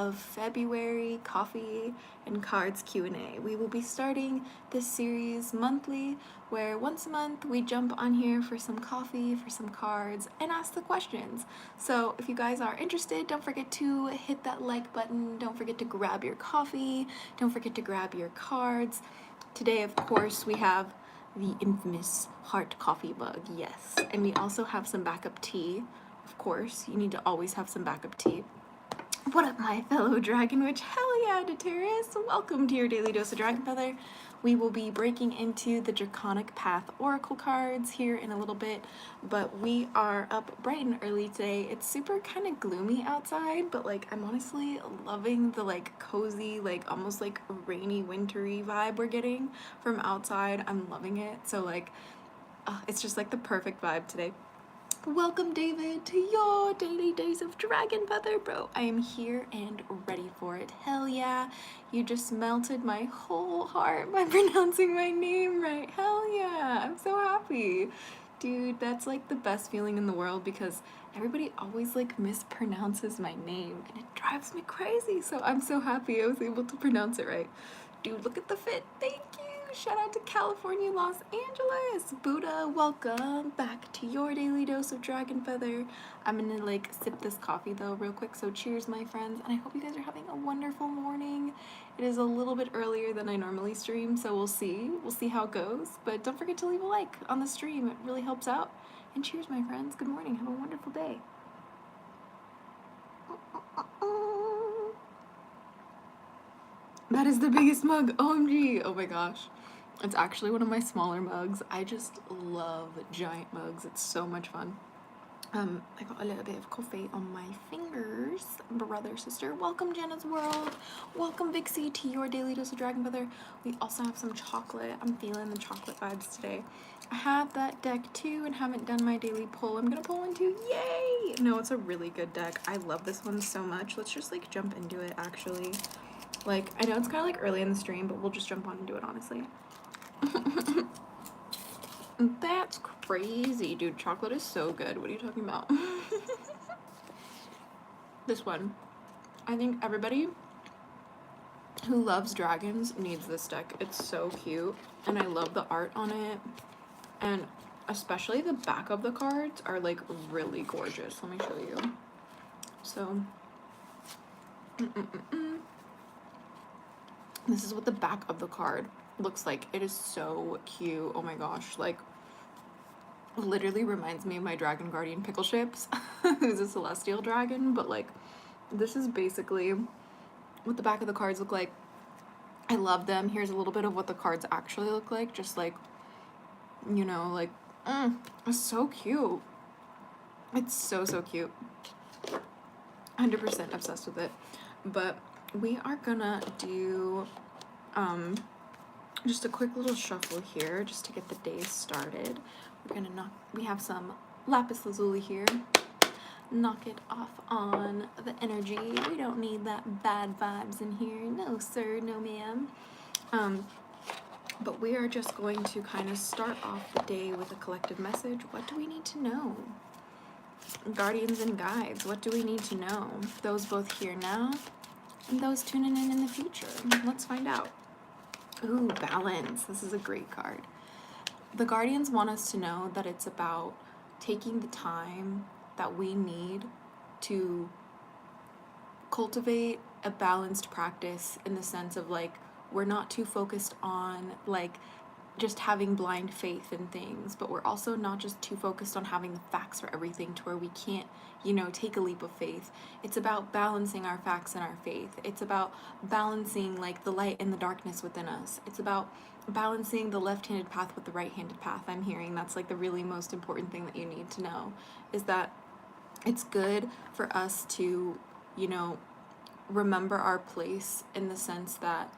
of February coffee and cards Q&A. We will be starting this series monthly, where once a month we jump on here for some coffee, for some cards, and ask the questions. So if you guys are interested, don't forget to hit that like button, don't forget to grab your coffee, don't forget to grab your cards. Today, of course, we have the infamous heart coffee mug, yes. And we also have some backup tea. Of course, you need to always have some backup tea. What up, my fellow Dragon Witch? Hell yeah, Dateris! Welcome to your daily dose of Dragonfeather. We will be breaking into the Draconic Path Oracle cards here in a little bit, but we are up bright and early today. It's super kind of gloomy outside, but like I'm honestly loving the like cozy, like almost like rainy, wintry vibe we're getting from outside. I'm loving it. So like, it's just like the perfect vibe today. Welcome, David, to your daily dose of Dragonfeather, bro. I am here and ready for it. Hell yeah. You just melted my whole heart by pronouncing my name right. Hell yeah. I'm so happy. Dude, that's like the best feeling in the world because everybody always like mispronounces my name and it drives me crazy. So I'm so happy I was able to pronounce it right. Dude, look at the fit. Thank you. Shout out to California, Los Angeles. Buddha, welcome back to your daily dose of Dragonfeather. I'm gonna like sip this coffee though real quick, so cheers my friends, and I hope you guys are having a wonderful morning. It is a little bit earlier than I normally stream, so we'll see how it goes, but don't forget to leave a like on the stream. It really helps out. And cheers my friends. Good morning. Have a wonderful day. That is the biggest mug. OMG. Oh my gosh. It's actually one of my smaller mugs. I just love giant mugs. It's so much fun. I got a little bit of coffee on my fingers. Brother, sister. Welcome, Jenna's World. Welcome, Vixie, to your daily dose of Dragonfeather. We also have some chocolate. I'm feeling the chocolate vibes today. I have that deck too and haven't done my daily pull. I'm gonna pull one too. Yay! No, it's a really good deck. I love this one so much. Let's just like jump into it actually. Like, I know it's kind of like early in the stream, but we'll just jump on and do it honestly. That's crazy, dude. Chocolate is so good. What are you talking about? This one. I think everybody who loves dragons needs this deck. It's so cute, and I love the art on it, and especially the back of the cards are like really gorgeous. Let me show you. So, this is what the back of the card looks like. It is so cute. Oh my gosh, like literally reminds me of my Dragon Guardian Pickle Ships, who's a celestial dragon, but like this is basically what the back of the cards look like. I love them. Here's a little bit of what the cards actually look like, just like, you know, like it's so cute. It's so cute. 100% obsessed with it. But we are gonna do just a quick little shuffle here just to get the day started. We're gonna we have some lapis lazuli here. Knock it off on the energy. We don't need that bad vibes in here. No sir, no ma'am. But we are just going to kind of start off the day with a collective message. What do we need to know? Guardians and guides, what do we need to know? Those both here now and those tuning in the future. Let's find out. Ooh, balance. This is a great card. The Guardians want us to know that it's about taking the time that we need to cultivate a balanced practice, in the sense of like we're not too focused on like just having blind faith in things, but we're also not just too focused on having the facts for everything to where we can't, you know, take a leap of faith. It's about balancing our facts and our faith. It's about balancing like the light and the darkness within us. It's about balancing the left-handed path with the right-handed path. I'm hearing that's like the really most important thing that you need to know, is that it's good for us to, you know, remember our place, in the sense that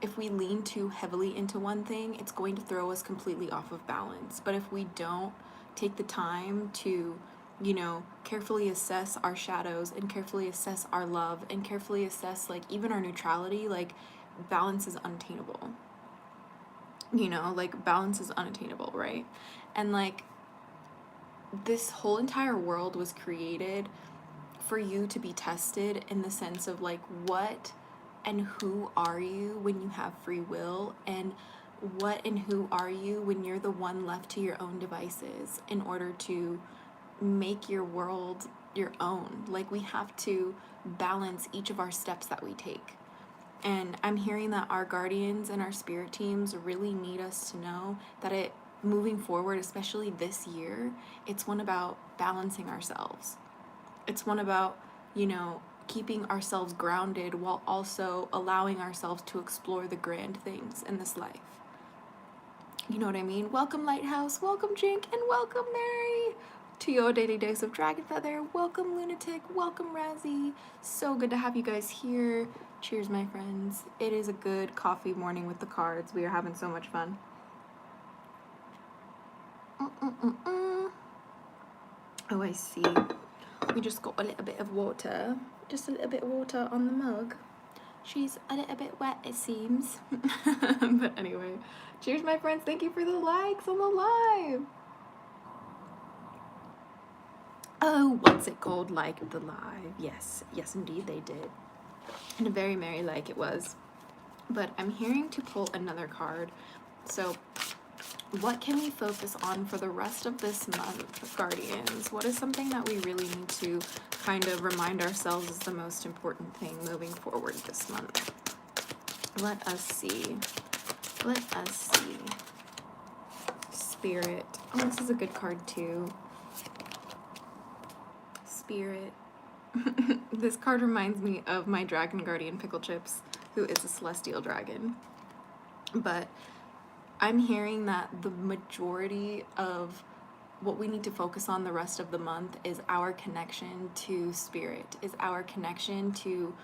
if we lean too heavily into one thing, it's going to throw us completely off of balance. But if we don't take the time to, you know, carefully assess our shadows and carefully assess our love and carefully assess like even our neutrality, like balance is unattainable. You know, like balance is unattainable, right? And like this whole entire world was created for you to be tested in the sense of like, what and who are you when you have free will, and what and who are you when you're the one left to your own devices in order to make your world your own. Like, we have to balance each of our steps that we take. And I'm hearing that our guardians and our spirit teams really need us to know that moving forward, especially this year, it's one about balancing ourselves. It's one about, keeping ourselves grounded while also allowing ourselves to explore the grand things in this life. You know what I mean? Welcome, Lighthouse. Welcome, Jink. And welcome, Mary, to your daily dose of Dragonfeather. Welcome, Lunatic. Welcome, Razzie. So good to have you guys here. Cheers, my friends. It is a good coffee morning with the cards. We are having so much fun. Oh, I see. We just got a little bit of water. Just a little bit of water on the mug. She's a little bit wet, it seems. But anyway, cheers, my friends. Thank you for the likes on the live. Oh, what's it called? Liked the live. Yes, indeed they did. And a very merry like it was. But I'm hearing to pull another card. So what can we focus on for the rest of this month, Guardians? What is something that we really need to kind of remind ourselves is the most important thing moving forward this month? Let us see. Spirit. Oh, this is a good card too. Spirit. This card reminds me of my dragon guardian Pickle Chips, who is a celestial dragon. But I'm hearing that the majority of what we need to focus on the rest of the month is our connection to spirit, is our connection to,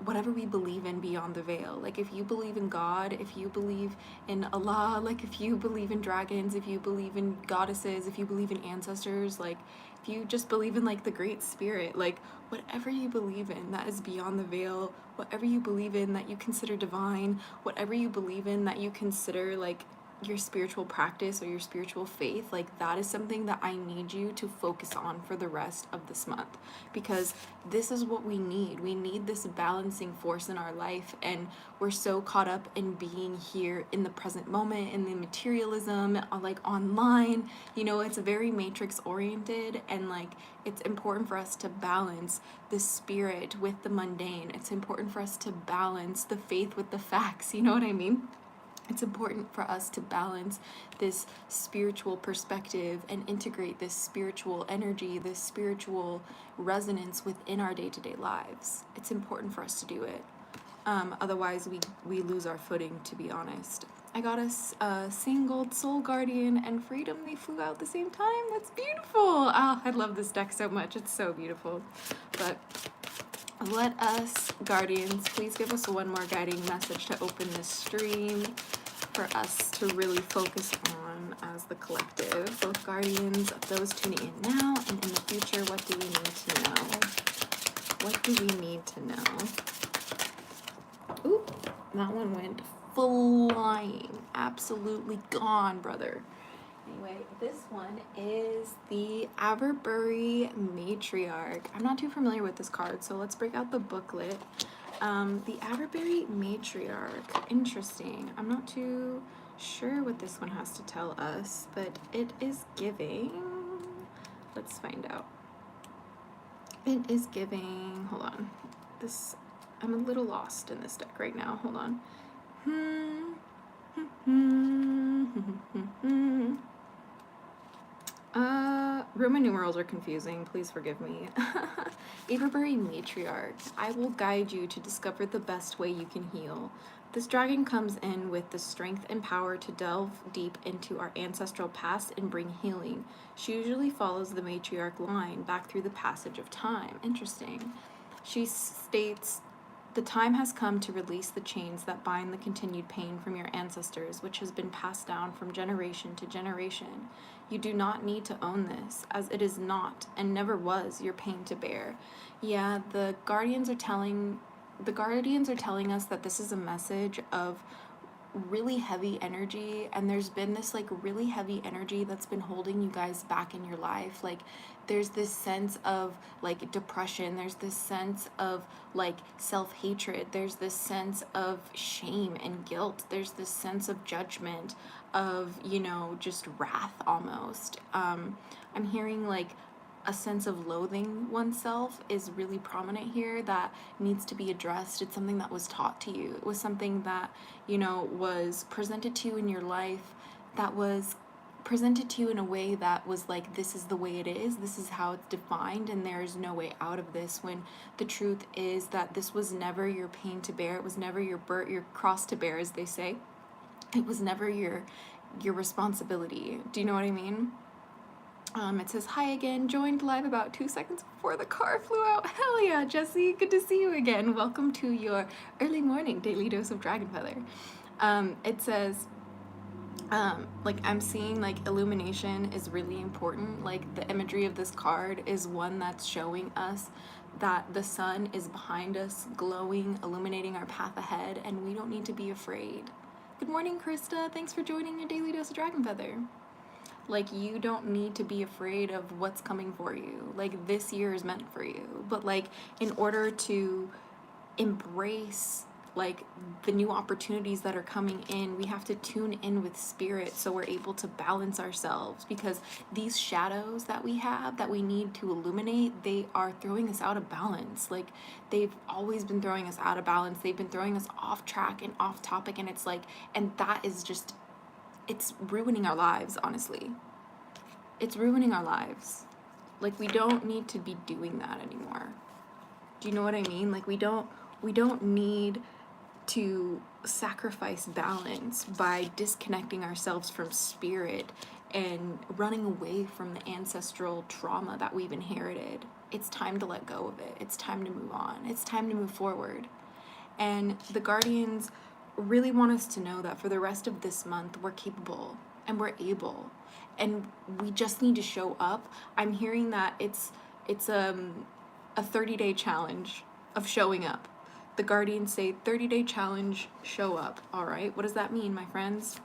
whatever we believe in beyond the veil. Like, if you believe in God, if you believe in Allah, like if you believe in dragons, if you believe in goddesses, if you believe in ancestors, like if you just believe in like the great spirit, like whatever you believe in that is beyond the veil, whatever you believe in that you consider divine, whatever you believe in that you consider like your spiritual practice or your spiritual faith, like that is something that I need you to focus on for the rest of this month, because this is what we need. We need this balancing force in our life, and we're so caught up in being here in the present moment, in the materialism, like online, it's very matrix oriented, and like it's important for us to balance the spirit with the mundane. It's important for us to balance the faith with the facts, you know what I mean? It's important for us to balance this spiritual perspective and integrate this spiritual energy, this spiritual resonance within our day-to-day lives. It's important for us to do it. Otherwise, we lose our footing, to be honest. I got a single Soul Guardian and Freedom. They flew out at the same time. That's beautiful. Oh, I love this deck so much. It's so beautiful. But let us, Guardians, please give us one more guiding message to open this stream for us to really focus on as the collective. Both Guardians, those tuning in now and in the future, what do we need to know? What do we need to know? Ooh, that one went flying. Absolutely gone, brother. Anyway, this one is the Averbury Matriarch. I'm not too familiar with this card, so let's break out the booklet. The Averbury Matriarch. Interesting. I'm not too sure what this one has to tell us, but it is giving... Let's find out. It is giving... Hold on. I'm a little lost in this deck right now. Hold on. Roman numerals are confusing. Please forgive me. Averbury Matriarch. I will guide you to discover the best way you can heal. This dragon comes in with the strength and power to delve deep into our ancestral past and bring healing. She usually follows the matriarch line back through the passage of time. Interesting. She states, the time has come to release the chains that bind the continued pain from your ancestors, which has been passed down from generation to generation. You do not need to own this, as it is not and never was your pain to bear. Yeah, the Guardians are telling us that this is a message of really heavy energy, and there's been this like really heavy energy that's been holding you guys back in your life. Like there's this sense of like depression, there's this sense of like self-hatred, there's this sense of shame and guilt, there's this sense of judgment, of, you know, just wrath almost. I'm hearing like a sense of loathing oneself is really prominent here that needs to be addressed. It's something that was taught to you. It was something that, you know, was presented to you in your life, that was presented to you in a way that was like, this is the way it is, this is how it's defined, and there's no way out of this, when the truth is that this was never your pain to bear. It was never your cross to bear, as they say. It was never your responsibility. Do you know what I mean? It says, hi again, joined live about 2 seconds before the car flew out. Hell yeah, Jesse, good to see you again. Welcome to your early morning daily dose of Dragonfeather. It says, like, I'm seeing, like, illumination is really important. Like, the imagery of this card is one that's showing us that the sun is behind us, glowing, illuminating our path ahead, and we don't need to be afraid. Good morning, Krista. Thanks for joining your daily dose of Dragonfeather. Like, you don't need to be afraid of what's coming for you. Like, this year is meant for you. But, like, in order to embrace, like, the new opportunities that are coming in, we have to tune in with spirit so we're able to balance ourselves. Because these shadows that we have, that we need to illuminate, they are throwing us out of balance. Like, they've always been throwing us out of balance. They've been throwing us off track and off topic. And it's like, and that is just, it's ruining our lives, honestly. It's ruining our lives. Like, we don't need to be doing that anymore. Do you know what I mean? Like, we don't need to sacrifice balance by disconnecting ourselves from spirit and running away from the ancestral trauma that we've inherited. It's time to let go of it. It's time to move on. It's time to move forward. And the Guardians really want us to know that for the rest of this month, we're capable and we're able, and we just need to show up. I'm hearing that it's a 30-day challenge of showing up. The Guardians say 30-day challenge, show up. All right, what does that mean, my friends?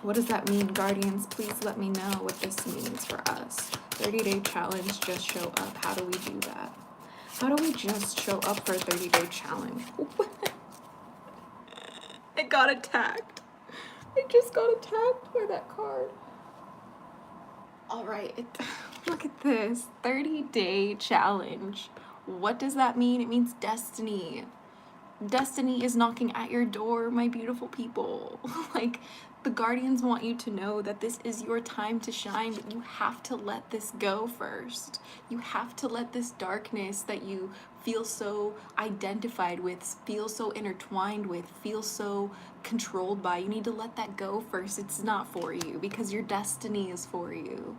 What does that mean, Guardians? Please let me know what this means for us. 30-day challenge, just show up. How do we do that? How do we just show up for a 30-day challenge? I got attacked. I just got attacked by that card. All right, look at this. 30-day challenge. What does that mean? It means destiny. Destiny is knocking at your door, my beautiful people. Like, the Guardians want you to know that this is your time to shine, but you have to let this go first. You have to let this darkness that you feel so identified with, feel so intertwined with, feel so controlled by, you need to let that go first. It's not for you, because your destiny is for you.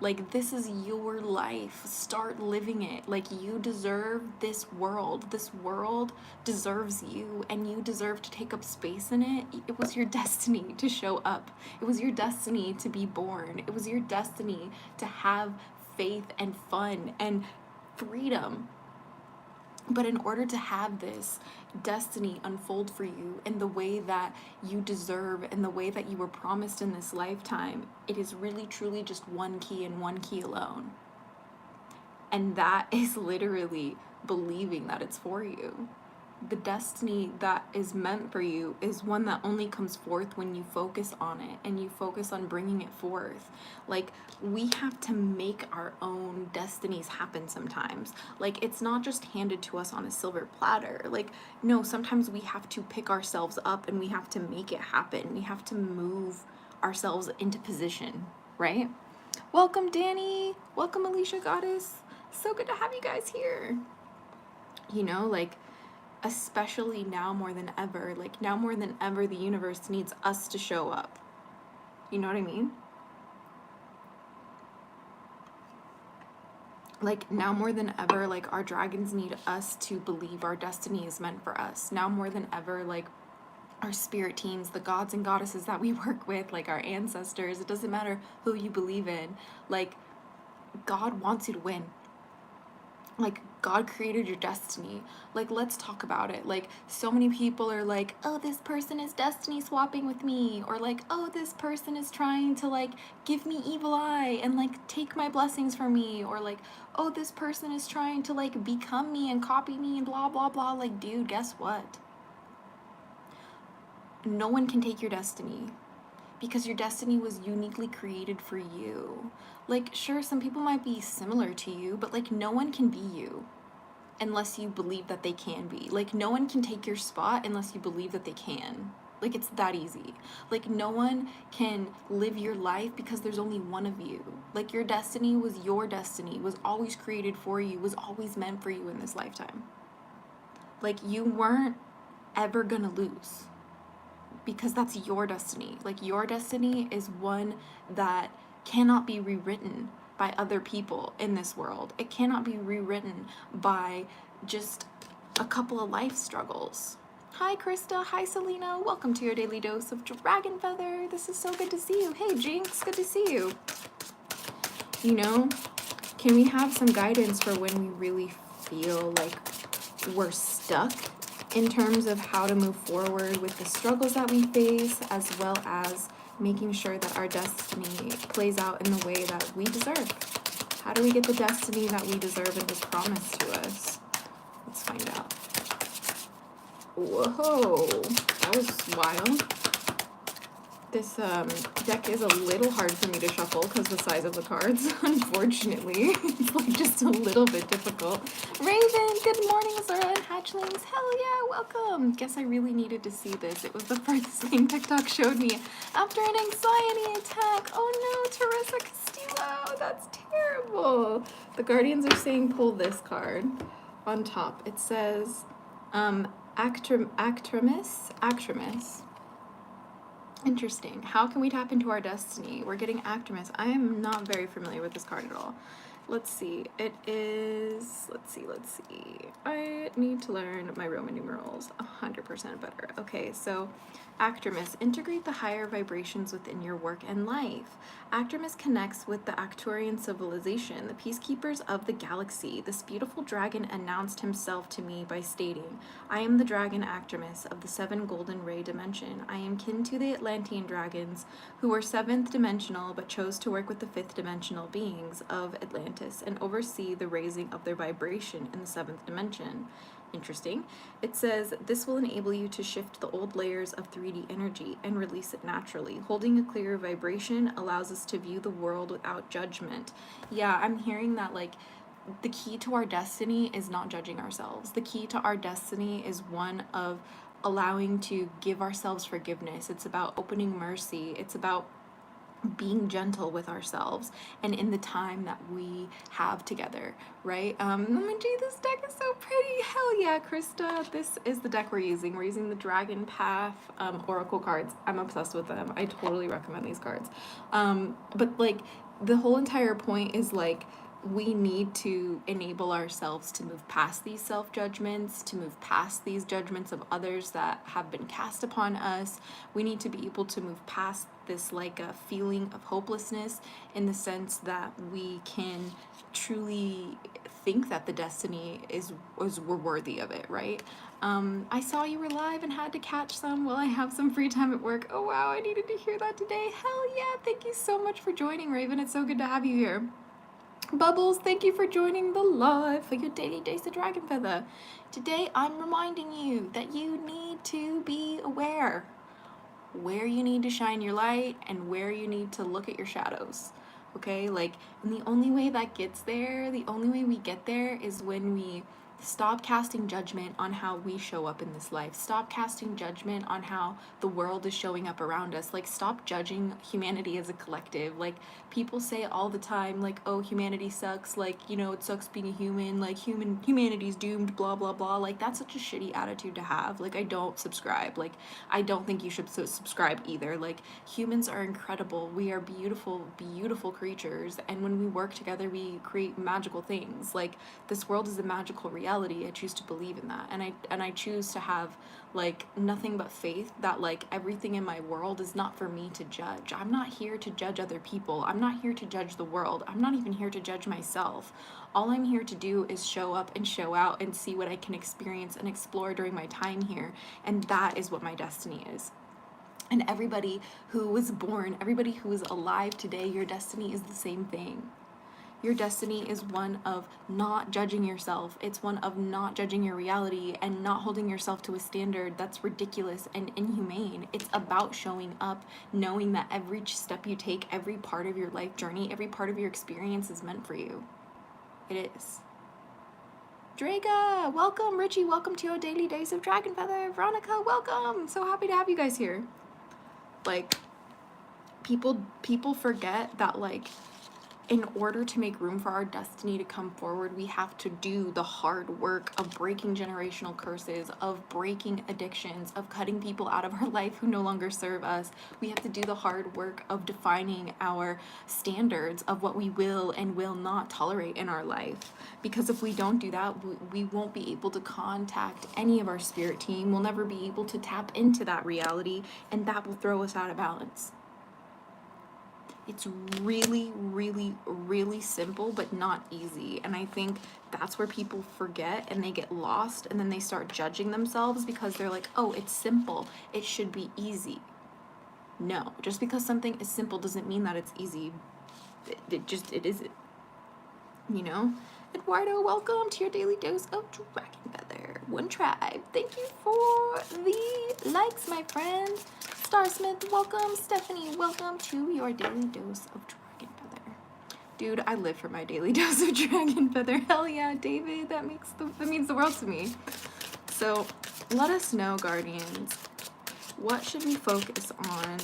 Like, this is your life. Start living it. Like, you deserve this world. This world deserves you, and you deserve to take up space in it. It was your destiny to show up. It was your destiny to be born. It was your destiny to have faith and fun and freedom. But in order to have this destiny unfold for you in the way that you deserve, in the way that you were promised in this lifetime, it is really truly just one key and one key alone. And that is literally believing that it's for you. The destiny that is meant for you is one that only comes forth when you focus on it and you focus on bringing it forth. Like, we have to make our own destinies happen sometimes. Like, it's not just handed to us on a silver platter. Like, no, sometimes we have to pick ourselves up and we have to make it happen. We have to move ourselves into position, right? Welcome, Danny. Welcome, Alicia Goddess. So good to have you guys here. You know, like, especially now more than ever, like, now more than ever, the universe needs us to show up. You know what I mean? Like, now more than ever, like, our dragons need us to believe our destiny is meant for us. Now more than ever, like, our spirit teams, the gods and goddesses that we work with, like our ancestors, it doesn't matter who you believe in, like, God wants you to win. Like, God created your destiny. Like, let's talk about it. Like, so many people are like, oh, this person is destiny swapping with me, or like, oh, this person is trying to like give me evil eye and like take my blessings from me, or like, oh, this person is trying to like become me and copy me and blah blah blah. Like, dude, guess what? No one can take your destiny, because your destiny was uniquely created for you. Like, sure, some people might be similar to you, but like, no one can be you unless you believe that they can be. Like, no one can take your spot unless you believe that they can. Like, it's that easy. Like, no one can live your life because there's only one of you. Like, your destiny was always created for you, was always meant for you in this lifetime. Like, you weren't ever gonna lose, because that's your destiny. Like, your destiny is one that cannot be rewritten by other people in this world. It cannot be rewritten by just a couple of life struggles. Hi Krista, hi Selena, welcome to your daily dose of Dragonfeather. This is so good to see you. Hey Jinx, good to see you. You know, can we have some guidance for when we really feel like we're stuck in terms of how to move forward with the struggles that we face, as well as making sure that our destiny plays out in the way that we deserve? How do we get the destiny that we deserve and was promised to us? Let's find out. Whoa, that was wild. This deck is a little hard for me to shuffle because the size of the cards, unfortunately. It's like just a little bit difficult. Raven, good morning, AZURA and Hatchlings. Hell yeah, welcome. Guess I really needed to see this. It was the first thing TikTok showed me after an anxiety attack. Oh no, Teresa Castillo, that's terrible. The Guardians are saying pull this card on top. It says Actramus. Interesting. How can we tap into our destiny? We're getting Actramus. I am not very familiar with this card at all. Let's see. It is, let's see. I need to learn my Roman numerals 100% better. Okay, so Actramus, integrate the higher vibrations within your work and life. Actramus connects with the Acturian civilization, the peacekeepers of the galaxy. This beautiful dragon announced himself to me by stating, I am the dragon Actramus of the 7 golden ray dimension. I am kin to the Atlantean dragons, who were 7th dimensional but chose to work with the 5th dimensional beings of Atlantis and oversee the raising of their vibration in the 7th dimension. Interesting. It says, this will enable you to shift the old layers of 3D energy and release it naturally. Holding a clearer vibration allows us to view the world without judgment. Yeah, I'm hearing that, like, the key to our destiny is not judging ourselves. The key to our destiny is one of allowing to give ourselves forgiveness. It's about opening mercy. It's about being gentle with ourselves and in the time that we have together, right? OMG, this deck is so pretty. Hell yeah, Krista. This is the deck we're using. We're using the Dragon Path Oracle cards. I'm obsessed with them. I totally recommend these cards. But like, the whole entire point is like, we need to enable ourselves to move past these self-judgments, to move past these judgments of others that have been cast upon us. We need to be able to move past this like a feeling of hopelessness, in the sense that we can truly think that the destiny is we're worthy of it, right? I saw you were live and had to catch some while I have some free time at work. Oh wow, I needed to hear that today. Hell yeah, thank you so much for joining, Raven. It's so good to have you here. Bubbles, thank you for joining the live for your daily dose of Dragonfeather. Today, I'm reminding you that you need to be aware where you need to shine your light and where you need to look at your shadows. Okay, like, and the only way that gets there, the only way we get there is when we stop casting judgment on how we show up in this life. Stop casting judgment on how the world is showing up around us. Like, stop judging humanity as a collective. Like, people say all the time, like, oh, humanity sucks, like, you know, it sucks being a human, like, humanity's doomed, blah blah blah. Like, that's such a shitty attitude to have. Like, I don't subscribe. Like, I don't think you should subscribe either. Like, humans are incredible. We are beautiful creatures, and when we work together, we create magical things. Like, this world is a magical reality. reality. I choose to believe in that, and I choose to have like nothing but faith that like everything in my world is not for me to judge. I'm not here to judge other people. I'm not here to judge the world. I'm not even here to judge myself. All I'm here to do is show up and show out and see what I can experience and explore during my time here, and that is what my destiny is. And everybody who was born, everybody who is alive today, your destiny is the same thing. Your destiny is one of not judging yourself. It's one of not judging your reality and not holding yourself to a standard that's ridiculous and inhumane. It's about showing up, knowing that every step you take, every part of your life journey, every part of your experience is meant for you. It is. Draga, welcome. Richie, welcome to your daily dose of Dragonfeather. Veronica, welcome. So happy to have you guys here. Like, people forget that, like, in order to make room for our destiny to come forward, we have to do the hard work of breaking generational curses, of breaking addictions, of cutting people out of our life who no longer serve us. We have to do the hard work of defining our standards of what we will and will not tolerate in our life. Because if we don't do that, we won't be able to contact any of our spirit team. We'll never be able to tap into that reality, and that will throw us out of balance. It's really, really, really simple, but not easy. And I think that's where people forget and they get lost, and then they start judging themselves because they're like, oh, it's simple, it should be easy. No, just because something is simple doesn't mean that it's easy. It isn't. You know? Eduardo, welcome to your daily dose of Dragonfeather. One tribe. Thank you for the likes, my friend. Starsmith, welcome. Stephanie, welcome to your daily dose of Dragonfeather. Dude, I live for my daily dose of Dragonfeather. Hell yeah, David. That means the world to me. So let us know, Guardians. What should we focus on?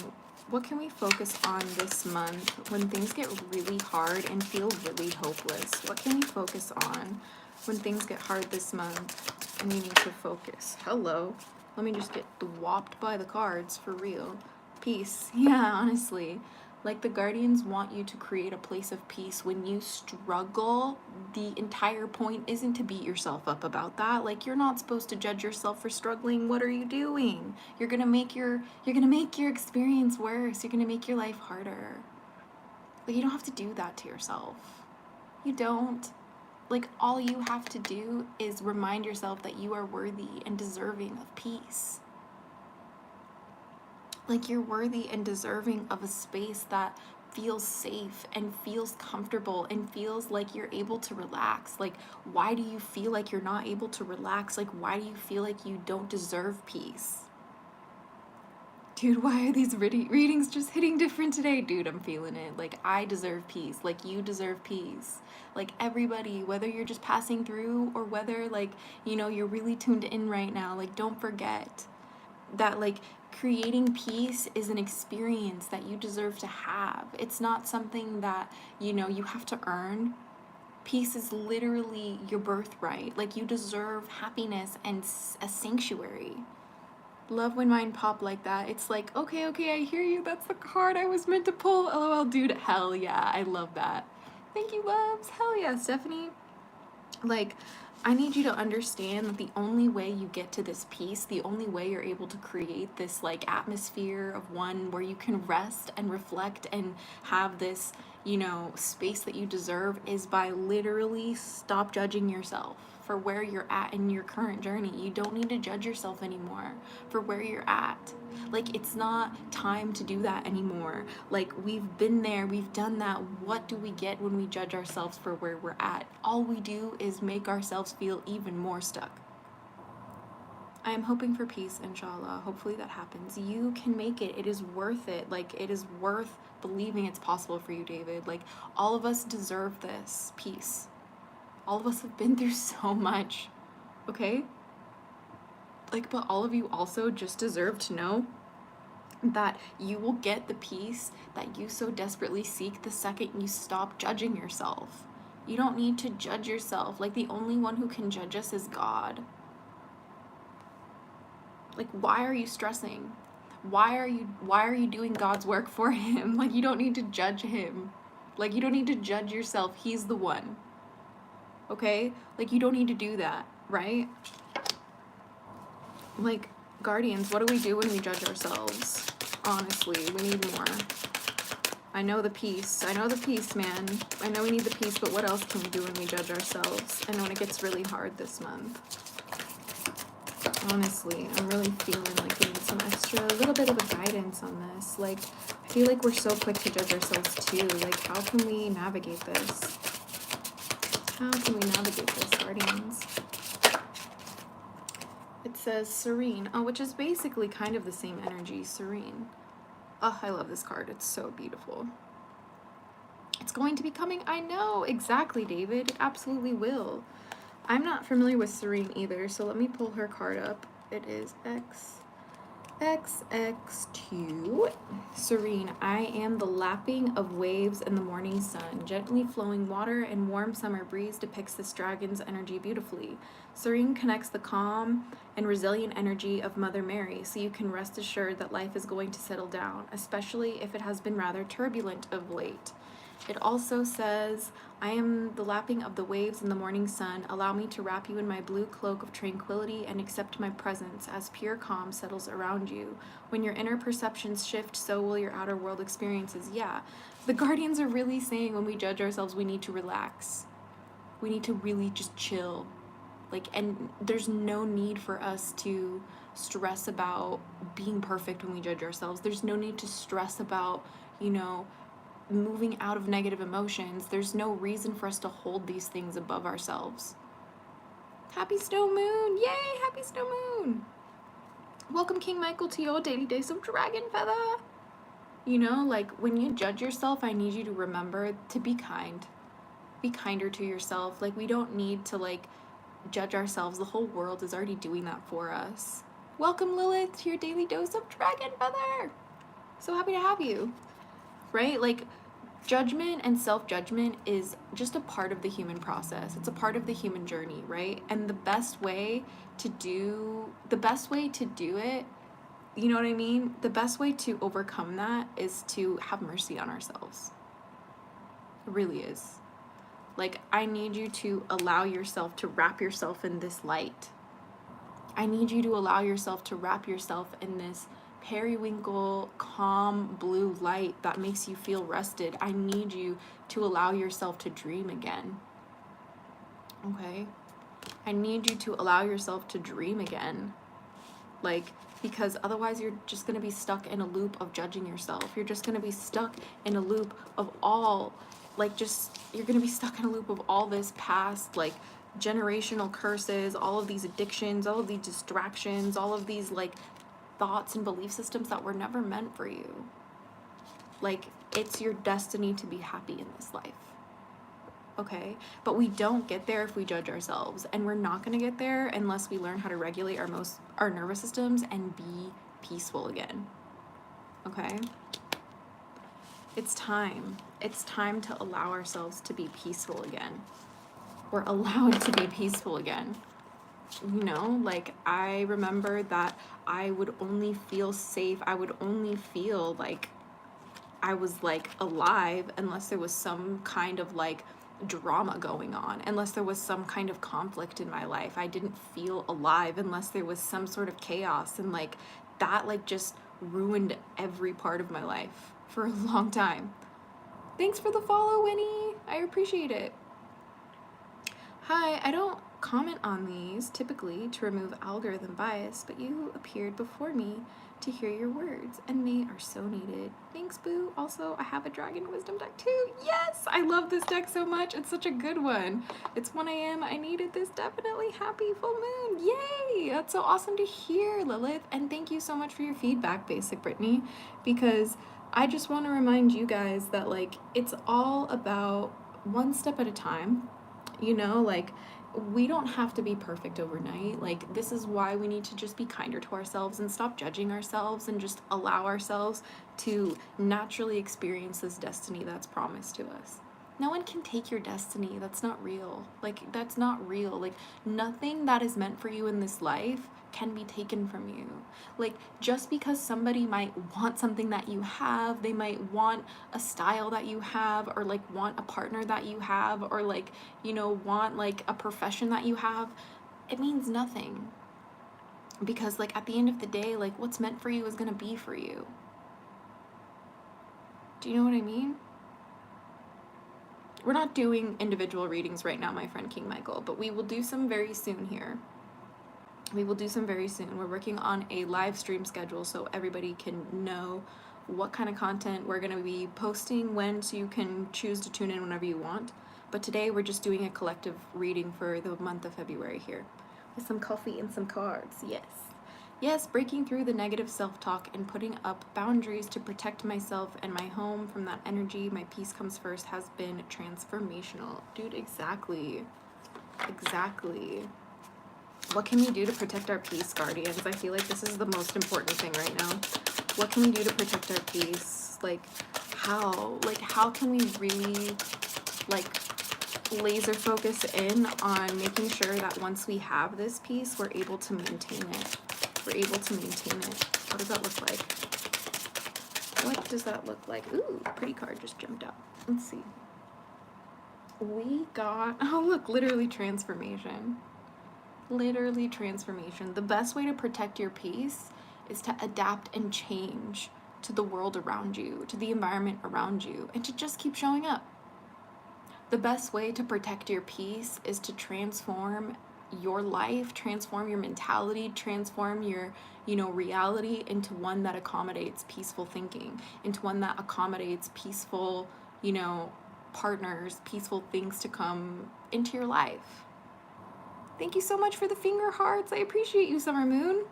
What can we focus on this month when things get really hard and feel really hopeless? What can we focus on when things get hard this month and we need to focus? Hello. Let me just get whopped by the cards for real. Peace. Yeah, honestly. Like, the Guardians want you to create a place of peace when you struggle. The entire point isn't to beat yourself up about that. Like, you're not supposed to judge yourself for struggling. What are you doing? You're gonna make your experience worse. You're gonna make your life harder. Like, you don't have to do that to yourself. You don't. Like, all you have to do is remind yourself that you are worthy and deserving of peace. Like, you're worthy and deserving of a space that feels safe and feels comfortable and feels like you're able to relax. Like, why do you feel like you're not able to relax? Like, why do you feel like you don't deserve peace? Dude, why are these readings just hitting different today? Dude, I'm feeling it. Like, I deserve peace. Like, you deserve peace. Like, everybody, whether you're just passing through or whether, like, you know, you're really tuned in right now, like, don't forget that, like, creating peace is an experience that you deserve to have. It's not something that, you know, you have to earn. Peace is literally your birthright. Like, you deserve happiness and a sanctuary. Love when mine pop like that. It's like, okay, I hear you. That's the card I was meant to pull. LOL, dude. Hell yeah. I love that. Thank you, loves. Hell yeah, Stephanie. Like, I need you to understand that the only way you get to this peace, the only way you're able to create this, like, atmosphere of one where you can rest and reflect and have this, you know, space that you deserve is by literally stop judging yourself for where you're at in your current journey. You don't need to judge yourself anymore for where you're at. Like, it's not time to do that anymore. Like, we've been there, we've done that. What do we get when we judge ourselves for where we're at? All we do is make ourselves feel even more stuck. I am hoping for peace, inshallah. Hopefully that happens. You can make it. It is worth it. Like, it is worth believing it's possible for you, David. Like, all of us deserve this peace. All of us have been through so much, okay? Like, but all of you also just deserve to know that you will get the peace that you so desperately seek the second you stop judging yourself. You don't need to judge yourself. Like, the only one who can judge us is God. Like, why are you stressing? Why are you doing God's work for him? Like, you don't need to judge him. Like, you don't need to judge yourself. He's the one. Okay? Like, you don't need to do that. right? Like, guardians, what do we do when we judge ourselves? Honestly, we need more. I know the peace. I know the peace, man. I know we need the peace, but what else can we do when we judge ourselves? I know when it gets really hard this month. Honestly, I'm really feeling like we need some extra, a little bit of a guidance on this. Like, I feel like we're so quick to judge ourselves too. Like, how can we navigate this? How can we navigate this, guardians? It says serene. Oh, which is basically kind of the same energy, serene. Oh, I love this card. It's so beautiful. It's going to be coming. I know, exactly, David. It absolutely will. I'm not familiar with Serene either, so let me pull her card up. It is XX2. Serene, I am the lapping of waves in the morning sun. Gently flowing water and warm summer breeze depicts this dragon's energy beautifully. Serene connects the calm and resilient energy of Mother Mary, so you can rest assured that life is going to settle down, especially if it has been rather turbulent of late. It also says, I am the lapping of the waves in the morning sun. Allow me to wrap you in my blue cloak of tranquility and accept my presence as pure calm settles around you. When your inner perceptions shift, so will your outer world experiences. Yeah, the guardians are really saying when we judge ourselves, we need to relax. We need to really just chill. Like, and there's no need for us to stress about being perfect when we judge ourselves. There's no need to stress about, you know, moving out of negative emotions. There's no reason for us to hold these things above ourselves. Happy Snow Moon! Yay! Happy Snow Moon! Welcome, King Michael, to your daily dose of Dragonfeather! You know, like, when you judge yourself, I need you to remember to be kind. Be kinder to yourself. Like, we don't need to, like, judge ourselves. The whole world is already doing that for us. Welcome, Lilith, to your daily dose of Dragonfeather! So happy to have you. Right? Like, judgment and self-judgment is just a part of the human process. It's a part of the human journey, right? And the best way to do it, you know what I mean? The best way to overcome that is to have mercy on ourselves. It really is. Like, I need you to allow yourself to wrap yourself in this light. I need you to allow yourself to wrap yourself in this periwinkle, calm blue light that makes you feel rested. I need you to allow yourself to dream again. Okay? I need you to allow yourself to dream again. Like, because otherwise you're just going to be stuck in a loop of judging yourself. You're just going to be stuck in a loop of all, like, you're going to be stuck in a loop of all this past, like, generational curses, all of these addictions, all of these distractions, all of these, like, thoughts and belief systems that were never meant for you. Like, it's your destiny to be happy in this life. Okay? But we don't get there if we judge ourselves, and we're not going to get there unless we learn how to regulate our nervous systems and be peaceful again. Okay? It's time. It's time to allow ourselves to be peaceful again. We're allowed to be peaceful again. You know, like, I remember that I would only feel safe, I would only feel like I was, like, alive unless there was some kind of, like, drama going on, unless there was some kind of conflict in my life. I didn't feel alive unless there was some sort of chaos, and, like, that, like, just ruined every part of my life for a long time. Thanks for the follow, Winnie. I appreciate it. Hi, I don't comment on these typically to remove algorithm bias, but you appeared before me to hear your words, and they are so needed. Thanks, Boo. Also, I have a Dragon Wisdom deck too. Yes! I love this deck so much. It's such a good one. It's 1 a.m. I needed this definitely. Happy full moon. Yay! That's so awesome to hear, Lilith. And thank you so much for your feedback, Basic Brittany, because I just want to remind you guys that, like, it's all about one step at a time. You know, like, we don't have to be perfect overnight. Like, this is why we need to just be kinder to ourselves and stop judging ourselves and just allow ourselves to naturally experience this destiny that's promised to us. No one can take your destiny. That's not real. Like, that's not real. Like, nothing that is meant for you in this life can be taken from you. Like, just because somebody might want something that you have, they might want a style that you have, or, like, want a partner that you have, or, like, you know, want, like, a profession that you have, it means nothing. Because, like, at the end of the day, like, what's meant for you is gonna be for you. Do you know what I mean? We're not doing individual readings right now, my friend King Michael, but we will do some very soon here. We will do some very soon. We're working on a live stream schedule so everybody can know what kind of content we're going to be posting when, so you can choose to tune in whenever you want. But today we're just doing a collective reading for the month of February here. With some coffee and some cards, yes. Yes, breaking through the negative self-talk and putting up boundaries to protect myself and my home from that energy. My peace comes first has been transformational. Dude, exactly. Exactly. What can we do to protect our peace, guardians? I feel like this is the most important thing right now. What can we do to protect our peace? Like, how? Like, how can we really, like, laser focus in on making sure that once we have this peace, we're able to maintain it? We're able to maintain it. What does that look like? What does that look like? Ooh, pretty card just jumped out. Let's see. We got, oh look, literally transformation. Literally transformation. The best way to protect your peace is to adapt and change to the world around you, to the environment around you, and to just keep showing up. The best way to protect your peace is to transform your life, transform your mentality, transform your, reality into one that accommodates peaceful thinking, into one that accommodates peaceful, partners, peaceful things to come into your life. Thank you so much for the finger hearts. I appreciate you, Summer Moon.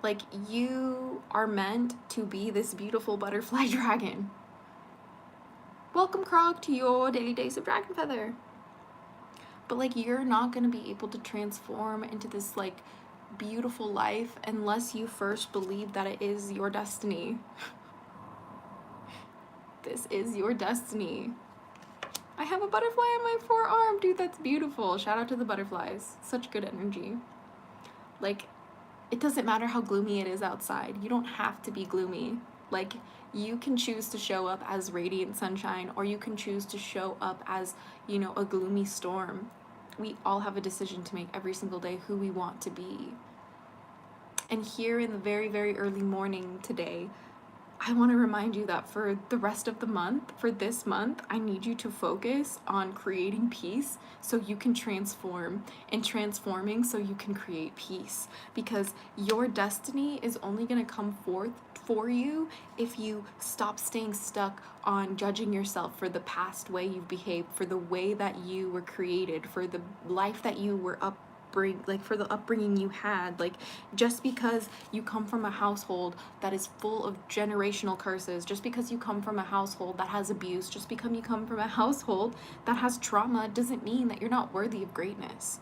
Like, you are meant to be this beautiful butterfly dragon. Welcome, Krog, to your daily dose of Dragonfeather. But, like, you're not going to be able to transform into this, like, beautiful life unless you first believe that it is your destiny. This is your destiny. I have a butterfly on my forearm. Dude, that's beautiful. Shout out to the butterflies. Such good energy. Like, it doesn't matter how gloomy it is outside. You don't have to be gloomy. Like, you can choose to show up as radiant sunshine, or you can choose to show up as, a gloomy storm. We all have a decision to make every single day who we want to be. And here in the very, very early morning today, I want to remind you that for the rest of the month, for this month, I need you to focus on creating peace so you can transform, and transforming so you can create peace. Because your destiny is only going to come forth for you if you stop staying stuck on judging yourself for the past way you've behaved, for the way that you were created, for the life that you were for the upbringing you had. Like, just because you come from a household that is full of generational curses, just because you come from a household that has abuse, just because you come from a household that has trauma, doesn't mean that you're not worthy of greatness.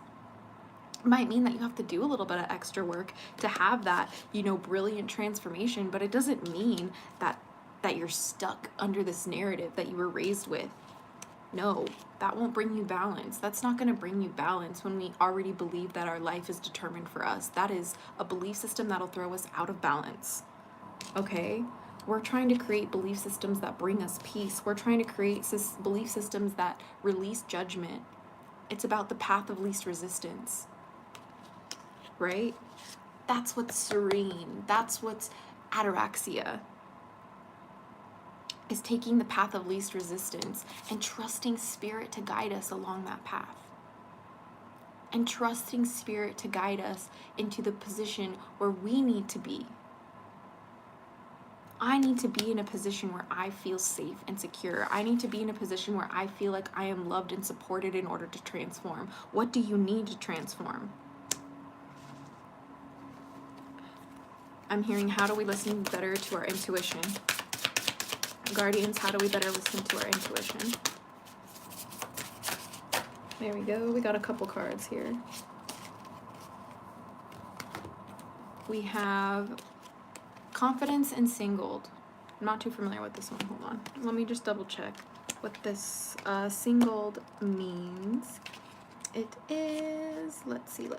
It might mean that you have to do a little bit of extra work to have that, brilliant transformation, but it doesn't mean that you're stuck under this narrative that you were raised with. No, that won't bring you balance. That's not going to bring you balance when we already believe that our life is determined for us. That is a belief system that'll throw us out of balance. Okay? We're trying to create belief systems that bring us peace. We're trying to create belief systems that release judgment. It's about the path of least resistance. Right? That's what's serene. That's what's ataraxia. Is taking the path of least resistance and trusting spirit to guide us along that path. And trusting spirit to guide us into the position where we need to be. I need to be in a position where I feel safe and secure. I need to be in a position where I feel like I am loved and supported in order to transform. What do you need to transform? I'm hearing, how do we listen better to our intuition? Guardians, how do we better listen to our intuition? There we go. We got a couple cards here. We have confidence and singled. I'm not too familiar with this one. Hold on. Let me just double check what this singled means. It is, let's see,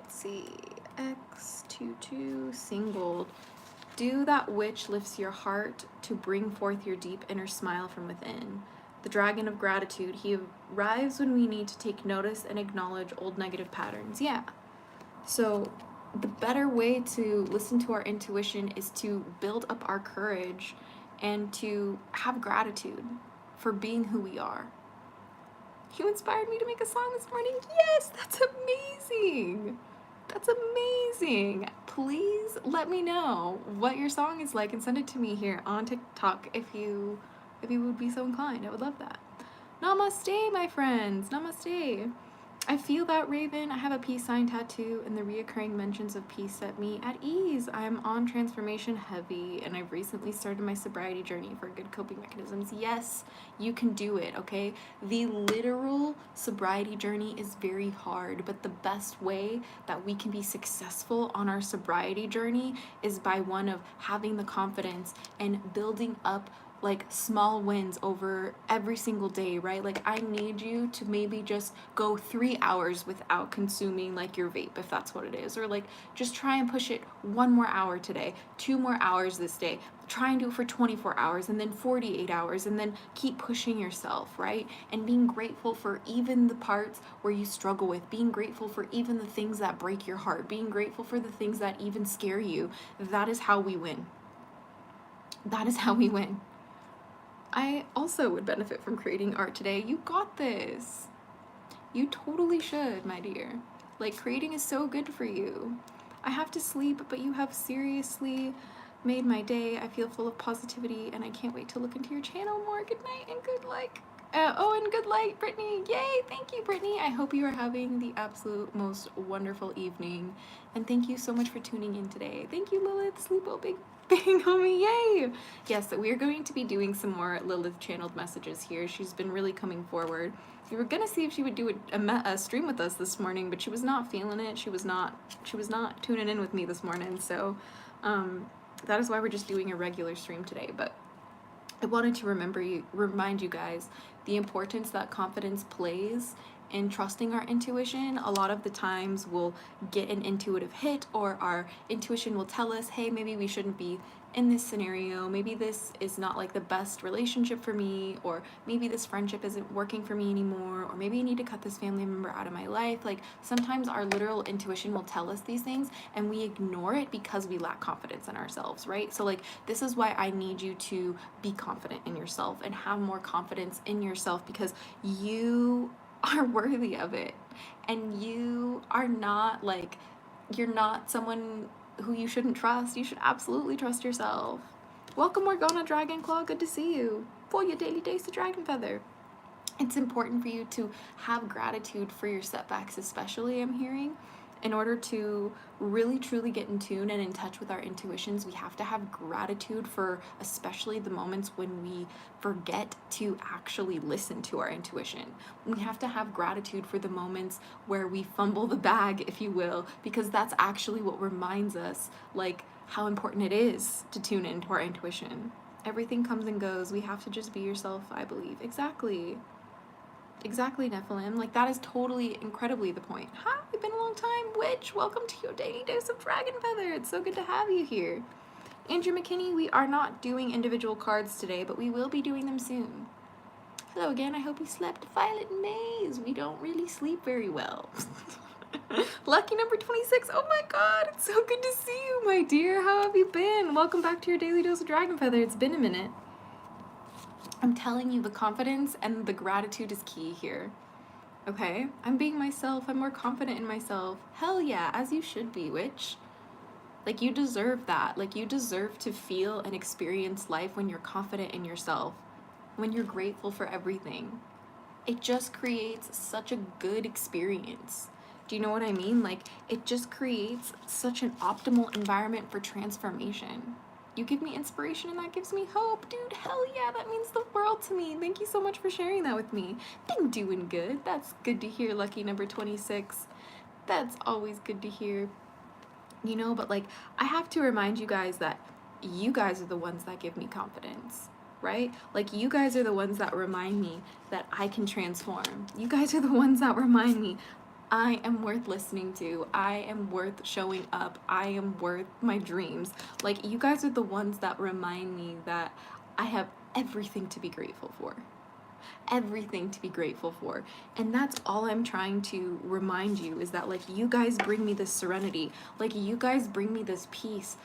X22 singled. Do that which lifts your heart to bring forth your deep inner smile from within. the dragon of gratitude. He arrives when we need to take notice and acknowledge old negative patterns. Yeah. So the better way to listen to our intuition is to build up our courage and to have gratitude for being who we are. You inspired me to make a song this morning. Yes, that's amazing. That's amazing. Please let me know what your song is like and send it to me here on TikTok if you would be so inclined. I would love that. Namaste, my friends. Namaste. I feel that, Raven. I have a peace sign tattoo, and the reoccurring mentions of peace set me at ease. I'm on transformation heavy, and I've recently started my sobriety journey for good coping mechanisms. Yes, you can do it, okay? The literal sobriety journey is very hard, but the best way that we can be successful on our sobriety journey is by one of having the confidence and building up like small wins over every single day, right? Like I need you to maybe just go 3 hours without consuming like your vape, if that's what it is, or like just try and push it 1 more hour today, 2 more hours this day, try and do it for 24 hours and then 48 hours, and then keep pushing yourself, right? And being grateful for even the parts where you struggle with, being grateful for even the things that break your heart, being grateful for the things that even scare you. That is how we win. That is how we win. I also would benefit from creating art today. You got this. You totally should, my dear. Like, creating is so good for you. I have to sleep, but you have seriously made my day. I feel full of positivity, and I can't wait to look into your channel more. Good night and good luck. And good light, Brittany. Yay, thank you, Brittany. I hope you are having the absolute most wonderful evening, and thank you so much for tuning in today. Thank you, Lilith. Sleep well, big homie. Yay. Yes, so we're going to be doing some more Lilith channeled messages here. She's been really coming forward. We were gonna see if she would do a stream with us this morning, but she was not feeling it. She was not tuning in with me this morning. So that is why we're just doing a regular stream today. But I wanted to remind you guys the importance that confidence plays in trusting our intuition. A lot of the times we'll get an intuitive hit, or our intuition will tell us, hey, maybe we shouldn't be in this scenario, maybe this is not like the best relationship for me, or maybe this friendship isn't working for me anymore, or maybe I need to cut this family member out of my life. Like sometimes our literal intuition will tell us these things and we ignore it because we lack confidence in ourselves, right? So like this is why I need you to be confident in yourself and have more confidence in yourself, because you are worthy of it, and you are not like, you're not someone who you shouldn't trust. You should absolutely trust yourself. Welcome, Morgana Dragonclaw. Good to see you for your daily dose of Dragonfeather. It's important for you to have gratitude for your setbacks, especially, I'm hearing. In order to really truly get in tune and in touch with our intuitions, we have to have gratitude for especially the moments when we forget to actually listen to our intuition. We have to have gratitude for the moments where we fumble the bag, if you will, because that's actually what reminds us like how important it is to tune into our intuition. Everything comes and goes. We have to just be yourself, I believe. Exactly, Nephilim. Like, that is totally, incredibly the point. Hi, it's been a long time, Witch. Welcome to your daily dose of Dragonfeather. It's so good to have you here. Andrew McKinney, we are not doing individual cards today, but we will be doing them soon. Hello again. I hope you slept. Violet Maze. We don't really sleep very well. Lucky number 26. Oh my god, it's so good to see you, my dear. How have you been? Welcome back to your daily dose of Dragonfeather. It's been a minute. I'm telling you, the confidence and the gratitude is key here. Okay? I'm being myself. I'm more confident in myself. Hell yeah, as you should be, Witch. Like, you deserve that. Like, you deserve to feel and experience life when you're confident in yourself, when you're grateful for everything. It just creates such a good experience. Do you know what I mean? Like, it just creates such an optimal environment for transformation. You give me inspiration and that gives me hope. Dude, hell yeah, that means the world to me. Thank you so much for sharing that with me. Been doing good. That's good to hear, lucky number 26. That's always good to hear. You know, but like, I have to remind you guys that you guys are the ones that give me confidence, right? Like, you guys are the ones that remind me that I can transform. You guys are the ones that remind me I am worth listening to. I am worth showing up. I am worth my dreams. Like, you guys are the ones that remind me that I have everything to be grateful for. everything to be grateful for. And that's all I'm trying to remind you, is that, like, you guys bring me this serenity, like, you guys bring me this peace.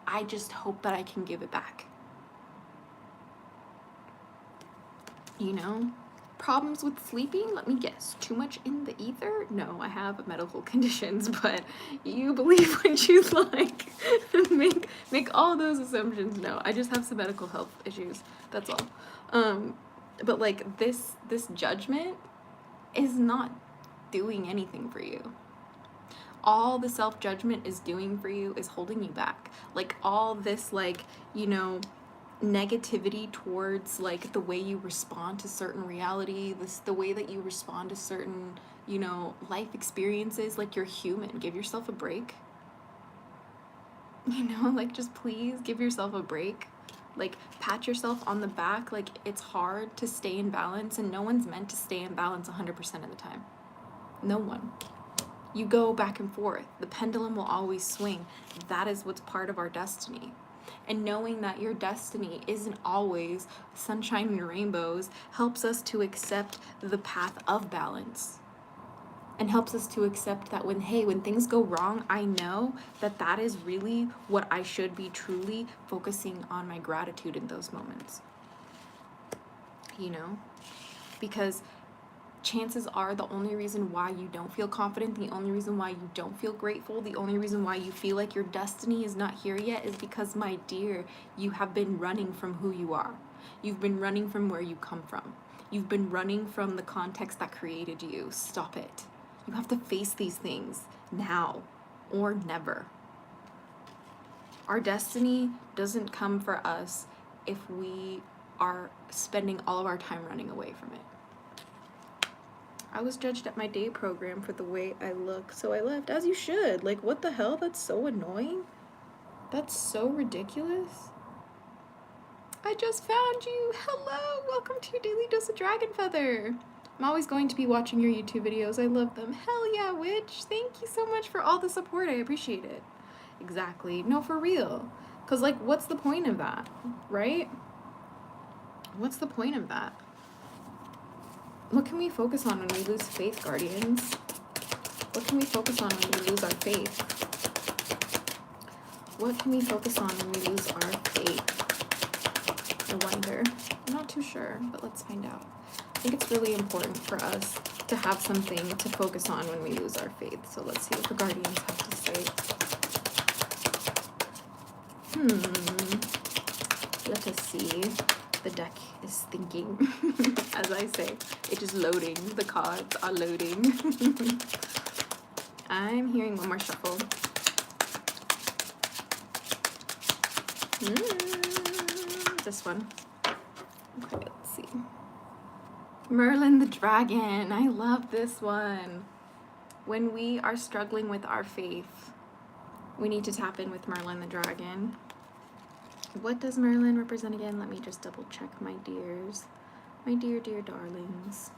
I just hope that I can give it back. You know? Problems with sleeping? Let me guess. Too much in the ether? No, I have medical conditions, but you believe what you like. make all those assumptions. No, I just have some medical health issues. That's all. But like this judgment is not doing anything for you. All the self-judgment is doing for you is holding you back. Like all this, like, you know, negativity towards like the way you respond to certain reality, the way that you respond to certain, you know, life experiences. Like, you're human. Give yourself a break. You know, like, just please give yourself a break. Like, pat yourself on the back. Like, it's hard to stay in balance, and no one's meant to stay in balance 100% of the time. No one. You go back and forth. The pendulum will always swing. That is what's part of our destiny. And knowing that your destiny isn't always sunshine and rainbows helps us to accept the path of balance. And helps us to accept that when things go wrong, I know that that is really what I should be truly focusing on, my gratitude in those moments. You know? Because chances are the only reason why you don't feel confident, the only reason why you don't feel grateful, the only reason why you feel like your destiny is not here yet is because, my dear, you have been running from who you are. You've been running from where you come from. You've been running from the context that created you. Stop it. You have to face these things now or never. Our destiny doesn't come for us if we are spending all of our time running away from it. I was judged at my day program for the way I look, so I left, as you should. Like, what the hell? That's so annoying. That's so ridiculous. I just found you. Hello, welcome to your daily dose of Dragonfeather. I'm always going to be watching your YouTube videos. I love them. Hell yeah, witch. Thank you so much for all the support. I appreciate it. Exactly. No, for real. Because, like, what's the point of that, right? What's the point of that? What can we focus on when we lose faith, guardians? What can we focus on when we lose our faith? What can we focus on when we lose our faith? I wonder. I'm not too sure, but let's find out. I think it's really important for us to have something to focus on when we lose our faith. So let's see what the guardians have to say. Let us see. The deck is thinking, as I say. It is loading. The cards are loading. I'm hearing one more shuffle. This one. Okay, let's see. Merlin the Dragon. I love this one. When we are struggling with our faith, we need to tap in with Merlin the Dragon. What does Merlin represent again? Let me just double check, my dears. My dear, dear darlings.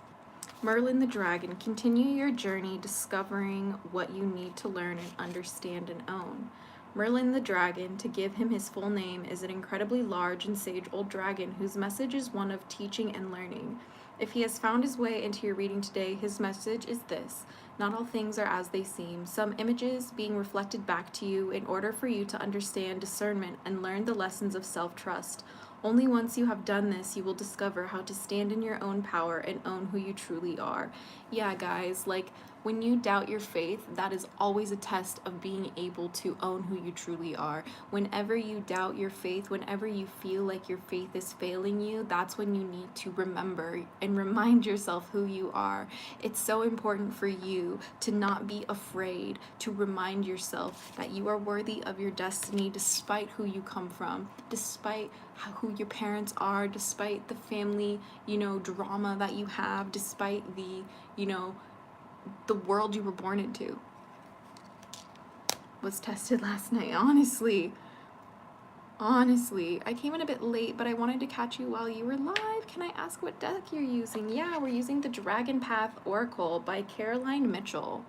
Merlin the Dragon, continue your journey discovering what you need to learn and understand and own. Merlin the Dragon, to give him his full name, is an incredibly large and sage old dragon whose message is one of teaching and learning. If he has found his way into your reading today, his message is this: not all things are as they seem. Some images being reflected back to you in order for you to understand discernment and learn the lessons of self-trust. Only once you have done this, you will discover how to stand in your own power and own who you truly are. Yeah, guys, like, when you doubt your faith, that is always a test of being able to own who you truly are. Whenever you doubt your faith, whenever you feel like your faith is failing you, that's when you need to remember and remind yourself who you are. It's so important for you to not be afraid to remind yourself that you are worthy of your destiny despite who you come from, despite who your parents are, despite the family, drama that you have, despite the, the world you were born into. Was tested last night, honestly. I came in a bit late, but I wanted to catch you while you were live. Can I ask what deck you're using? Yeah, we're using the Dragon Path Oracle by Caroline Mitchell.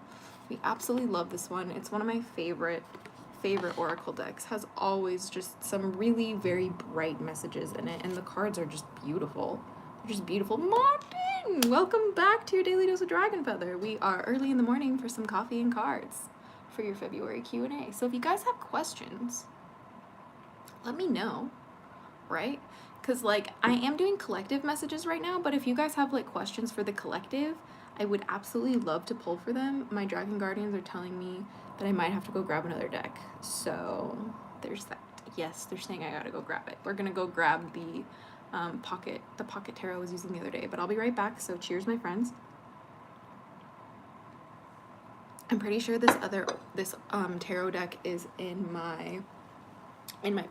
We absolutely love this one. It's one of my favorite Oracle decks. Has always just some really very bright messages in it, and the cards are just beautiful. Just beautiful. Martin, welcome back to your daily dose of Dragonfeather. We are early in the morning for some coffee and cards for your February Q&A. So if you guys have questions, let me know, right? Because like I am doing collective messages right now, but if you guys have like questions for the collective, I would absolutely love to pull for them. My Dragon Guardians are telling me that I might have to go grab another deck. So there's that. Yes, they're saying I gotta go grab it. We're gonna go grab the pocket tarot I was using the other day, but I'll be right back. So cheers, my friends. I'm pretty sure this tarot deck is in my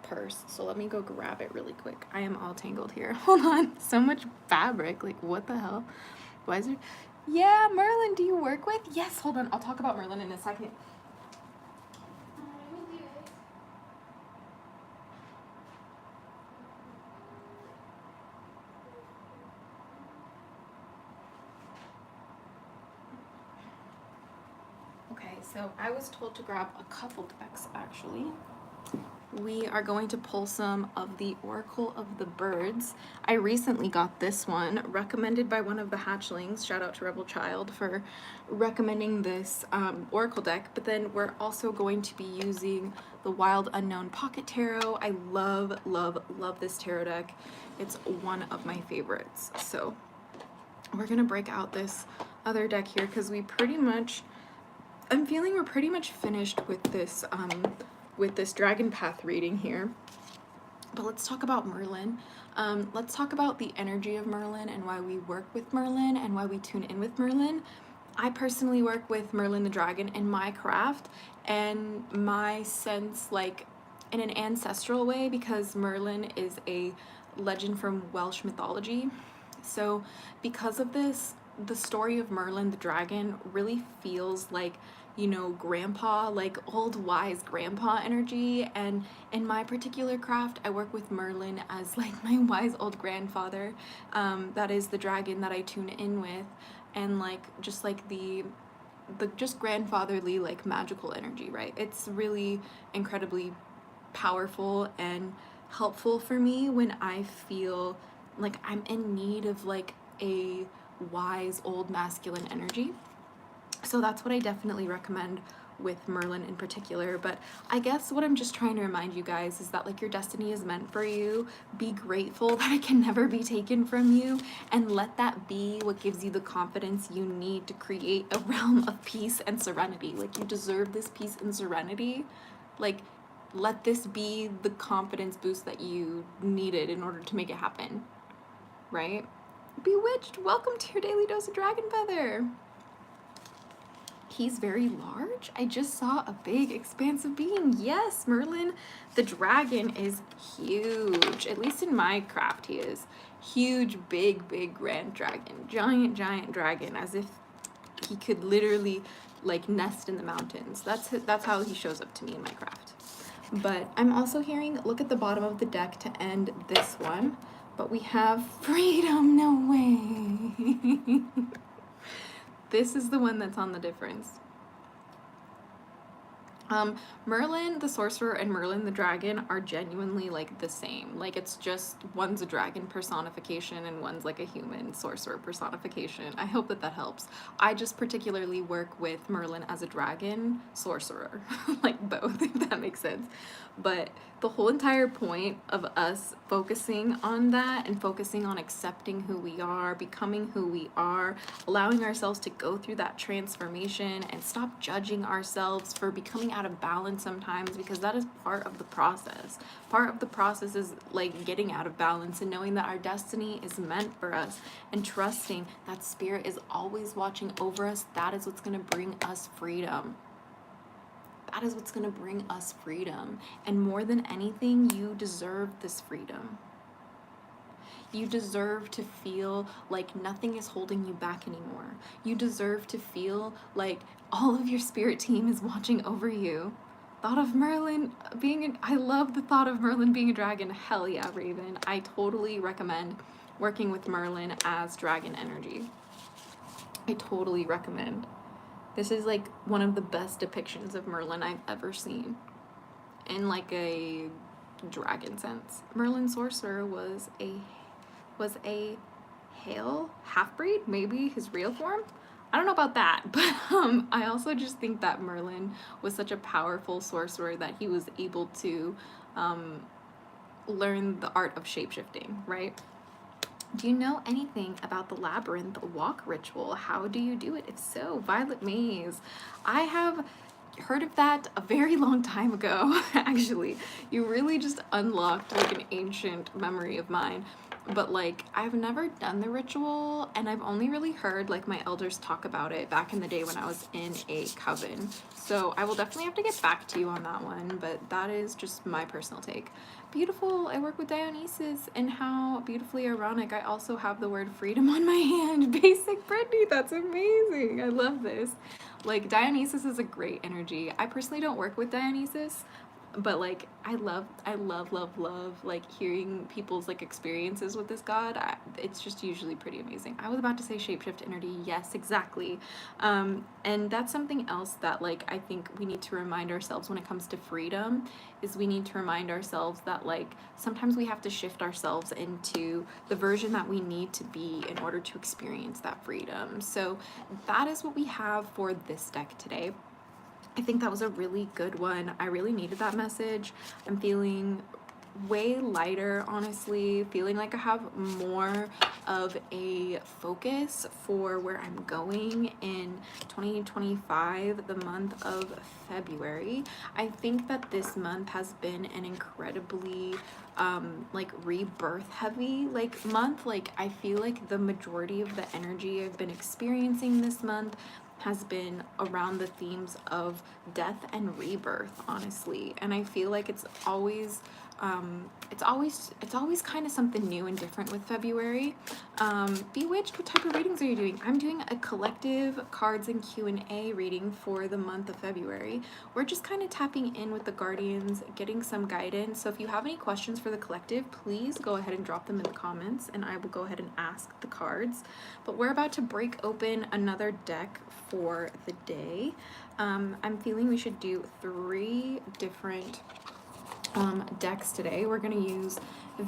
purse, so let me go grab it really quick. I am all tangled here. Hold on. So much fabric. Like, what the hell? Why is there... Yeah, Merlin, do you work with? Yes, hold on. I'll talk about Merlin in a second. Okay, so I was told to grab a couple decks, actually. We are going to pull some of the Oracle of the Birds. I recently got this one, recommended by one of the hatchlings. Shout out to Rebel Child for recommending this Oracle deck. But then we're also going to be using the Wild Unknown Pocket Tarot. I love, love, love this tarot deck. It's one of my favorites. So we're gonna break out this other deck here because we pretty much, I'm feeling we're pretty much finished with this Dragon Path reading here. But let's talk about Merlin. Let's talk about the energy of Merlin and why we work with Merlin and why we tune in with Merlin. I personally work with Merlin the Dragon in my craft and my sense, like in an ancestral way, because Merlin is a legend from Welsh mythology. So because of this, the story of Merlin the Dragon really feels like, you know, grandpa, like old wise grandpa energy. And in my particular craft, I work with Merlin as like my wise old grandfather. That is the dragon that I tune in with, and like just like the just grandfatherly, like magical energy, right? It's really incredibly powerful and helpful for me when I feel like I'm in need of like a wise old masculine energy. So that's what I definitely recommend with Merlin in particular. But I guess what I'm just trying to remind you guys is that like your destiny is meant for you. Be grateful that it can never be taken from you, and let that be what gives you the confidence you need to create a realm of peace and serenity. Like, you deserve this peace and serenity. Like, let this be the confidence boost that you needed in order to make it happen, right? Bewitched, welcome to your daily dose of Dragonfeather. He's very large? I just saw a big expansive being. Yes, Merlin the Dragon is huge. At least in my craft he is. Huge, big, big grand dragon. Giant, giant dragon, as if he could literally like nest in the mountains. That's how he shows up to me in my craft. But I'm also hearing, look at the bottom of the deck to end this one. But we have freedom, no way. This is the one that's on the difference. Merlin the Sorcerer and Merlin the Dragon are genuinely like the same. Like, it's just one's a dragon personification and one's like a human sorcerer personification. I hope that helps. I just particularly work with Merlin as a dragon sorcerer, like both, if that makes sense. But the whole entire point of us focusing on that and focusing on accepting who we are, becoming who we are, allowing ourselves to go through that transformation and stop judging ourselves for becoming out of balance sometimes, because that is part of the process. Part of the process is like getting out of balance and knowing that our destiny is meant for us and trusting that spirit is always watching over us. That is what's going to bring us freedom. That is what's going to bring us freedom. And more than anything, you deserve this freedom. You deserve to feel like nothing is holding you back anymore. You deserve to feel like all of your spirit team is watching over you. Thought of Merlin being I love the thought of Merlin being a dragon. Hell yeah, Raven. I totally recommend working with Merlin as dragon energy. I totally recommend. This is like one of the best depictions of Merlin I've ever seen in like a dragon sense. Merlin Sorcerer was a Hale half-breed, maybe his real form. I don't know about that, but I also just think that Merlin was such a powerful sorcerer that he was able to learn the art of shapeshifting, right? Do you know anything about the labyrinth walk ritual? How do you do it? If so, Violet Maze. I have heard of that a very long time ago, actually. You really just unlocked like an ancient memory of mine. But like, I've never done the ritual, and I've only really heard like my elders talk about it back in the day when I was in a coven. So I will definitely have to get back to you on that one, but that is just my personal take. Beautiful. I work with Dionysus, and how beautifully ironic. I also have the word freedom on my hand. Basic Brittany, that's amazing. I love this. Like, Dionysus is a great energy. I personally don't work with Dionysus, but like I love like hearing people's like experiences with this god. It's just usually pretty amazing. I was about to say shapeshift energy. Yes, exactly. And that's something else that like I think we need to remind ourselves when it comes to freedom, is we need to remind ourselves that like sometimes we have to shift ourselves into the version that we need to be in order to experience that freedom. So that is what we have for this deck today. I think that was a really good one. I really needed that message. I'm feeling way lighter, honestly, feeling like I have more of a focus for where I'm going in 2025, the month of February. I think that this month has been an incredibly like rebirth heavy like month. Like I feel like the majority of the energy I've been experiencing this month has been around the themes of death and rebirth, honestly. And I feel like it's always kind of something new and different with February. Bewitched, what type of readings are you doing? I'm doing a collective cards and Q&A reading for the month of February. We're just kind of tapping in with the guardians, getting some guidance. So if you have any questions for the collective, please go ahead and drop them in the comments, and I will go ahead and ask the cards. But we're about to break open another deck for the day. I'm feeling we should do 3 different decks today. We're going to use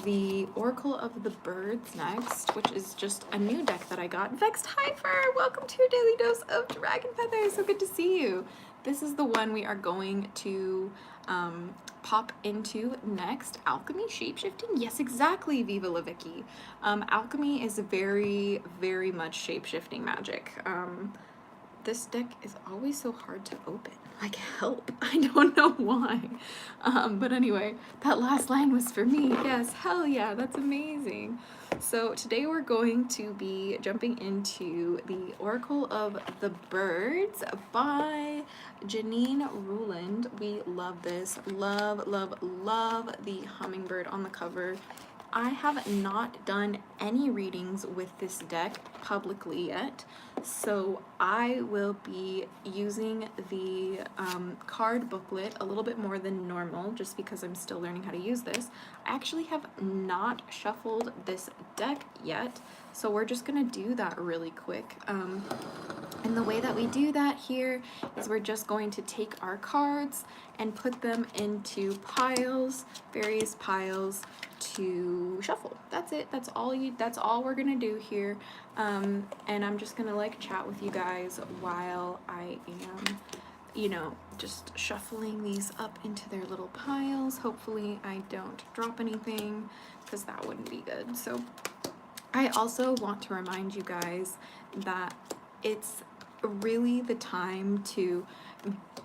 the Oracle of the Birds next, which is just a new deck that I got. Vexed Heifer, welcome to your daily dose of Dragonfeather. So good to see you. This is the one we are going to pop into next. Alchemy, shapeshifting. Yes, exactly, Viva La Vicky. Alchemy is very, very much shapeshifting magic. This deck is always so hard to open. Like, help. I don't know why. But anyway, that last line was for me. Yes, hell yeah, that's amazing. So today we're going to be jumping into the Oracle of the Birds by Janine Ruland. We love this. Love, love, love the hummingbird on the cover. I have not done any readings with this deck publicly yet, so I will be using the card booklet a little bit more than normal just because I'm still learning how to use this. I actually have not shuffled this deck yet, so we're just gonna do that really quick. And the way that we do that here is we're just going to take our cards and put them into piles, various piles, to shuffle. That's it. That's all we're gonna do here. And I'm just gonna like chat with you guys while I am, you know, just shuffling these up into their little piles. Hopefully I don't drop anything, because that wouldn't be good. So I also want to remind you guys that it's really the time to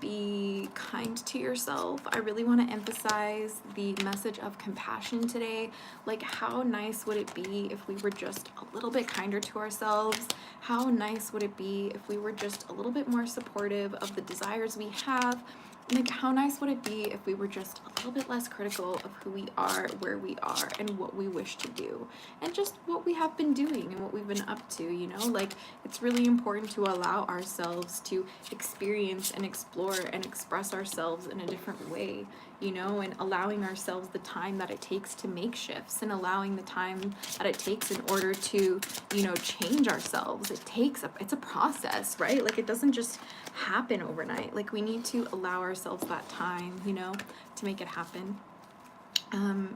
be kind to yourself. I really want to emphasize the message of compassion today. Like, how nice would it be if we were just a little bit kinder to ourselves? How nice would it be if we were just a little bit more supportive of the desires we have? Like, how nice would it be if we were just a little bit less critical of who we are, where we are, and what we wish to do, and just what we have been doing and what we've been up to, you know? Like, it's really important to allow ourselves to experience and explore and express ourselves in a different way, you know, and allowing ourselves the time that it takes to make shifts, and allowing the time that it takes in order to, you know, change ourselves. It's a process, right? Like, it doesn't just happen overnight. Like, we need to allow ourselves that time, you know, to make it happen.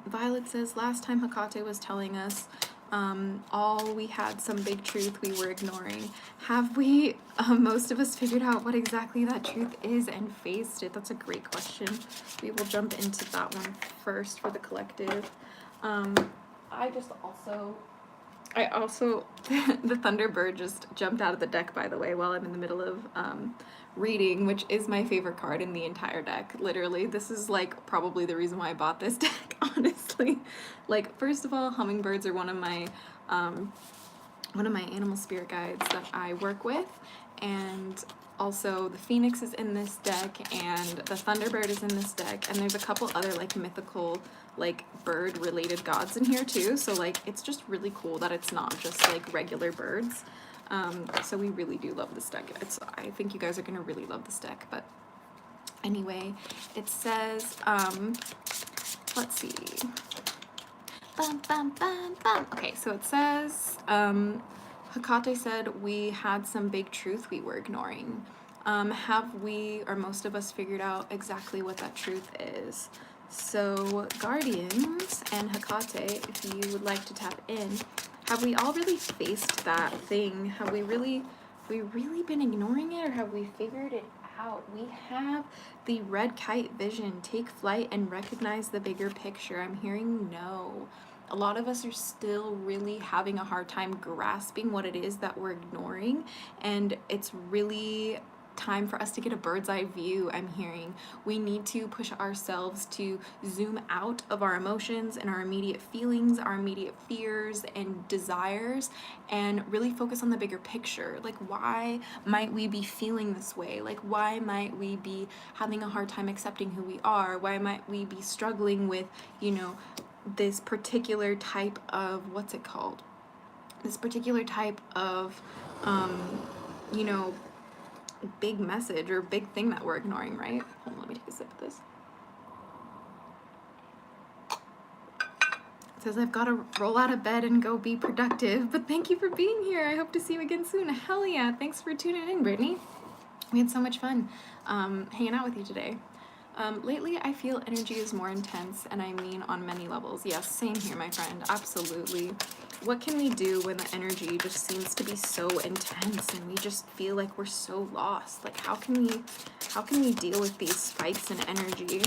Violet says, last time Hecate was telling us All we had some big truth we were ignoring. Have we, most of us, figured out what exactly that truth is and faced it? That's a great question. We will jump into that one first for the collective. I also, the Thunderbird just jumped out of the deck, by the way, while I'm in the middle of reading, which is my favorite card in the entire deck. Literally, this is like probably the reason why I bought this deck, honestly. Like, first of all, hummingbirds are one of my animal spirit guides that I work with, and also the Phoenix is in this deck, and the Thunderbird is in this deck, and there's a couple other like mythical like bird related gods in here too, so like it's just really cool that it's not just like regular birds. So we really do love this deck. I think you guys are gonna really love this deck. But anyway, it says let's see. Okay, so it says Hecate said we had some big truth we were ignoring. Have we, or most of us, figured out exactly what that truth is? So Guardians and Hecate, if you would like to tap in, have we all really faced that thing? Have we really been ignoring it, or have we figured it out? We have the red kite vision. Take flight and recognize the bigger picture. I'm hearing no. A lot of us are still really having a hard time grasping what it is that we're ignoring, and it's really time for us to get a bird's eye view. I'm hearing we need to push ourselves to zoom out of our emotions and our immediate feelings, our immediate fears and desires, and really focus on the bigger picture. Like, why might we be feeling this way? Like, why might we be having a hard time accepting who we are? Why might we be struggling with, you know, this particular type of, what's it called? This particular type of, you know, big message or big thing that we're ignoring, right? Hold on, let me take a sip of this. It says I've got to roll out of bed and go be productive, but thank you for being here. I hope to see you again soon. Hell yeah, thanks for tuning in, Brittany. We had so much fun hanging out with you today. Lately, I feel energy is more intense, and I mean on many levels. Yes, same here, my friend. Absolutely. What can we do when the energy just seems to be so intense and we just feel like we're so lost? Like, how can we deal with these spikes in energy?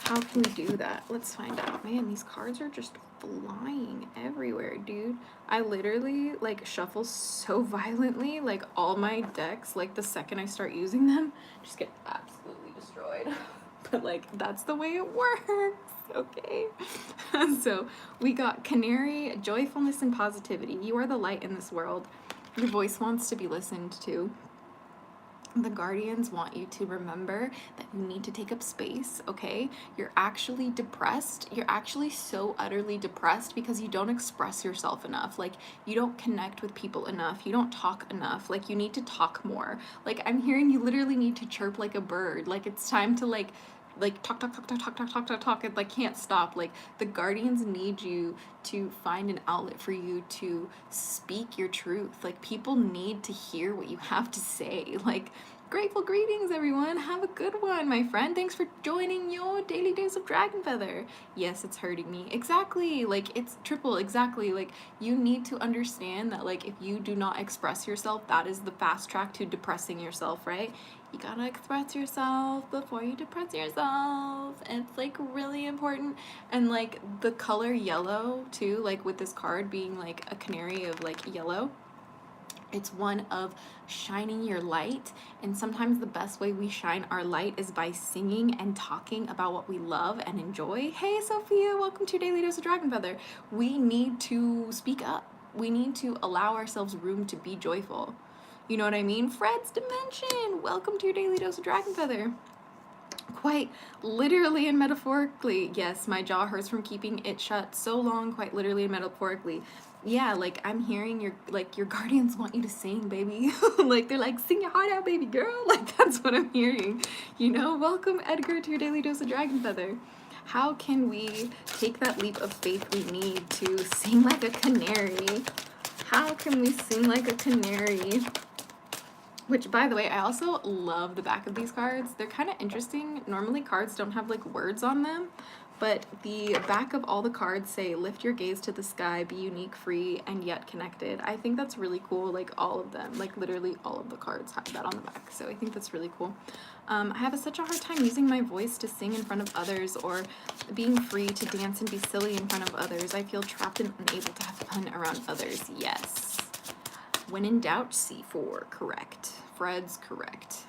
How can we do that? Let's find out. Man, these cards are just flying everywhere, dude. I literally like shuffle so violently, like all my decks, like the second I start using them, just get absolutely destroyed. But like, that's the way it works. Okay. So we got Canary, joyfulness and positivity. You are the light in this world. Your voice wants to be listened to. The Guardians want you to remember that you need to take up space, okay? You're actually depressed. You're actually so utterly depressed because you don't express yourself enough. Like, you don't connect with people enough. You don't talk enough. Like, you need to talk more. Like, I'm hearing you literally need to chirp like a bird. Like, it's time to like talk. It like can't stop. Like, the Guardians need you to find an outlet for you to speak your truth. Like, people need to hear what you have to say. Like, grateful greetings, everyone. Have a good one, my friend. Thanks for joining your daily dose of Dragonfeather. Yes, it's hurting me. Exactly. Like, it's triple. Exactly. Like, you need to understand that, like, if you do not express yourself, that is the fast track to depressing yourself, right? You gotta express yourself before you depress yourself. It's like really important. And like the color yellow too, like with this card being like a canary of like yellow, it's one of shining your light. And sometimes the best way we shine our light is by singing and talking about what we love and enjoy. Hey Sophia, welcome to Daily Dose of Dragonfeather. We need to speak up. We need to allow ourselves room to be joyful. You know what I mean? Fred's Dimension! Welcome to your Daily Dose of Dragonfeather. Quite literally and metaphorically. Yes, my jaw hurts from keeping it shut so long, quite literally and metaphorically. Yeah, like, I'm hearing your Guardians want you to sing, baby. Like, they're like, sing your heart out, baby girl. Like, that's what I'm hearing. You know? Welcome, Edgar, to your Daily Dose of Dragonfeather. How can we take that leap of faith we need to sing like a canary? How can we sing like a canary? Which, by the way, I also love the back of these cards. They're kind of interesting. Normally cards don't have like words on them, But the back of all the cards say, lift your gaze to the sky, be unique, free, and yet connected. I think that's really cool. Like all of them, like literally all of the cards have that on the back. So I think that's really cool. I have such a hard time using my voice to sing in front of others or being free to dance and be silly in front of others. I feel trapped and unable to have fun around others. Yes. When in doubt, C4, correct. Fred's correct.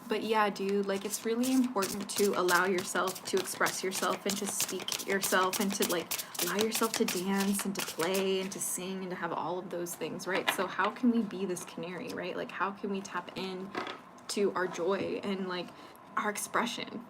But yeah, dude, like it's really important to allow yourself to express yourself and to speak yourself and to like allow yourself to dance and to play and to sing and to have all of those things, right? So how can we be this canary, right? Like how can we tap in to our joy and like our expression?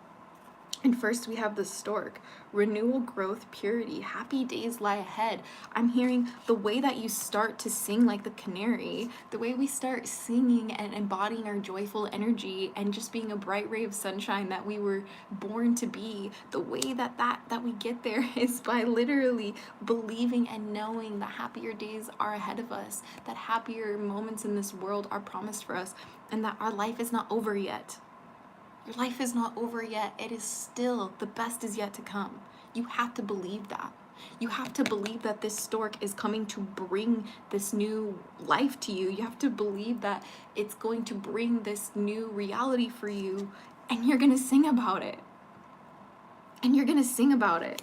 And first we have the stork, renewal, growth, purity, happy days lie ahead. I'm hearing the way that you start to sing like the canary, the way we start singing and embodying our joyful energy and just being a bright ray of sunshine that we were born to be. The way that we get there is by literally believing and knowing that happier days are ahead of us, that happier moments in this world are promised for us, and that our life is not over yet. Your life is not over yet. It is still, the best is yet to come. You have to believe that. You have to believe that this stork is coming to bring this new life to you. You have to believe that it's going to bring this new reality for you, and you're going to sing about it. And you're going to sing about it.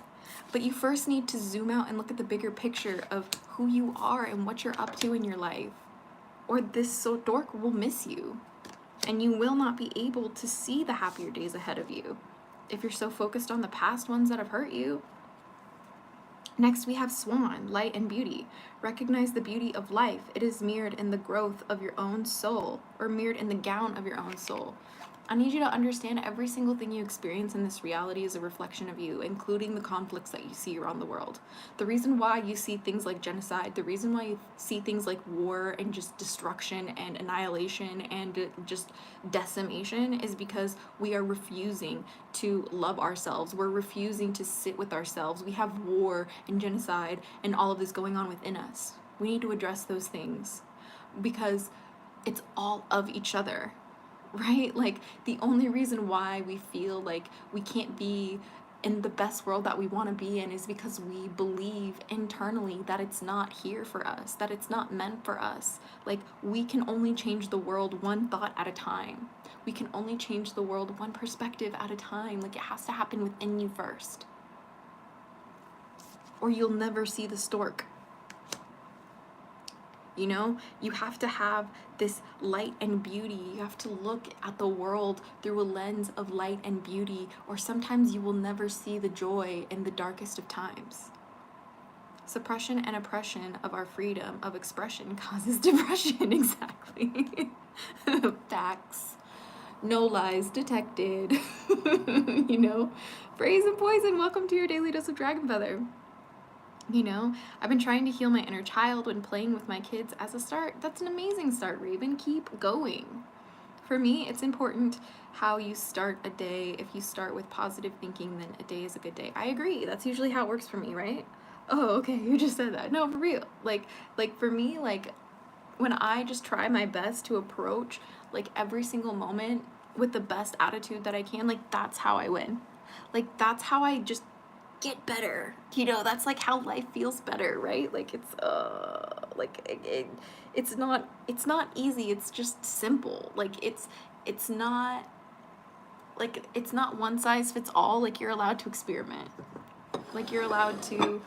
But you first need to zoom out and look at the bigger picture of who you are and what you're up to in your life. Or this stork will miss you. And you will not be able to see the happier days ahead of you if you're so focused on the past ones that have hurt you. Next, we have swan, light and beauty. Recognize the beauty of life. It is mirrored in the growth of your own soul, or mirrored in the gown of your own soul. I need you to understand every single thing you experience in this reality is a reflection of you, including the conflicts that you see around the world. The reason why you see things like genocide, the reason why you see things like war and just destruction and annihilation and just decimation is because we are refusing to love ourselves. We're refusing to sit with ourselves. We have war and genocide and all of this going on within us. We need to address those things because it's all of each other. Right? Like the only reason why we feel like we can't be in the best world that we want to be in is because we believe internally that it's not here for us, that it's not meant for us. Like we can only change the world one thought at a time. We can only change the world one perspective at a time. Like it has to happen within you first. Or you'll never see the stork. You know, you have to have this light and beauty. You have to look at the world through a lens of light and beauty, or sometimes you will never see the joy in the darkest of times. Suppression and oppression of our freedom of expression causes depression. Exactly. Facts. No lies detected. You know, praise and poison. Welcome to your daily dose of Dragonfeather. You know, I've been trying to heal my inner child when playing with my kids as a start. That's an amazing start, Raven. Keep going. For me, it's important how you start a day. If you start with positive thinking, then a day is a good day. I agree. That's usually how it works for me, right? Oh, okay. You just said that. No, for real. Like for me, like when I just try my best to approach like every single moment with the best attitude that I can, like that's how I win. Like that's how I just get better, you know. That's like how life feels better, right? Like it's it's not easy. It's just simple. Like it's not one size fits all. Like you're allowed to experiment. Like you're allowed to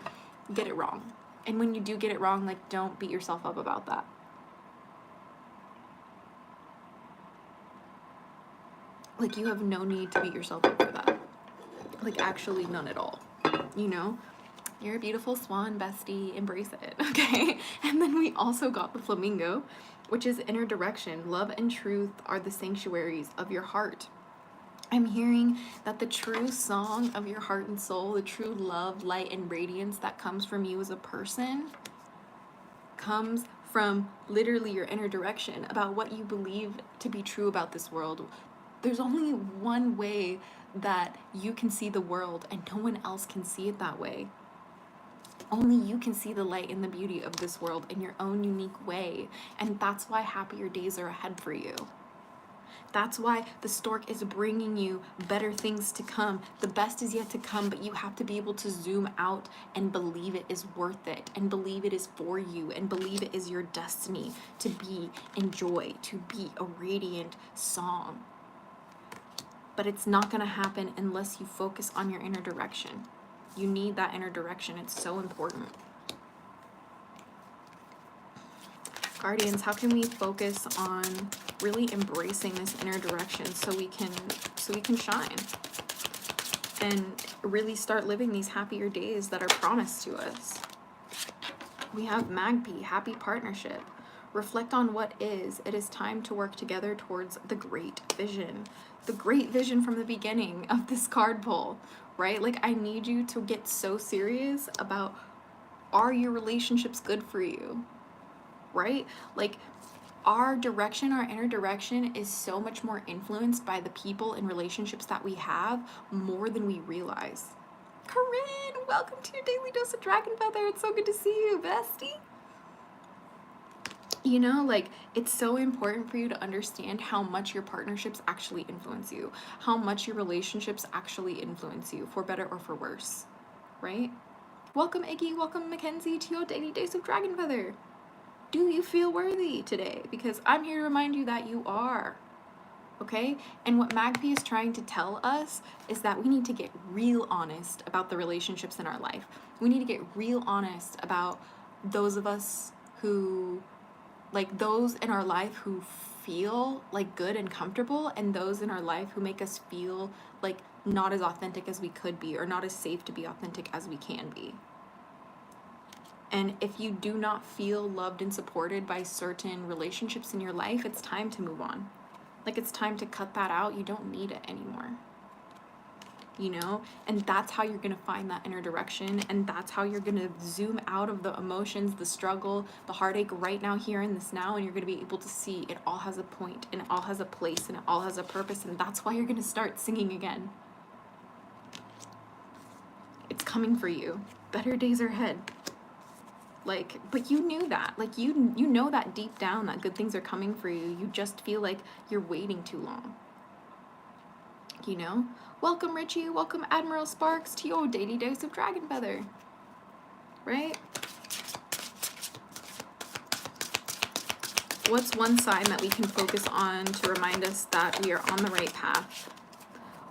get it wrong, and when you do get it wrong, like don't beat yourself up about that. Like you have no need to beat yourself up for that. Like actually none at all. You know, you're a beautiful swan, bestie, embrace it, okay? And then we also got the flamingo, which is inner direction. Love and truth are the sanctuaries of your heart. I'm hearing that the true song of your heart and soul, the true love, light, and radiance that comes from you as a person comes from literally your inner direction about what you believe to be true about this world. There's only one way that you can see the world, and no one else can see it that way. Only you can see the light and the beauty of this world in your own unique way, and that's why happier days are ahead for you. That's why the stork is bringing you better things to come. The best is yet to come, but you have to be able to zoom out and believe it is worth it, and believe it is for you, and believe it is your destiny to be in joy, to be a radiant song. But it's not going to happen unless you focus on your inner direction. You need that inner direction. It's so important. Guardians, how can we focus on really embracing this inner direction so we can shine and really start living these happier days that are promised to us? We have Magpie, happy partnership. Reflect on what is. It is time to work together towards the great vision. The great vision from the beginning of this card pull, right? Like, I need you to get so serious about, are your relationships good for you? Right? Like, our direction, our inner direction is so much more influenced by the people and relationships that we have more than we realize. Corinne, welcome to your daily dose of Dragonfeather. It's so good to see you, bestie. You know, like, it's so important for you to understand how much your partnerships actually influence you, how much your relationships actually influence you, for better or for worse, right? Welcome, Iggy. Welcome, Mackenzie, to your daily dose of Dragonfeather. Do you feel worthy today? Because I'm here to remind you that you are, okay? And what Magpie is trying to tell us is that we need to get real honest about the relationships in our life. We need to get real honest about those of us who, like, those in our life who feel like good and comfortable, and those in our life who make us feel like not as authentic as we could be, or not as safe to be authentic as we can be. And if you do not feel loved and supported by certain relationships in your life, it's time to move on. Like, it's time to cut that out. You don't need it anymore. You know? And that's how you're going to find that inner direction. And that's how you're going to zoom out of the emotions, the struggle, the heartache right now, here in this now. And you're going to be able to see it all has a point, and it all has a place, and it all has a purpose. And that's why you're going to start singing again. It's coming for you. Better days are ahead. Like, but you knew that. Like, you know that deep down that good things are coming for you. You just feel like you're waiting too long. You know? Welcome, Richie. Welcome, Admiral Sparks, to your daily dose of Dragonfeather. Right? What's one sign that we can focus on to remind us that we are on the right path?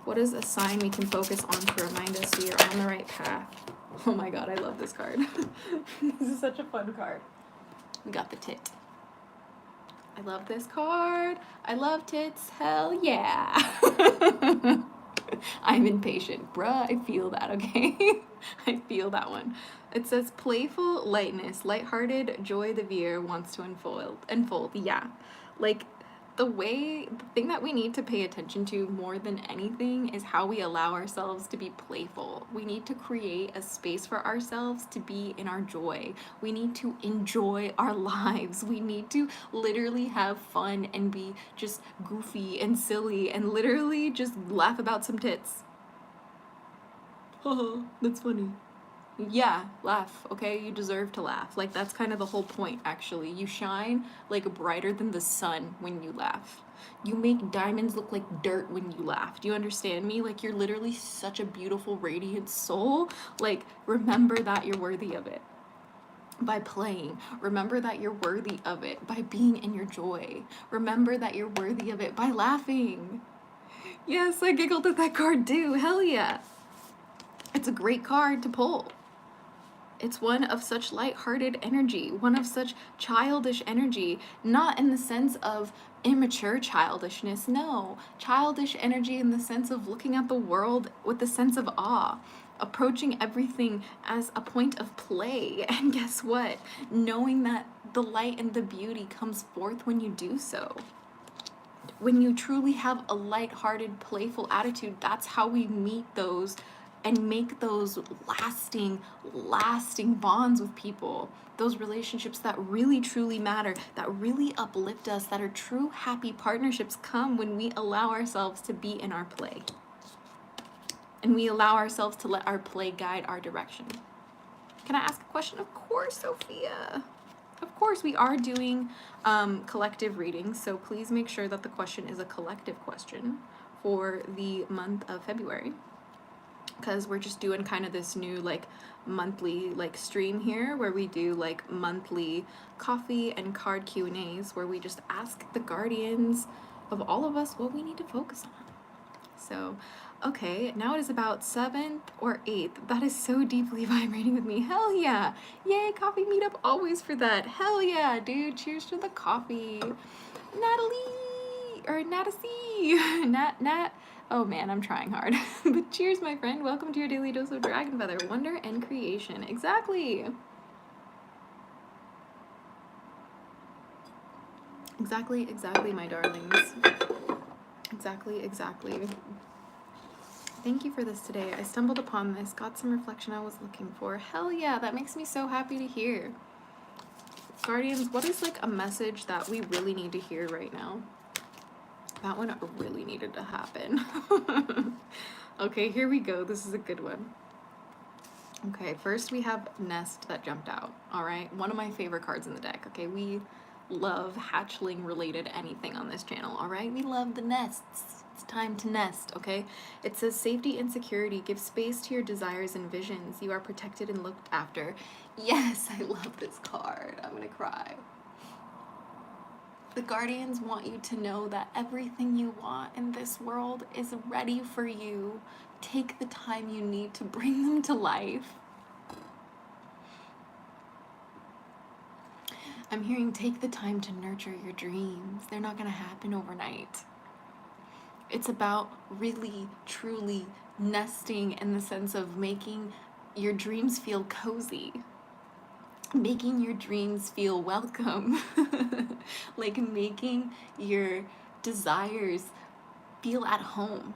What is a sign we can focus on to remind us we are on the right path? Oh my god, I love this card. This is such a fun card. We got the tit. I love this card. I love tits. Hell yeah. I'm impatient. Bruh, I feel that, okay? I feel that one. It says playful lightness, lighthearted joy the veer wants to unfold. Yeah. Like, the thing that we need to pay attention to more than anything is how we allow ourselves to be playful. We need to create a space for ourselves to be in our joy. We need to enjoy our lives. We need to literally have fun and be just goofy and silly and literally just laugh about some tits. Oh, that's funny. Yeah, laugh, okay? You deserve to laugh. Like, that's kind of the whole point, actually. You shine like brighter than the sun when you laugh. You make diamonds look like dirt when you laugh. Do you understand me? Like, you're literally such a beautiful, radiant soul. Like, remember that you're worthy of it by playing. Remember that you're worthy of it by being in your joy. Remember that you're worthy of it by laughing. Yes, I giggled at that card too. Hell yeah. It's a great card to pull. It's one of such lighthearted energy, one of such childish energy, not in the sense of immature childishness, no. Childish energy in the sense of looking at the world with a sense of awe, approaching everything as a point of play. And guess what? Knowing that the light and the beauty comes forth when you do so. When you truly have a lighthearted, playful attitude, that's how we meet those and make those lasting bonds with people. Those relationships that really, truly matter, that really uplift us, that are true, happy partnerships come when we allow ourselves to be in our play. And we allow ourselves to let our play guide our direction. Can I ask a question? Of course, Sophia. Of course, we are doing collective readings, so please make sure that the question is a collective question for the month of February, because we're just doing kind of this new like monthly like stream here where we do like monthly coffee and card Q&As where we just ask the guardians of all of us what we need to focus on. So, okay, now it is about 7th or 8th. That is so deeply vibrating with me. Hell yeah. Yay, coffee meetup always for that. Hell yeah, dude. Cheers to the coffee. Natalie, or Natalie. Nat. Oh man, I'm trying hard. But cheers, my friend. Welcome to your daily dose of Dragonfeather, wonder and creation. Exactly. Exactly, my darlings. Exactly. Thank you for this today. I stumbled upon this, got some reflection I was looking for. Hell yeah, that makes me so happy to hear. Guardians, what is like a message that we really need to hear right now? That one really needed to happen. Okay, here we go. This is a good one. Okay, first we have Nest that jumped out. All right, one of my favorite cards in the deck. Okay, we love hatchling related anything on this channel. All right, we love the nests. It's time to nest. Okay, it says safety and security. Give space to your desires and visions. You are protected and looked after. Yes, I love this card. I'm gonna cry. The guardians want you to know that everything you want in this world is ready for you. Take the time you need to bring them to life. I'm hearing take the time to nurture your dreams. They're not gonna happen overnight. It's about really, truly nesting in the sense of making your dreams feel cozy. Making your dreams feel welcome. Like making your desires feel at home.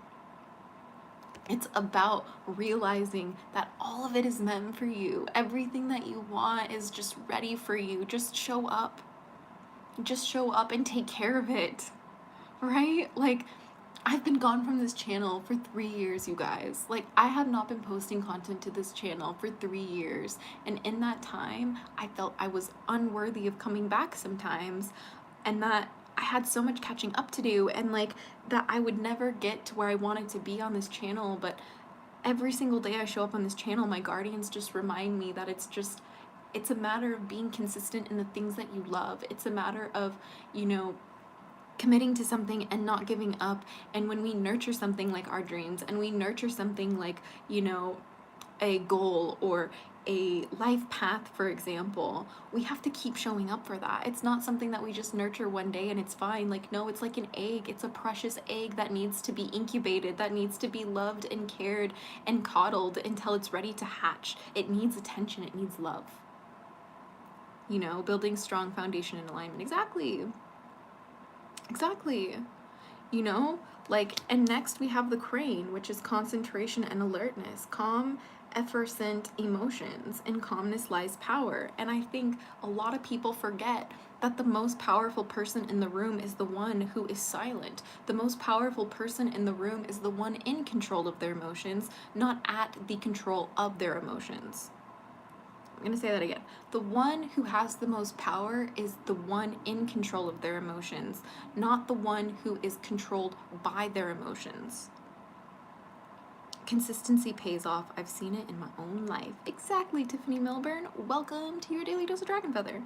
It's about realizing that all of it is meant for you. Everything that you want is just ready for you. Just show up. Just show up and take care of it. Right? Like, I've been gone from this channel for 3 years, you guys. Like, I have not been posting content to this channel for 3 years. And in that time, I felt I was unworthy of coming back sometimes. And that I had so much catching up to do. And like, that I would never get to where I wanted to be on this channel. But every single day I show up on this channel, my guardians just remind me that it's a matter of being consistent in the things that you love. It's a matter of, you know, committing to something and not giving up. And when we nurture something like our dreams, and we nurture something like, you know, a goal or a life path, for example, we have to keep showing up for that. It's not something that we just nurture one day and it's fine. Like, no, it's like an egg. It's a precious egg that needs to be incubated, that needs to be loved and cared and coddled until it's ready to hatch. It needs attention. It needs love. You know, building strong foundation and alignment. Exactly. You know, like, and next we have the crane, which is concentration and alertness, calm, effervescent emotions. In calmness lies power. And I think a lot of people forget that the most powerful person in the room is the one who is silent. The most powerful person in the room is the one in control of their emotions, not at the control of their emotions. I'm going to say that again. The one who has the most power is the one in control of their emotions, not the one who is controlled by their emotions. Consistency pays off. I've seen it in my own life. Exactly, Tiffany Milburn. Welcome to your daily dose of Dragonfeather.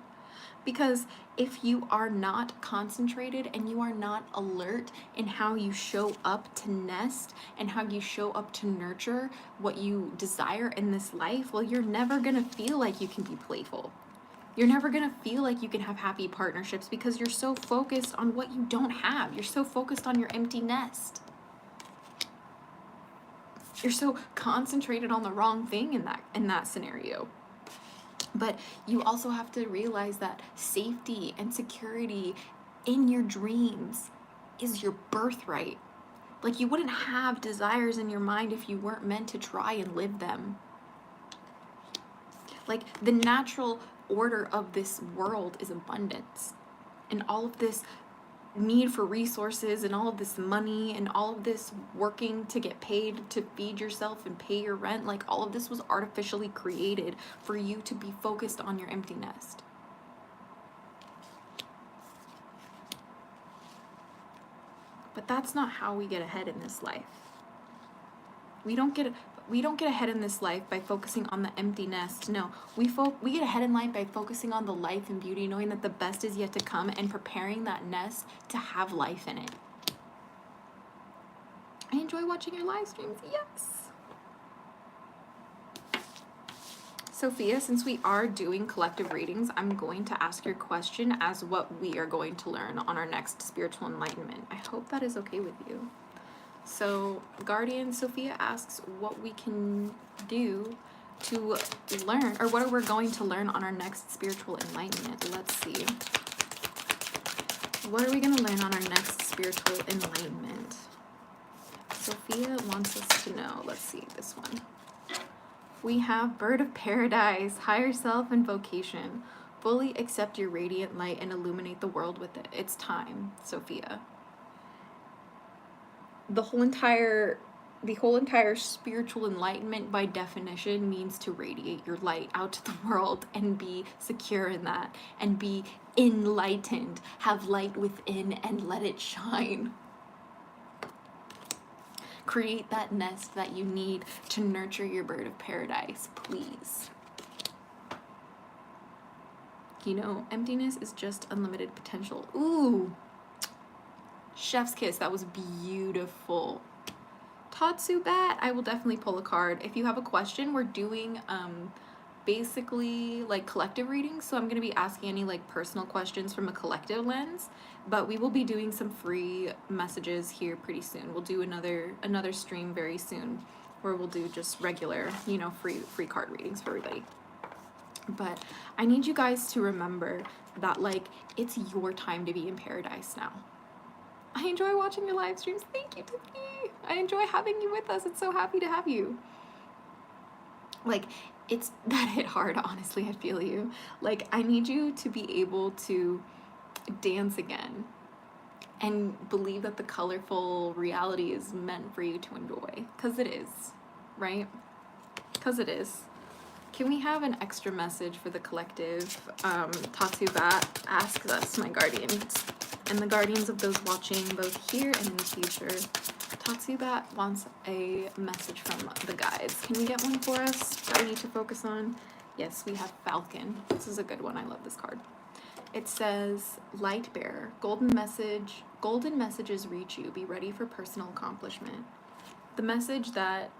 Because if you are not concentrated and you are not alert in how you show up to nest and how you show up to nurture what you desire in this life, well, you're never going to feel like you can be playful. You're never going to feel like you can have happy partnerships because you're so focused on what you don't have. You're so focused on your empty nest. You're so concentrated on the wrong thing in that scenario. But you also have to realize that safety and security in your dreams is your birthright. Like, you wouldn't have desires in your mind if you weren't meant to try and live them. Like, the natural order of this world is abundance. And all of this need for resources and all of this money and all of this working to get paid to feed yourself and pay your rent, like, all of this was artificially created for you to be focused on your empty nest. But that's not how we get ahead in this life. We don't get ahead in this life by focusing on the empty nest. No, we get ahead in life by focusing on the life and beauty, knowing that the best is yet to come, and preparing that nest to have life in it. I enjoy watching your live streams. Yes. Sophia, since we are doing collective readings, I'm going to ask your question as what we are going to learn on our next spiritual enlightenment. I hope that is okay with you. So, Guardian Sophia asks what we can do to learn, or what we're going to learn on our next spiritual enlightenment. Let's see. What are we going to learn on our next spiritual enlightenment? Sophia wants us to know. Let's see this one. We have Bird of Paradise, Higher Self and Vocation. Fully accept your radiant light and illuminate the world with it. It's time, Sophia. The whole entire spiritual enlightenment, by definition, means to radiate your light out to the world and be secure in that and be enlightened. Have light within and let it shine. Create that nest that you need to nurture your bird of paradise, please. You know, emptiness is just unlimited potential. Ooh. Chef's kiss. That was beautiful. Tatsu Bat. I will definitely pull a card. If you have a question, we're doing basically like collective readings. So I'm going to be asking any like personal questions from a collective lens. But we will be doing some free messages here pretty soon. We'll do another stream very soon where we'll do just regular, you know, free card readings for everybody. But I need you guys to remember that, like, it's your time to be in paradise now. I enjoy watching your live streams. Thank you, Tiffany. I enjoy having you with us. It's so happy to have you. Like, it's that hit hard, honestly. I feel you. Like, I need you to be able to dance again and believe that the colorful reality is meant for you to enjoy, because it is, right? Because it is. Can we have an extra message for the collective? Tatsu Bat asks us, my guardians, and the guardians of those watching both here and in the future. Tatsu Bat wants a message from the guides. Can we get one for us that we need to focus on? Yes, we have Falcon. This is a good one. I love this card. It says, Light Bearer, golden messages reach you. Be ready for personal accomplishment. The message that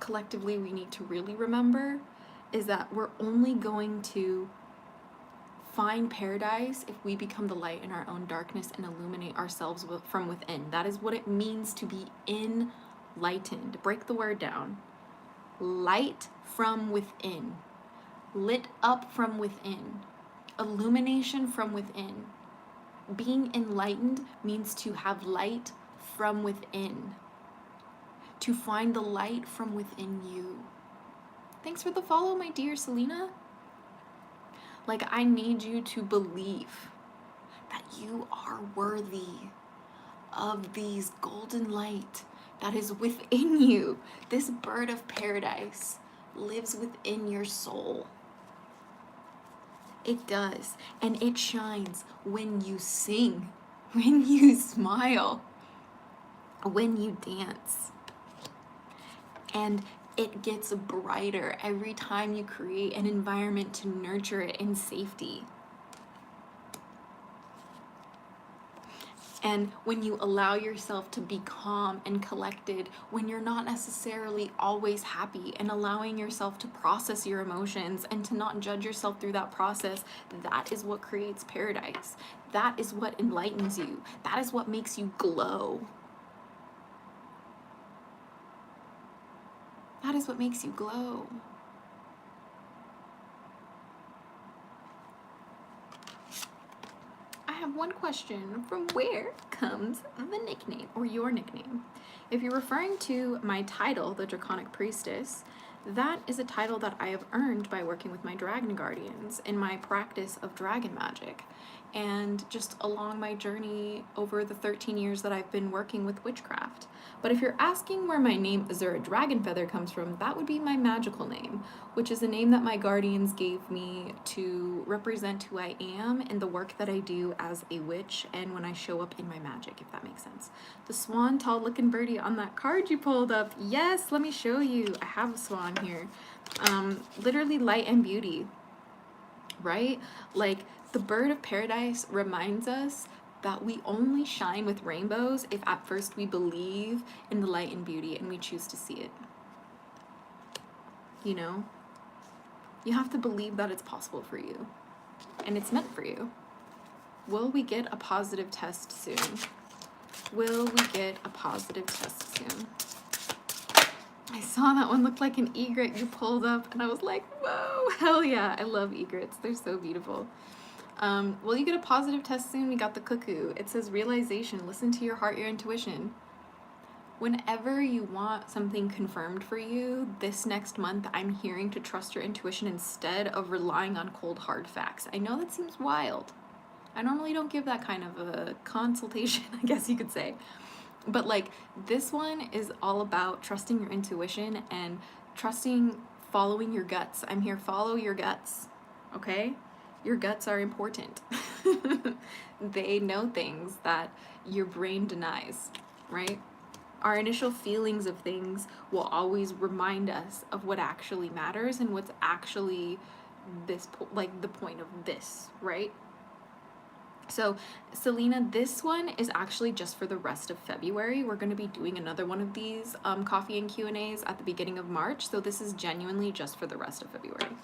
collectively we need to really remember is that we're only going to find paradise if we become the light in our own darkness and illuminate ourselves from within. That is what it means to be enlightened. Break the word down. Light from within. Lit up from within. Illumination from within. Being enlightened means to have light from within. To find the light from within you. Thanks for the follow, my dear Selena. Like, I need you to believe that you are worthy of these golden light that is within you. This bird of paradise lives within your soul. It does, and it shines when you sing, when you smile, when you dance. And it gets brighter every time you create an environment to nurture it in safety. And when you allow yourself to be calm and collected, when you're not necessarily always happy, and allowing yourself to process your emotions and to not judge yourself through that process, that is what creates paradise. That is what enlightens you. That is what makes you glow. That is what makes you glow. I have one question. From where comes the nickname, or your nickname? If you're referring to my title, the Draconic Priestess, that is a title that I have earned by working with my dragon guardians in my practice of dragon magic. And just along my journey over the 13 years that I've been working with witchcraft. But if you're asking where my name AZURA Dragonfeather comes from, that would be my magical name, which is a name that my guardians gave me to represent who I am and the work that I do as a witch and when I show up in my magic, if that makes sense. The swan, tall looking birdie on that card you pulled up. Yes, let me show you. I have a swan here. Literally light and beauty, right? Like the bird of paradise reminds us that we only shine with rainbows if at first we believe in the light and beauty and we choose to see it. You know? You have to believe that it's possible for you and it's meant for you. Will we get a positive test soon? Will we get a positive test soon? I saw that one looked like an egret you pulled up and I was like, whoa, hell yeah. I love egrets. They're so beautiful. Will you get a positive test soon? We got the cuckoo. It says realization. Listen to your heart, your intuition. Whenever you want something confirmed for you this next month, I'm hearing to trust your intuition instead of relying on cold hard facts. I know that seems wild. I normally don't give that kind of a consultation, I guess you could say. But like this one is all about trusting your intuition and following your guts. I'm here, follow your guts, okay? Your guts are important. They know things that your brain denies, right? Our initial feelings of things will always remind us of what actually matters and what's actually like the point of this, right? So Selena, this one is actually just for the rest of February. We're going to be doing another one of these coffee and Q&As at the beginning of March. So this is genuinely just for the rest of February.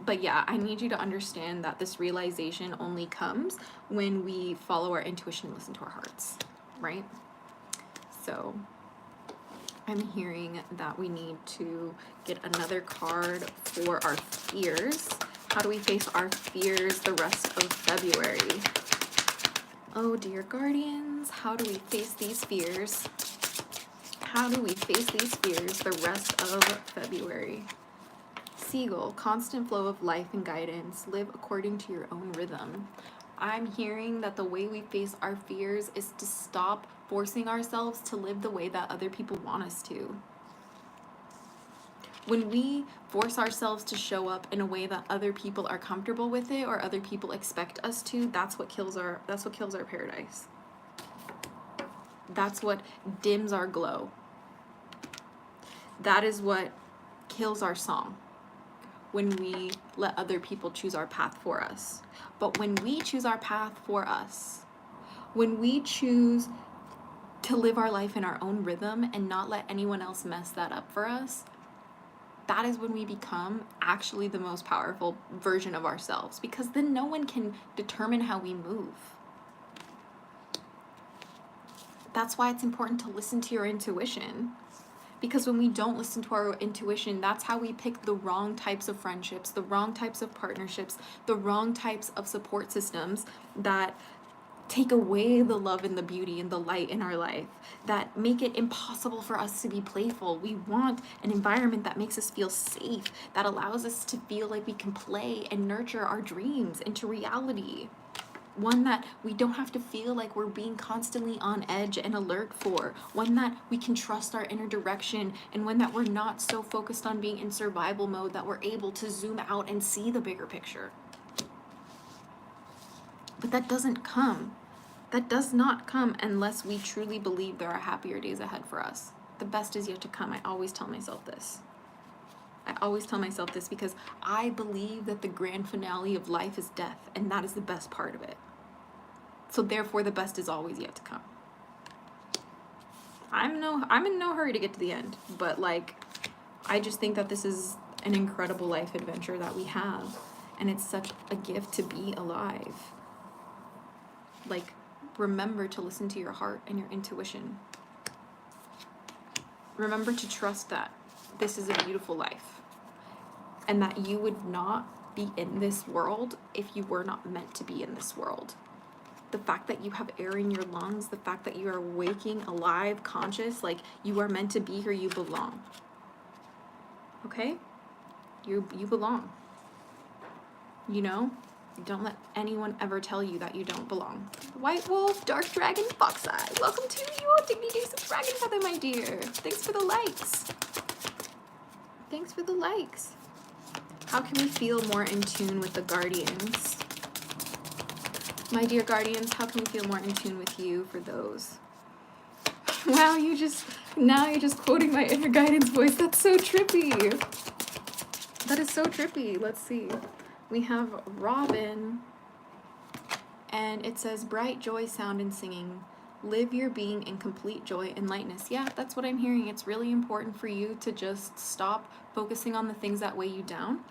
But yeah, I need you to understand that this realization only comes when we follow our intuition and listen to our hearts, right? So I'm hearing that we need to get another card for our fears. How do we face our fears the rest of February? Oh dear guardians, how do we face these fears? How do we face these fears the rest of February? Seagull, constant flow of life and guidance. Live according to your own rhythm. I'm hearing that the way we face our fears is to stop forcing ourselves to live the way that other people want us to. When we force ourselves to show up in a way that other people are comfortable with it or other people expect us to, that's what kills our paradise. That's what dims our glow. That is what kills our song. When we let other people choose our path for us. But when we choose our path for us, when we choose to live our life in our own rhythm and not let anyone else mess that up for us, that is when we become actually the most powerful version of ourselves, because then no one can determine how we move. That's why it's important to listen to your intuition. Because when we don't listen to our intuition, that's how we pick the wrong types of friendships, the wrong types of partnerships, the wrong types of support systems that take away the love and the beauty and the light in our life, that make it impossible for us to be playful. We want an environment that makes us feel safe, that allows us to feel like we can play and nurture our dreams into reality. One that we don't have to feel like we're being constantly on edge and alert for. One that we can trust our inner direction, and one that we're not so focused on being in survival mode that we're able to zoom out and see the bigger picture. But that doesn't come. That does not come unless we truly believe there are happier days ahead for us. The best is yet to come. I always tell myself this. I always tell myself this because I believe that the grand finale of life is death, and that is the best part of it. So therefore, the best is always yet to come. I'm in no hurry to get to the end, but like, I just think that this is an incredible life adventure that we have, and it's such a gift to be alive. Like, remember to listen to your heart and your intuition. Remember to trust that this is a beautiful life, and that you would not be in this world if you were not meant to be in this world. The fact that you have air in your lungs, the fact that you are waking, alive, conscious, like you are meant to be here, you belong. Okay? You belong. You know? Don't let anyone ever tell you that you don't belong. White wolf, dark dragon, fox eye. Welcome to your Dignity Days of Dragon Feather, my dear. Thanks for the likes. Thanks for the likes. How can we feel more in tune with the guardians? My dear guardians, how can we feel more in tune with you for those? Wow, now you're just quoting my inner guidance voice. That's so trippy. That is so trippy. Let's see. We have Robin, and it says, bright joy, sound, and singing. Live your being in complete joy and lightness. Yeah, that's what I'm hearing. It's really important for you to just stop focusing on the things that weigh you down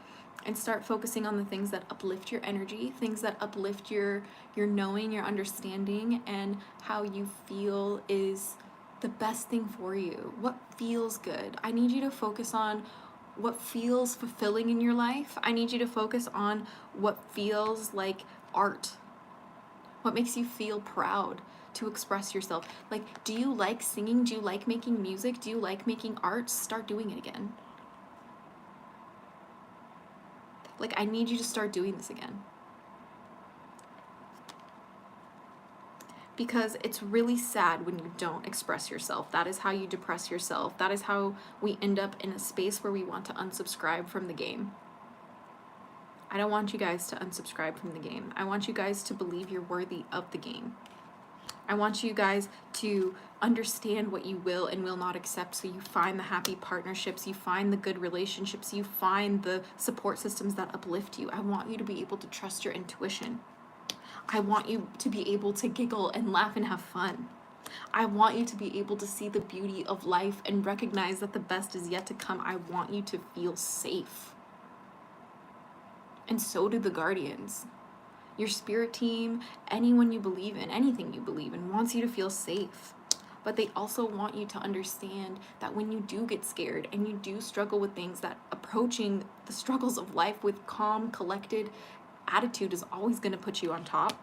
and start focusing on the things that uplift your energy, things that uplift your knowing, your understanding, and how you feel is the best thing for you. What feels good? I need you to focus on what feels fulfilling in your life. I need you to focus on what feels like art. What makes you feel proud to express yourself. Like, do you like singing? Do you like making music? Do you like making art? Start doing it again. Like, I need you to start doing this again. Because it's really sad when you don't express yourself. That is how you depress yourself. That is how we end up in a space where we want to unsubscribe from the game. I don't want you guys to unsubscribe from the game. I want you guys to believe you're worthy of the game. I want you guys to understand what you will and will not accept, so you find the happy partnerships, you find the good relationships, you find the support systems that uplift you. I want you to be able to trust your intuition. I want you to be able to giggle and laugh and have fun. I want you to be able to see the beauty of life and recognize that the best is yet to come. I want you to feel safe. And so do the guardians. Your spirit team, anyone you believe in, anything you believe in, wants you to feel safe. But they also want you to understand that when you do get scared and you do struggle with things, that approaching the struggles of life with calm, collected attitude is always going to put you on top.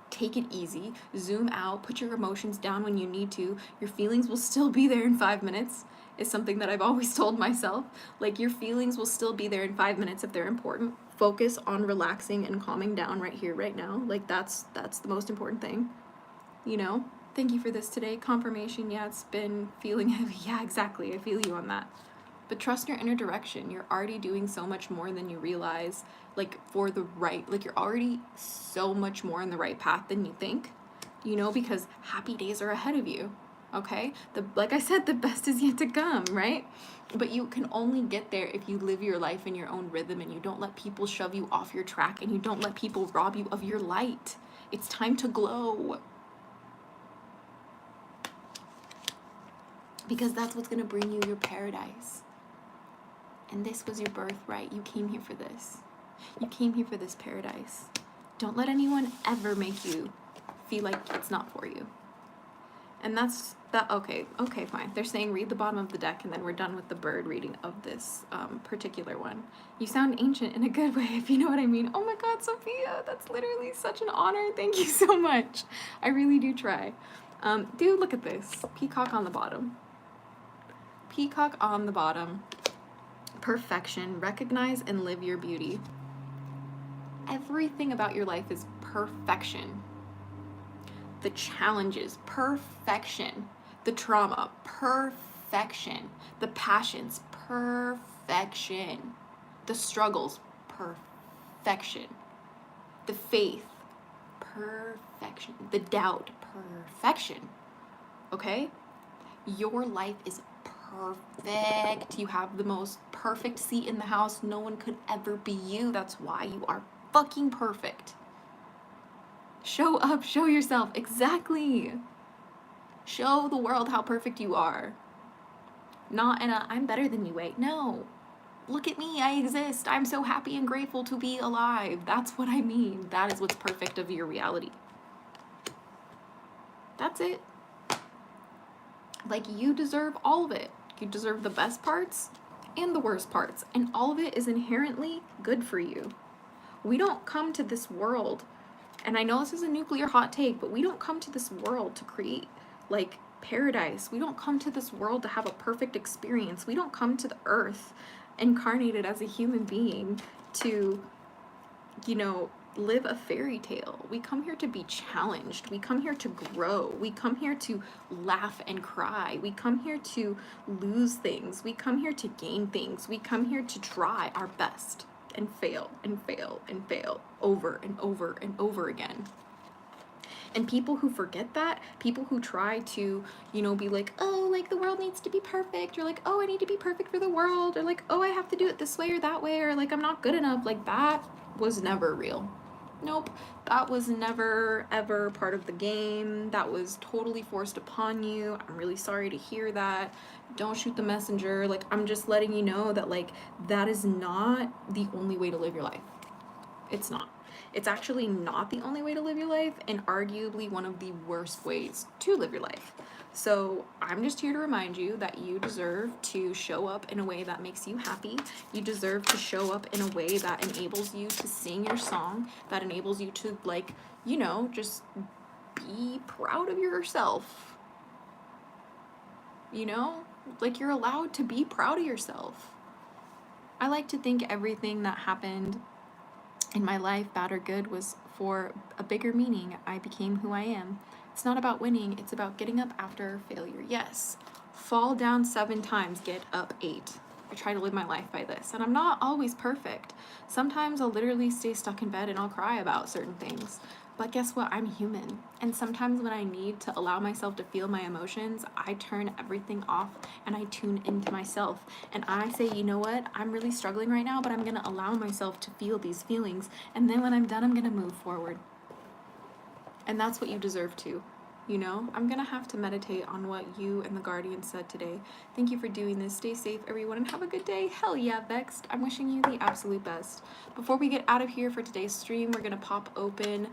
Take it easy, zoom out, put your emotions down when you need to. Your feelings will still be there in 5 minutes, is something that I've always told myself. Like, your feelings will still be there in 5 minutes if they're important. Focus on relaxing and calming down right here, right now. Like, that's the most important thing, you know? Thank you for this today. Confirmation, yeah, it's been feeling heavy. Yeah, exactly, I feel you on that. But trust your inner direction. You're already doing so much more than you realize, like, for the right, like, you're already so much more in the right path than you think, you know, because happy days are ahead of you, okay? Like I said, the best is yet to come, right? But you can only get there if you live your life in your own rhythm and you don't let people shove you off your track and you don't let people rob you of your light. It's time to glow. Because that's what's gonna bring you your paradise. And this was your birthright. You came here for this. You came here for this paradise. Don't let anyone ever make you feel like it's not for you. And that's that. Okay, fine. They're saying read the bottom of the deck and then we're done with the bird reading of this particular one. You sound ancient in a good way, if you know what I mean. Oh my God, Sophia, that's literally such an honor. Thank you so much. I really do try. Dude, look at this. Peacock on the bottom. Peacock on the bottom. Perfection. Recognize and live your beauty. Everything about your life is perfection. The challenges, perfection. The trauma, perfection. The passions, perfection. The struggles, perfection. The faith, perfection. The doubt, perfection. Okay? Your life is perfect. You have the most perfect seat in the house. No one could ever be you. That's why you are fucking perfect. Show up, show yourself. Exactly. Show the world how perfect you are. Not in a I'm better than you way. No. Look at me, I exist. I'm so happy and grateful to be alive. That's what I mean. That is what's perfect of your reality. That's it. Like, you deserve all of it. You deserve the best parts and the worst parts. And all of it is inherently good for you. We don't come to this world, and I know this is a nuclear hot take, but we don't come to this world to create, like, paradise. We don't come to this world to have a perfect experience. We don't come to the earth incarnated as a human being to, you know, live a fairy tale. We come here to be challenged. We come here to grow. We come here to laugh and cry. We come here to lose things. We come here to gain things. We come here to try our best and fail and fail and fail over and over and over again. And people who forget that, people who try to, you know, be like, oh, like the world needs to be perfect, or like, oh, I need to be perfect for the world, or like, oh, I have to do it this way or that way, or like, I'm not good enough, like that was never real. Nope, that was never ever part of the game. That was totally forced upon you. I'm really sorry to hear that. Don't shoot the messenger. Like, I'm just letting you know that like that is not the only way to live your life. It's not. It's actually not the only way to live your life, and arguably one of the worst ways to live your life. So I'm just here to remind you that you deserve to show up in a way that makes you happy. You deserve to show up in a way that enables you to sing your song, that enables you to, like, you know, just be proud of yourself. You know, like, you're allowed to be proud of yourself. I like to think everything that happened in my life, bad or good, was for a bigger meaning. I became who I am. It's not about winning, it's about getting up after failure. Yes, fall down 7 times, get up 8. I try to live my life by this, and I'm not always perfect. Sometimes I'll literally stay stuck in bed and I'll cry about certain things. But guess what? I'm human. And sometimes when I need to allow myself to feel my emotions, I turn everything off and I tune into myself. And I say, you know what? I'm really struggling right now, but I'm going to allow myself to feel these feelings. And then when I'm done, I'm going to move forward. And that's what you deserve to. You know, I'm gonna have to meditate on what you and the Guardian said today. Thank you for doing this. Stay safe, everyone, and have a good day. Hell yeah, Vexed. I'm wishing you the absolute best. Before we get out of here for today's stream, we're gonna pop open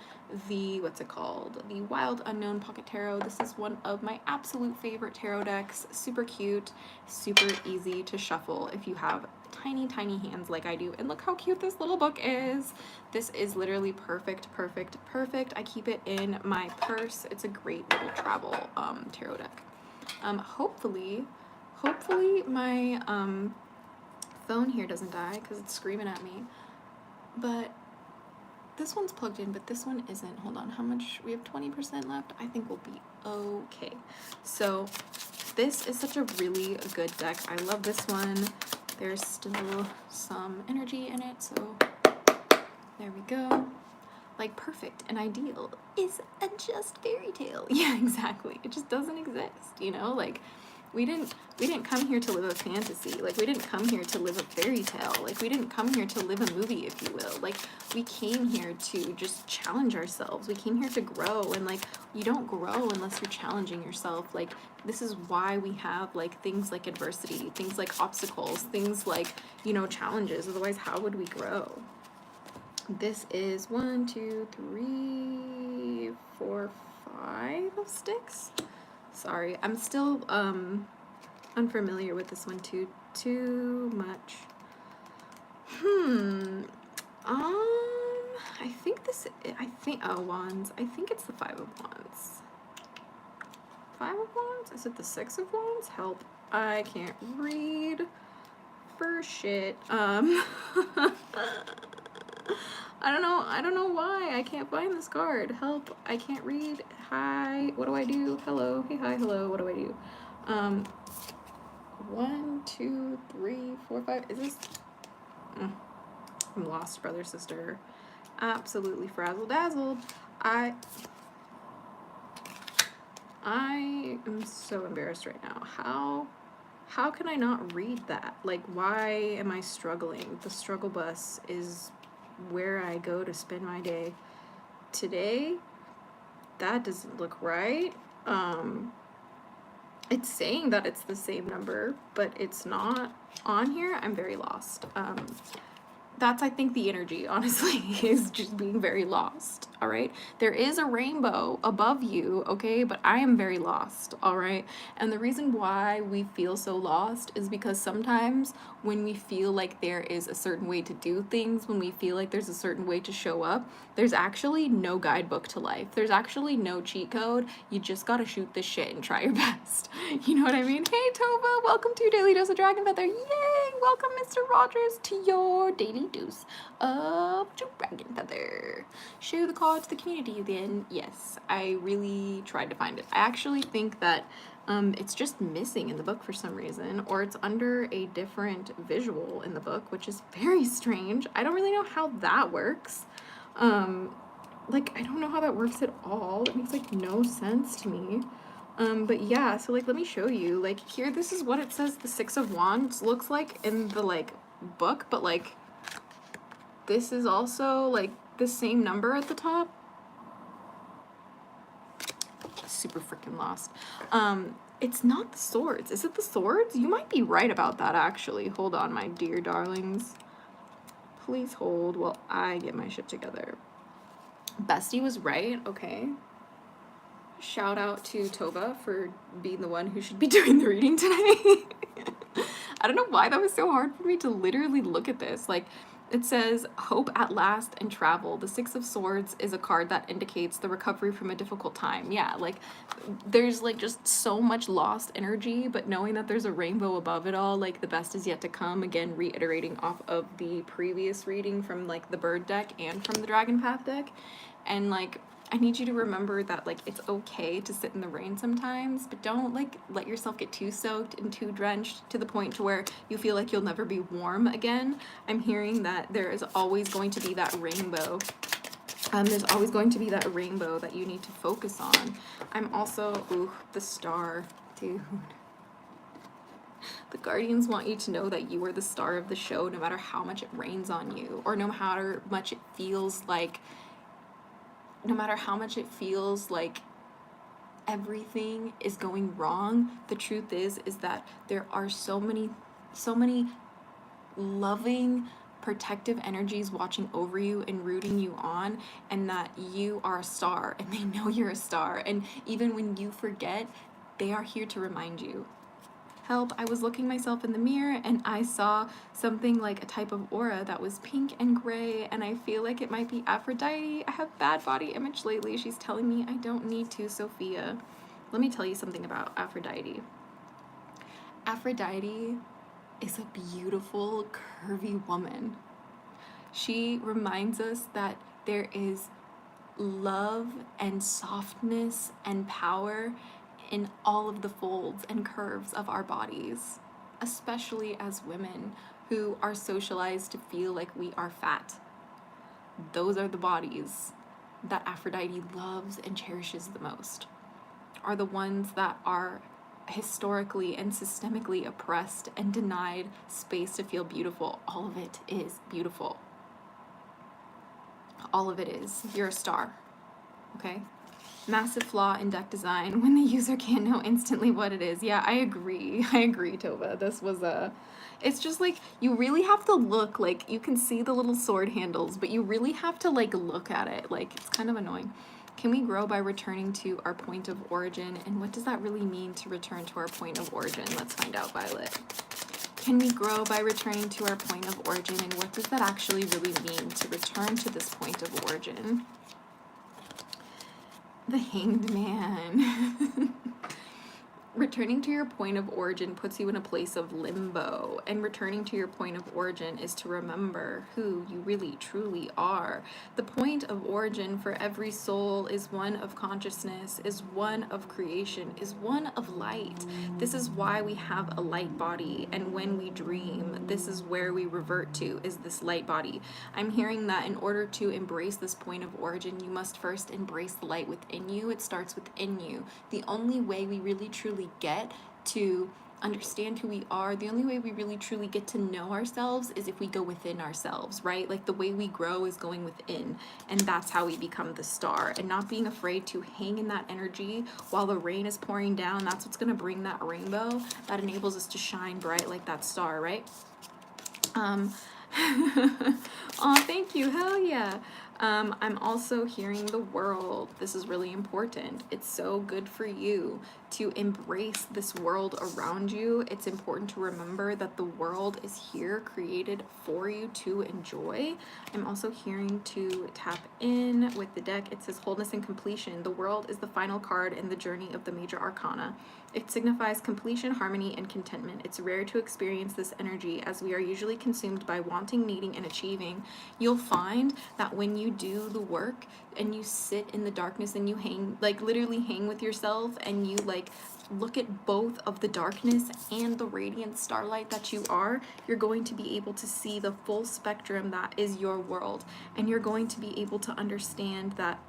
the, what's it called? The Wild Unknown Pocket Tarot. This is one of my absolute favorite tarot decks. Super cute, super easy to shuffle if you have tiny, tiny hands like I do. And look how cute this little book is. This is literally perfect, perfect, perfect. I keep it in my purse. It's a great little travel tarot deck. Hopefully my phone here doesn't die because it's screaming at me. But this one's plugged in, but this one isn't. Hold on, how much? We have 20% left. I think we'll be okay. So this is such a really good deck. I love this one. There's still some energy in it, so there we go. Like, perfect and ideal is a just fairy tale. Yeah, exactly. It just doesn't exist, you know? Like, we didn't come here to live a fantasy. Like, we didn't come here to live a fairy tale. Like, we didn't come here to live a movie, if you will. Like, we came here to just challenge ourselves. We came here to grow, and like, you don't grow unless you're challenging yourself. Like, this is why we have like things like adversity, things like obstacles, things like, you know, challenges. Otherwise, how would we grow? This is 1, 2, 3, 4, 5 sticks. Sorry, I'm still unfamiliar with this one too much. Wands. I think it's the 5 of Wands. 5 of Wands? Is it the 6 of Wands? Help. I can't read for shit. I don't know why I can't find this card. Help. I can't read. Hi. What do I do? Hello. Hey, hi, hello. What do I do? 1, 2, 3, 4, 5. Is this? I'm lost, brother, sister. Absolutely frazzle dazzled. I am so embarrassed right now. How can I not read that? Like, why am I struggling? The struggle bus is where I go to spend my day. Today, that doesn't look right. It's saying that it's the same number, but it's not on here. I'm very lost. That's, I think, the energy, honestly, is just being very lost, all right? There is a rainbow above you, okay? But I am very lost, all right? And the reason why we feel so lost is because sometimes when we feel like there is a certain way to do things, when we feel like there's a certain way to show up, there's actually no guidebook to life. There's actually no cheat code. You just gotta shoot this shit and try your best. You know what I mean? Hey, Tova, welcome to your Daily Dose of Dragonfeather. Yay! Welcome, Mr. Rogers, to your Daily tiny dose of Dragonfeather. Show the card to the community then. Yes, I really tried to find it. I actually think that it's just missing in the book for some reason, or it's under a different visual in the book, which is very strange. I don't really know how that works. Like, I don't know how that works at all. It makes, like, no sense to me. But yeah, so, like, let me show you. Like, here, this is what it says the Six of Wands looks like in the, like, book, but, like, this is also, like, the same number at the top. Super freaking lost. It's not the swords. Is it the swords? You might be right about that, actually. Hold on, my dear darlings. Please hold while I get my shit together. Bestie was right, okay. Shout out to Tova for being the one who should be doing the reading today. I don't know why that was so hard for me to literally look at this. Like, it says, hope at last and travel. The Six of Swords is a card that indicates the recovery from a difficult time. Yeah, like, there's, like, just so much lost energy, but knowing that there's a rainbow above it all, like, the best is yet to come. Again, reiterating off of the previous reading from, like, the Bird deck and from the Dragon Path deck. And, like, I need you to remember that, like, it's okay to sit in the rain sometimes, but don't, like, let yourself get too soaked and too drenched to the point to where you feel like you'll never be warm again. I'm hearing that there is always going to be that rainbow. There's always going to be that rainbow that you need to focus on. I'm also, ooh, the star, dude. The Guardians want you to know that you are the star of the show, no matter how much it rains on you, or no matter much it feels like, no matter how much it feels like everything is going wrong. The truth is that there are so many loving, protective energies watching over you and rooting you on, and that you are a star, and they know you're a star. And even when you forget, they are here to remind you. Help, I was looking myself in the mirror and I saw something like a type of aura that was pink and gray, and I feel like it might be Aphrodite. I have bad body image lately. She's telling me I don't need to, Sophia. Let me tell you something about Aphrodite. Aphrodite is a beautiful, curvy woman. She reminds us that there is love and softness and power in all of the folds and curves of our bodies, especially as women who are socialized to feel like we are fat. Those are the bodies that Aphrodite loves and cherishes the most, are the ones that are historically and systemically oppressed and denied space to feel beautiful. All of it is beautiful. All of it is. You're a star, okay? Massive flaw in deck design when the user can't know instantly what it is. Yeah, I agree, Tova. This was it's just like, you really have to look. Like, you can see the little sword handles, but you really have to, like, look at it. Like, it's kind of annoying. Can we grow by returning to our point of origin? And what does that really mean, to return to our point of origin? Let's find out, Violet. Can we grow by returning to our point of origin? And what does that actually really mean, to return to this point of origin? The Hanged Man. Returning to your point of origin puts you in a place of limbo, and returning to your point of origin is to remember who you really truly are. The point of origin for every soul is one of consciousness, is one of creation, is one of light. This is why we have a light body, and when we dream, this is where we revert to, is this light body. I'm hearing that in order to embrace this point of origin, you must first embrace the light within you. It starts within you. The only way we really truly get to understand who we are, the only way we really truly get to know ourselves, is if we go within ourselves, right? Like, the way we grow is going within, and that's how we become the star. And not being afraid to hang in that energy while the rain is pouring down, that's what's going to bring that rainbow that enables us to shine bright like that star, right? Oh, thank you. Hell yeah. I'm also hearing the world. This is really important. It's so good for you to embrace this world around you. It's important to remember that the world is here, created for you to enjoy. I'm also hearing to tap in with the deck. It says wholeness and completion. The world is the final card in the journey of the major arcana. It signifies completion, harmony, and contentment. It's rare to experience this energy as we are usually consumed by wanting, needing, and achieving. You'll find that when you do the work and you sit in the darkness and you hang, like literally hang with yourself, and you like look at both of the darkness and the radiant starlight that you are, you're going to be able to see the full spectrum that is your world. And you're going to be able to understand that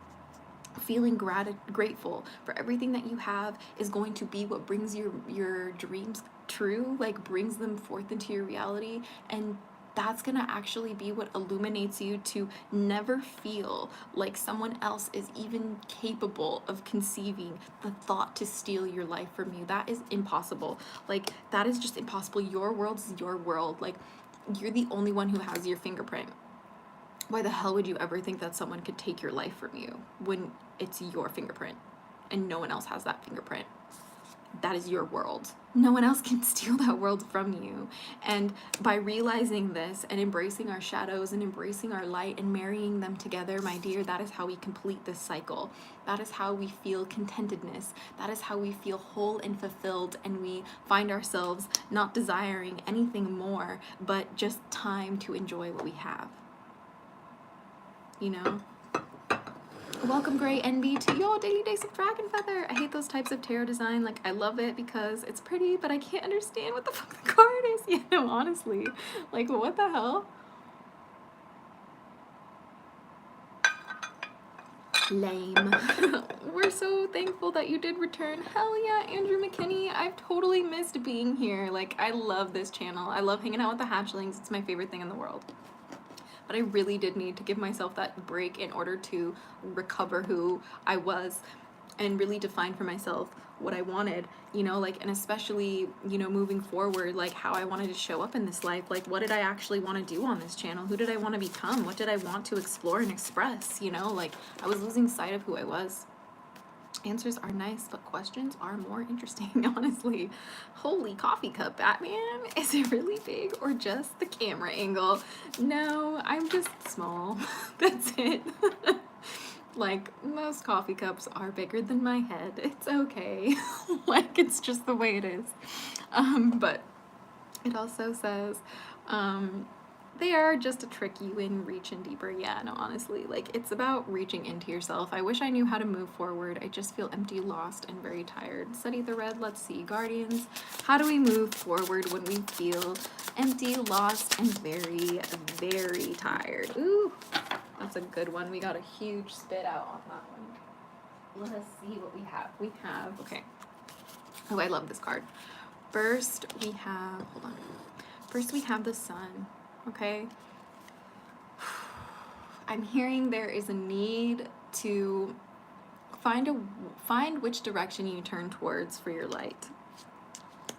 feeling grateful for everything that you have is going to be what brings your dreams true, like brings them forth into your reality. And that's gonna actually be what illuminates you to never feel like someone else is even capable of conceiving the thought to steal your life from you. That is impossible. Like, that is just impossible. Your world is your world. Like, you're the only one who has your fingerprint. Why the hell would you ever think that someone could take your life from you when it's your fingerprint and no one else has that fingerprint? That is your world. No one else can steal that world from you. And by realizing this and embracing our shadows and embracing our light and marrying them together, my dear, that is how we complete this cycle. That is how we feel contentedness. That is how we feel whole and fulfilled, and we find ourselves not desiring anything more but just time to enjoy what we have. You know? Welcome, Gray NB, to your daily dose of Dragonfeather. I hate those types of tarot design. Like, I love it because it's pretty, but I can't understand what the fuck the card is. You know, honestly. Like, what the hell? Lame. We're so thankful that you did return. Hell yeah, Andrew McKinney. I've totally missed being here. Like, I love this channel. I love hanging out with the hatchlings. It's my favorite thing in the world. But I really did need to give myself that break in order to recover who I was and really define for myself what I wanted, you know, like, and especially, you know, moving forward, like how I wanted to show up in this life. Like, what did I actually want to do on this channel? Who did I want to become? What did I want to explore and express? You know, like, I was losing sight of who I was. Answers are nice, but questions are more interesting, honestly. Holy coffee cup, Batman. Is it really big or just the camera angle? No, I'm just small. That's it. Like, most coffee cups are bigger than my head. It's okay. Like, it's just the way it is. But it also says, they are just to trick you in reaching deeper. Yeah, no, honestly, like, it's about reaching into yourself. I wish I knew how to move forward. I just feel empty, lost, and very tired. Study the red. Let's see. Guardians, how do we move forward when we feel empty, lost, and very, very tired? Ooh, that's a good one. We got a huge spit out on that one. Let us see what we have. We have, okay. Oh, I love this card. First, we have, hold on. First, we have the sun. Okay, I'm hearing there is a need to find which direction you turn towards for your light.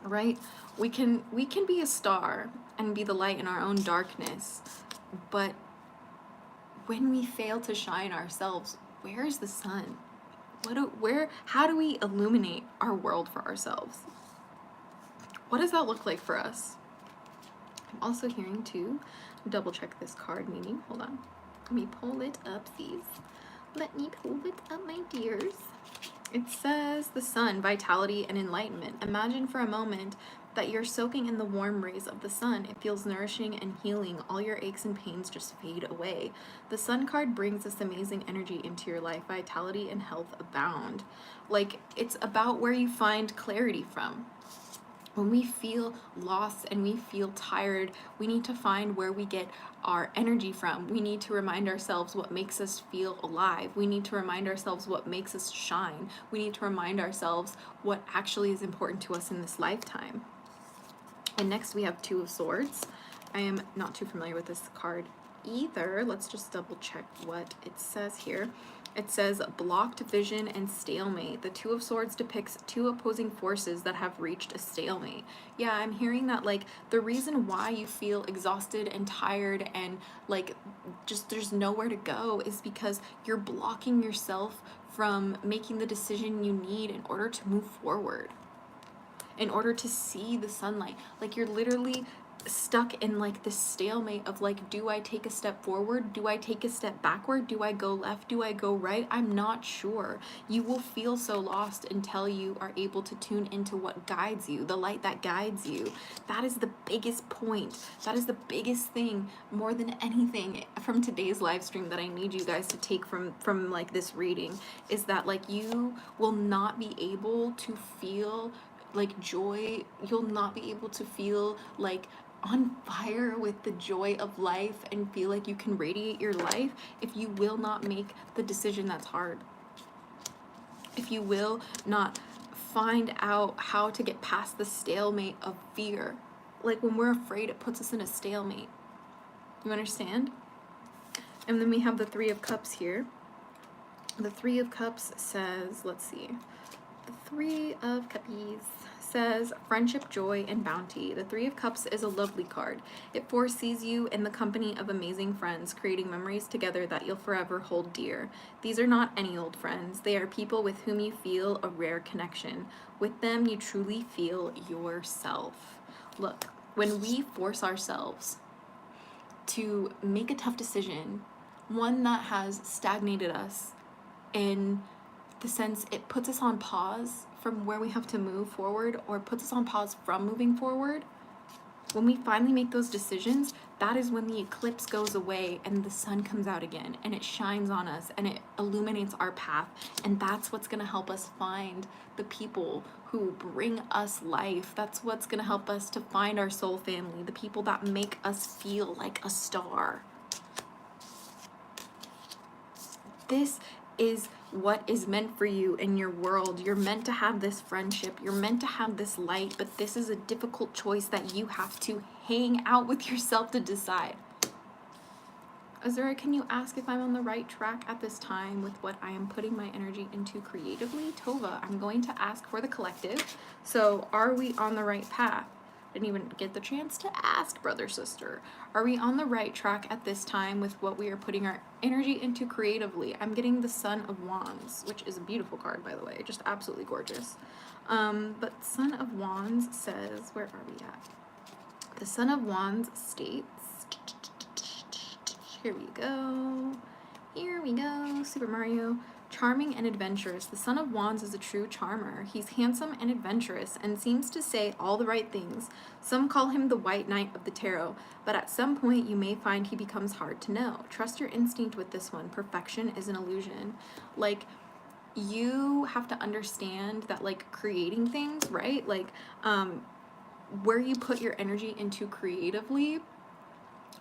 Right? We can be a star and be the light in our own darkness, but when we fail to shine ourselves, where is the sun? How do we illuminate our world for ourselves? What does that look like for us? I'm also hearing to double check this card meaning. Hold on. Let me pull it up, please. Let me pull it up, my dears. It says the sun, vitality, and enlightenment. Imagine for a moment that you're soaking in the warm rays of the sun. It feels nourishing and healing. All your aches and pains just fade away. The sun card brings this amazing energy into your life. Vitality and health abound. Like, it's about where you find clarity from. When we feel lost and we feel tired, we need to find where we get our energy from. We need to remind ourselves what makes us feel alive. We need to remind ourselves what makes us shine. We need to remind ourselves what actually is important to us in this lifetime. And next we have Two of Swords. I am not too familiar with this card either. Let's just double check what it says here. It says blocked vision and stalemate. The Two of Swords depicts two opposing forces that have reached a stalemate. Yeah, I'm hearing that, like, the reason why you feel exhausted and tired and like just there's nowhere to go is because you're blocking yourself from making the decision you need in order to move forward, in order to see the sunlight. Like, you're literally stuck in like this stalemate of like, do I take a step forward? Do I take a step backward? Do I go left? Do I go right? I'm not sure. You will feel so lost until you are able to tune into what guides you, the light that guides you. That is the biggest point. That is the biggest thing, more than anything, from today's live stream that I need you guys to take from like this reading, is that like you will not be able to feel like joy. You'll not be able to feel like on fire with the joy of life and feel like you can radiate your life if you will not make the decision that's hard. If you will not find out how to get past the stalemate of fear. Like, when we're afraid, it puts us in a stalemate. You understand? And then we have the Three of Cups here. The Three of Cups says, let's see. The Three of Cuppies says friendship, joy, and bounty. The Three of Cups is a lovely card. It foresees you in the company of amazing friends, creating memories together that you'll forever hold dear. These are not any old friends. They are people with whom you feel a rare connection. With them, you truly feel yourself. Look, when we force ourselves to make a tough decision, one that has stagnated us in the sense it puts us on pause from where we have to move forward, or puts us on pause from moving forward, when we finally make those decisions, that is when the eclipse goes away and the sun comes out again and it shines on us and it illuminates our path. And that's what's going to help us find the people who bring us life. That's what's going to help us to find our soul family, the people that make us feel like a star. This is what is meant for you in your world. You're meant to have this friendship. You're meant to have this light, but this is a difficult choice that you have to hang out with yourself to decide. Azura, can you ask if I'm on the right track at this time with what I am putting my energy into creatively? Tova, I'm going to ask for the collective. So are we on the right path? Didn't even get the chance to ask, brother, sister. Are we on the right track at this time with what we are putting our energy into creatively? I'm getting the Son of Wands, which is a beautiful card, by the way, just absolutely gorgeous. But Son of Wands says, where are we at? The Son of Wands states, here we go, Super Mario. Charming and adventurous. The Son of Wands is a true charmer. He's handsome and adventurous and seems to say all the right things. Some call him the White Knight of the Tarot, but at some point you may find he becomes hard to know. Trust your instinct with this one. Perfection is an illusion. Like, you have to understand that, like, creating things, right? Like, where you put your energy into creatively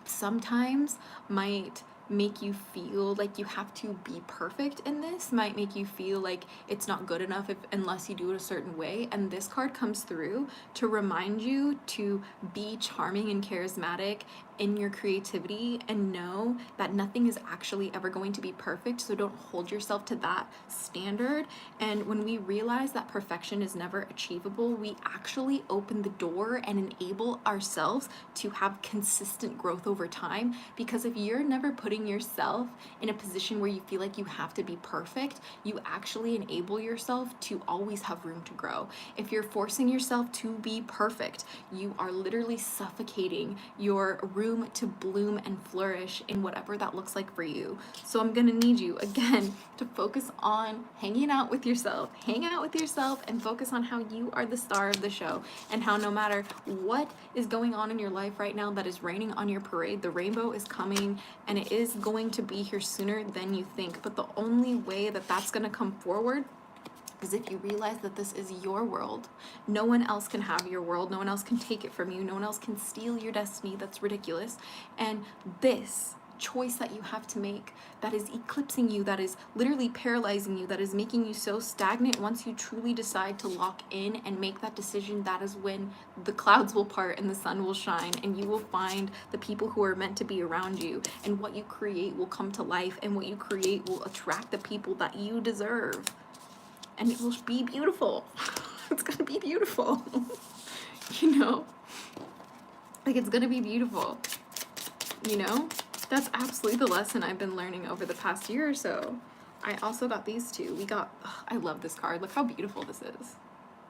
sometimes might make you feel like you have to be perfect in this, might make you feel like it's not good enough unless you do it a certain way. And this card comes through to remind you to be charming and charismatic in your creativity and know that nothing is actually ever going to be perfect. So don't hold yourself to that standard. And when we realize that perfection is never achievable, we actually open the door and enable ourselves to have consistent growth over time. Because if you're never putting yourself in a position where you feel like you have to be perfect, you actually enable yourself to always have room to grow. If you're forcing yourself to be perfect, you are literally suffocating your room to bloom and flourish in whatever that looks like for you. So I'm gonna need you again to focus on hanging out with yourself. Hang out with yourself and focus on how you are the star of the show, and how no matter what is going on in your life right now that is raining on your parade, the rainbow is coming and it is going to be here sooner than you think. But the only way that that's going to come forward is if you realize that this is your world. No one else can have your world. No one else can take it from you. No one else can steal your destiny. That's ridiculous. And this choice that you have to make that is eclipsing you, that is literally paralyzing you, that is making you so stagnant. Once you truly decide to lock in and make that decision, that is when the clouds will part and the sun will shine, and you will find the people who are meant to be around you, and what you create will come to life, and what you create will attract the people that you deserve, and it will be beautiful. It's gonna be beautiful. You know, like, it's gonna be beautiful, you know. That's absolutely the lesson I've been learning over the past year or so. I also got these two. We got, I love this card. Look how beautiful this is.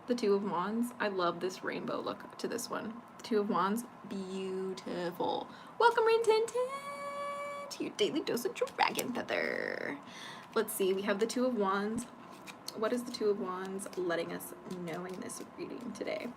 The Two of Wands. I love this rainbow look to this one. The Two of Wands, beautiful. Welcome, Rin Tin Tin, to your daily dose of Dragonfeather. Let's see, we have the Two of Wands. What is the Two of Wands letting us know in this reading today?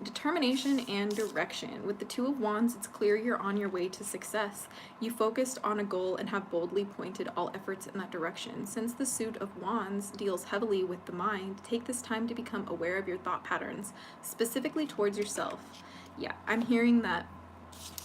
Determination and direction. With the Two of Wands, it's clear you're on your way to success. You focused on a goal and have boldly pointed all efforts in that direction. Since the suit of Wands deals heavily with the mind, take this time to become aware of your thought patterns, specifically towards yourself. Yeah, I'm hearing that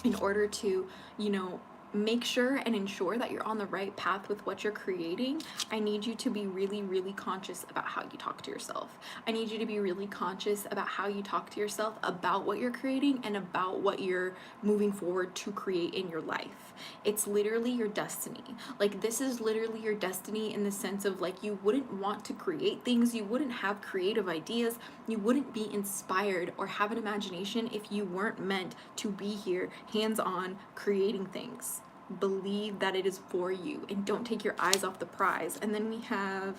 in order to, you know, make sure and ensure that you're on the right path with what you're creating, I need you to be really, really conscious about how you talk to yourself. I need you to be really conscious about how you talk to yourself about what you're creating and about what you're moving forward to create in your life. It's literally your destiny. Like, this is literally your destiny in the sense of, like, you wouldn't want to create things, you wouldn't have creative ideas, you wouldn't be inspired or have an imagination if you weren't meant to be here hands-on creating things. Believe that it is for you and don't take your eyes off the prize. And then we have,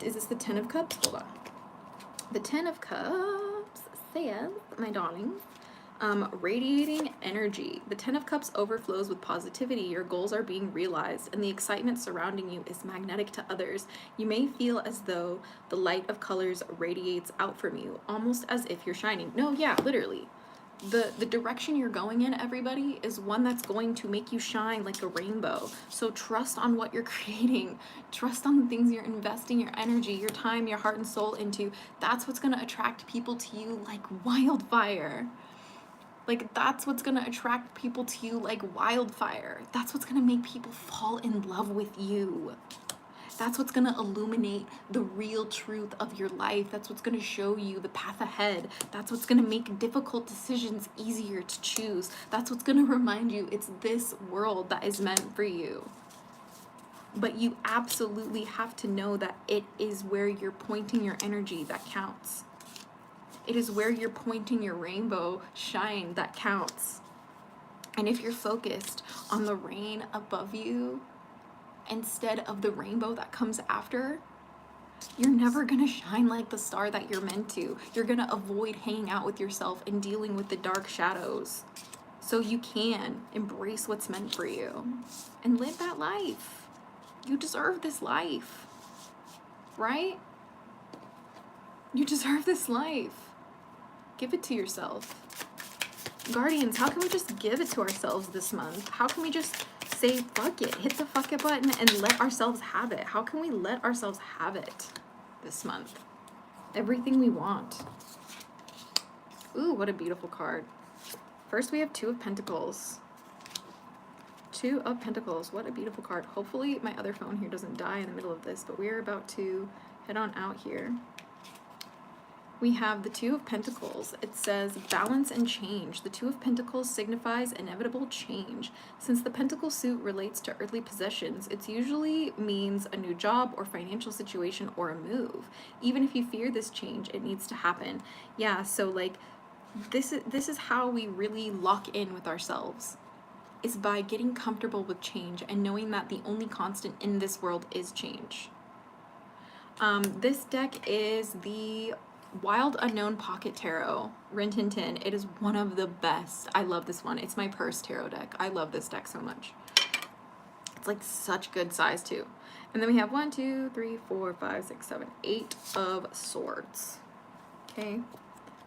is this the Ten of Cups? Hold on. The Ten of Cups says, my darlings, radiating energy. The Ten of Cups overflows with positivity. Your goals are being realized and the excitement surrounding you is magnetic to others. You may feel as though the light of colors radiates out from you, almost as if you're shining. No, yeah, literally. The direction you're going in, everybody, is one that's going to make you shine like a rainbow. So trust on what you're creating. Trust on the things you're investing your energy, your time, your heart and soul into. That's what's going to attract people to you like wildfire. Like, that's what's going to attract people to you like wildfire. That's what's going to make people fall in love with you. That's what's going to illuminate the real truth of your life. That's what's going to show you the path ahead. That's what's going to make difficult decisions easier to choose. That's what's going to remind you it's this world that is meant for you. But you absolutely have to know that it is where you're pointing your energy that counts. It is where you're pointing your rainbow shine that counts. And if you're focused on the rain above you, instead of the rainbow that comes after, you're never gonna shine like the star that you're meant to. You're gonna avoid hanging out with yourself and dealing with the dark shadows so you can embrace what's meant for you and live that life. You deserve this life, right? You deserve this life. Give it to yourself. Guardians, how can we just give it to ourselves this month? How can we just say fuck it, hit the fuck it button and let ourselves have it? How can we let ourselves have it this month? Everything we want. Ooh, what a beautiful card. First we have Two of Pentacles. Two of Pentacles, what a beautiful card. Hopefully my other phone here doesn't die in the middle of this, but we're about to head on out here. We have the Two of Pentacles. It says balance and change. The Two of Pentacles signifies inevitable change. Since the Pentacle suit relates to earthly possessions, it usually means a new job or financial situation or a move. Even if you fear this change, it needs to happen. Yeah, so like this is how we really lock in with ourselves, is by getting comfortable with change and knowing that the only constant in this world is change. This deck is the Wild Unknown Pocket Tarot, Rin Tin Tin. It is one of the best. I love this one. It's my purse tarot deck. I love this deck so much. It's like such good size too. And then we have 1, 2, 3, 4, 5, 6, 7, 8 of Swords. Okay.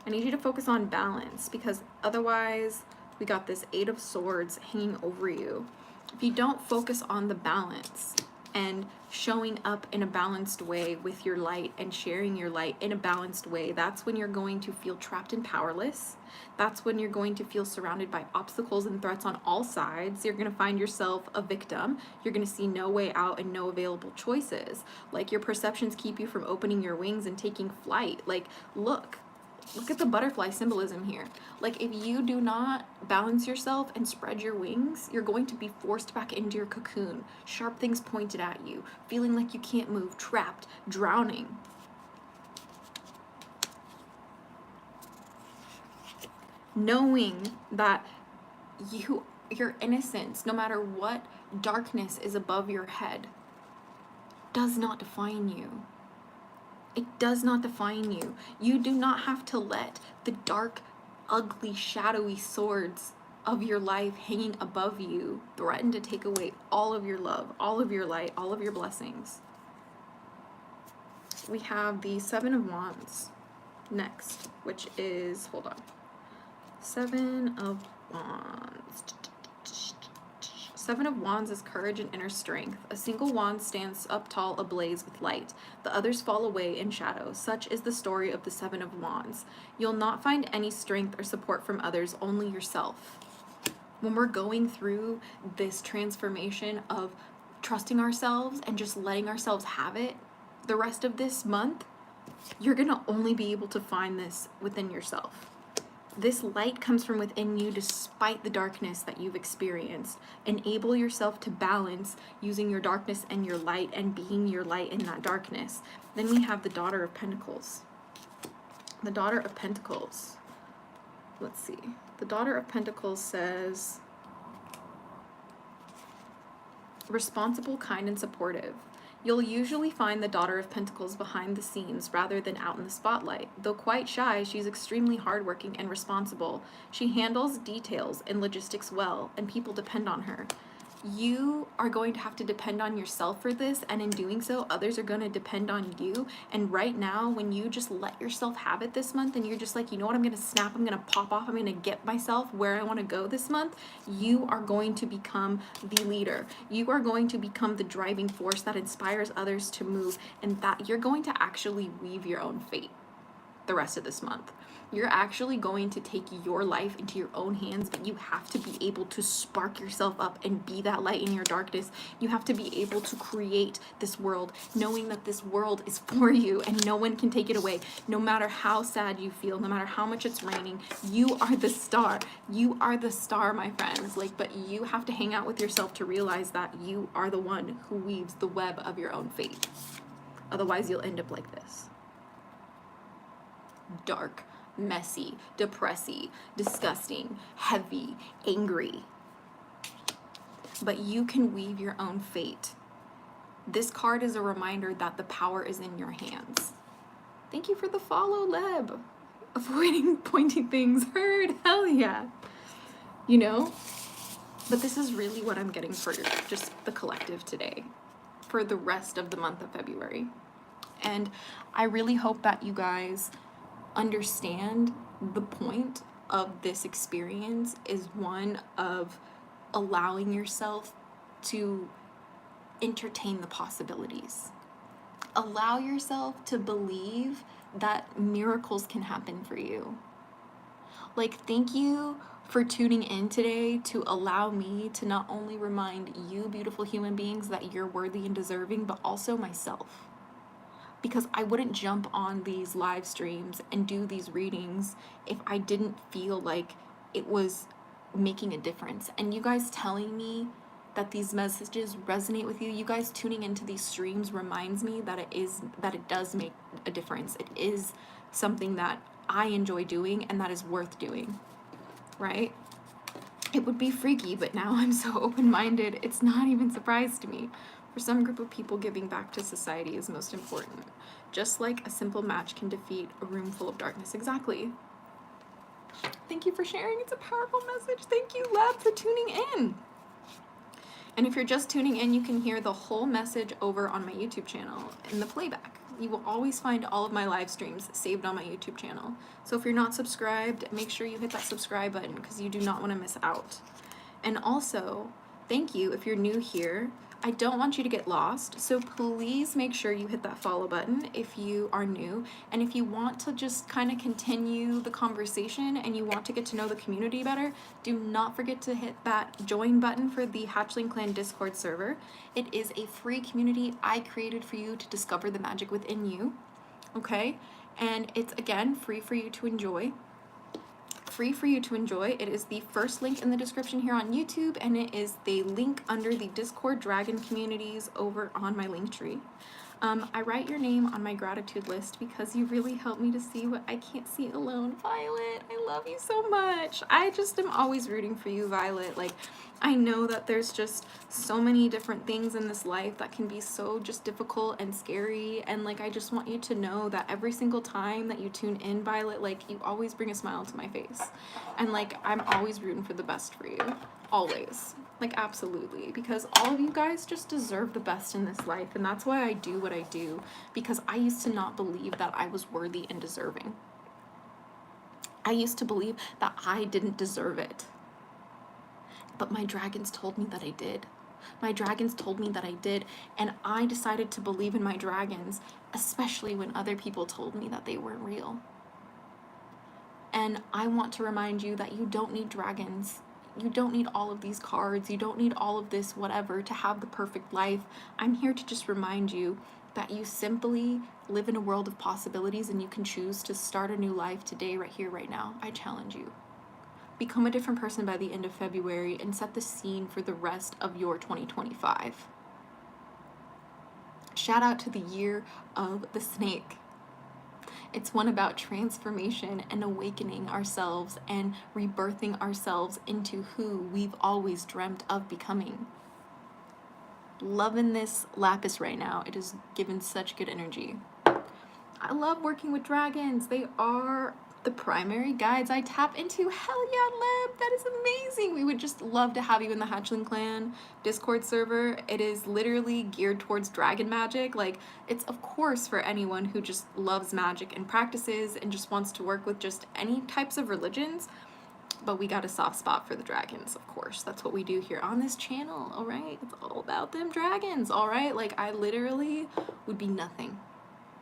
I need you to focus on balance because otherwise we got this 8 of Swords hanging over you. If you don't focus on the balance, and showing up in a balanced way with your light and sharing your light in a balanced way, that's when you're going to feel trapped and powerless. That's when you're going to feel surrounded by obstacles and threats on all sides. You're going to find yourself a victim. You're going to see no way out and no available choices. Like, your perceptions keep you from opening your wings and taking flight. Like, look at the butterfly symbolism here. Like, if you do not balance yourself and spread your wings, you're going to be forced back into your cocoon, sharp things pointed at you, feeling like you can't move, trapped, drowning. Knowing that your innocence, no matter what darkness is above your head, does not define you. It does not define you. You do not have to let the dark, ugly, shadowy swords of your life hanging above you threaten to take away all of your love, all of your light, all of your blessings. We have the Seven of Wands next, which is, hold on, Seven of Wands. Seven of Wands is courage and inner strength. A single wand stands up tall, ablaze with light. The others fall away in shadow. Such is the story of the Seven of Wands. You'll not find any strength or support from others, only yourself. When we're going through this transformation of trusting ourselves and just letting ourselves have it, the rest of this month, you're gonna only be able to find this within yourself. This light comes from within you despite the darkness that you've experienced. Enable yourself to balance using your darkness and your light and being your light in that darkness. Then we have the Daughter of Pentacles. The Daughter of Pentacles. Let's see. The Daughter of Pentacles says, responsible, kind, and supportive. You'll usually find the Daughter of Pentacles behind the scenes rather than out in the spotlight. Though quite shy, she's extremely hardworking and responsible. She handles details and logistics well, and people depend on her. You are going to have to depend on yourself for this, and in doing so, others are going to depend on you. And right now, when you just let yourself have it this month, and you're just like, you know what, I'm going to snap, I'm going to pop off, I'm going to get myself where I want to go this month, you are going to become the leader. You are going to become the driving force that inspires others to move, and that you're going to actually weave your own fate the rest of this month. You're actually going to take your life into your own hands, but you have to be able to spark yourself up and be that light in your darkness. You have to be able to create this world, knowing that this world is for you and no one can take it away. No matter how sad you feel, no matter how much it's raining, you are the star. You are the star, my friends. Like, but you have to hang out with yourself to realize that you are the one who weaves the web of your own fate. Otherwise, you'll end up like this. Dark, messy, depressing, disgusting, heavy, angry. But you can weave your own fate. This card is a reminder that the power is in your hands. Thank you for the follow, Leb. Avoiding pointing things, heard, hell yeah. You know? But this is really what I'm getting for just the collective today, for the rest of the month of February. And I really hope that you guys understand the point of this experience is one of allowing yourself to entertain the possibilities. Allow yourself to believe that miracles can happen for you. Like, thank you for tuning in today to allow me to not only remind you, beautiful human beings, that you're worthy and deserving, but also myself. Because I wouldn't jump on these live streams and do these readings if I didn't feel like it was making a difference. And you guys telling me that these messages resonate with you, you guys tuning into these streams reminds me that it does make a difference. It is something that I enjoy doing and that is worth doing, right? It would be freaky, but now I'm so open-minded, it's not even a surprise to me. For some group of people, giving back to society is most important. Just like a simple match can defeat a room full of darkness. Exactly. Thank you for sharing. It's a powerful message. Thank you, Lab, for tuning in. And if you're just tuning in, you can hear the whole message over on my YouTube channel in the playback. You will always find all of my live streams saved on my YouTube channel. So if you're not subscribed, make sure you hit that subscribe button because you do not want to miss out. And also, thank you if you're new here. I don't want you to get lost, so please make sure you hit that follow button if you are new. And if you want to just kind of continue the conversation and you want to get to know the community better, do not forget to hit that join button for the Hatchling Clan Discord server. It is a free community I created for you to discover the magic within you, okay? And it's, again, free for you to enjoy. Free for you to enjoy. It is the first link in the description here on YouTube, and it is the link under the Discord Dragon communities over on my link tree. I write your name on my gratitude list because you really help me to see what I can't see alone. Violet, I love you so much. I just am always rooting for you, Violet. Like, I know that there's just so many different things in this life that can be so just difficult and scary, and like I just want you to know that every single time that you tune in, Violet, like you always bring a smile to my face, and like I'm always rooting for the best for you, always. Like, absolutely, because all of you guys just deserve the best in this life, and that's why I do what I do, because I used to not believe that I was worthy and deserving. I used to believe that I didn't deserve it. But my dragons told me that I did. My dragons told me that I did, and I decided to believe in my dragons, especially when other people told me that they weren't real. And I want to remind you that you don't need dragons. You don't need all of these cards. You don't need all of this whatever to have the perfect life. I'm here to just remind you that you simply live in a world of possibilities, and you can choose to start a new life today, right here, right now. I challenge you. Become a different person by the end of February and set the scene for the rest of your 2025. Shout out to the year of the snake. It's one about transformation and awakening ourselves and rebirthing ourselves into who we've always dreamt of becoming. Loving this lapis right now. It is given such good energy. I love working with dragons. They are the primary guides I tap into. Hell yeah, Leb, that is amazing. We would just love to have you in the Hatchling Clan Discord server. It is literally geared towards dragon magic. Like, it's of course for anyone who just loves magic and practices and just wants to work with just any types of religions, but we got a soft spot for the dragons, of course. That's what we do here on this channel, all right? It's all about them dragons, all right? Like, I literally would be nothing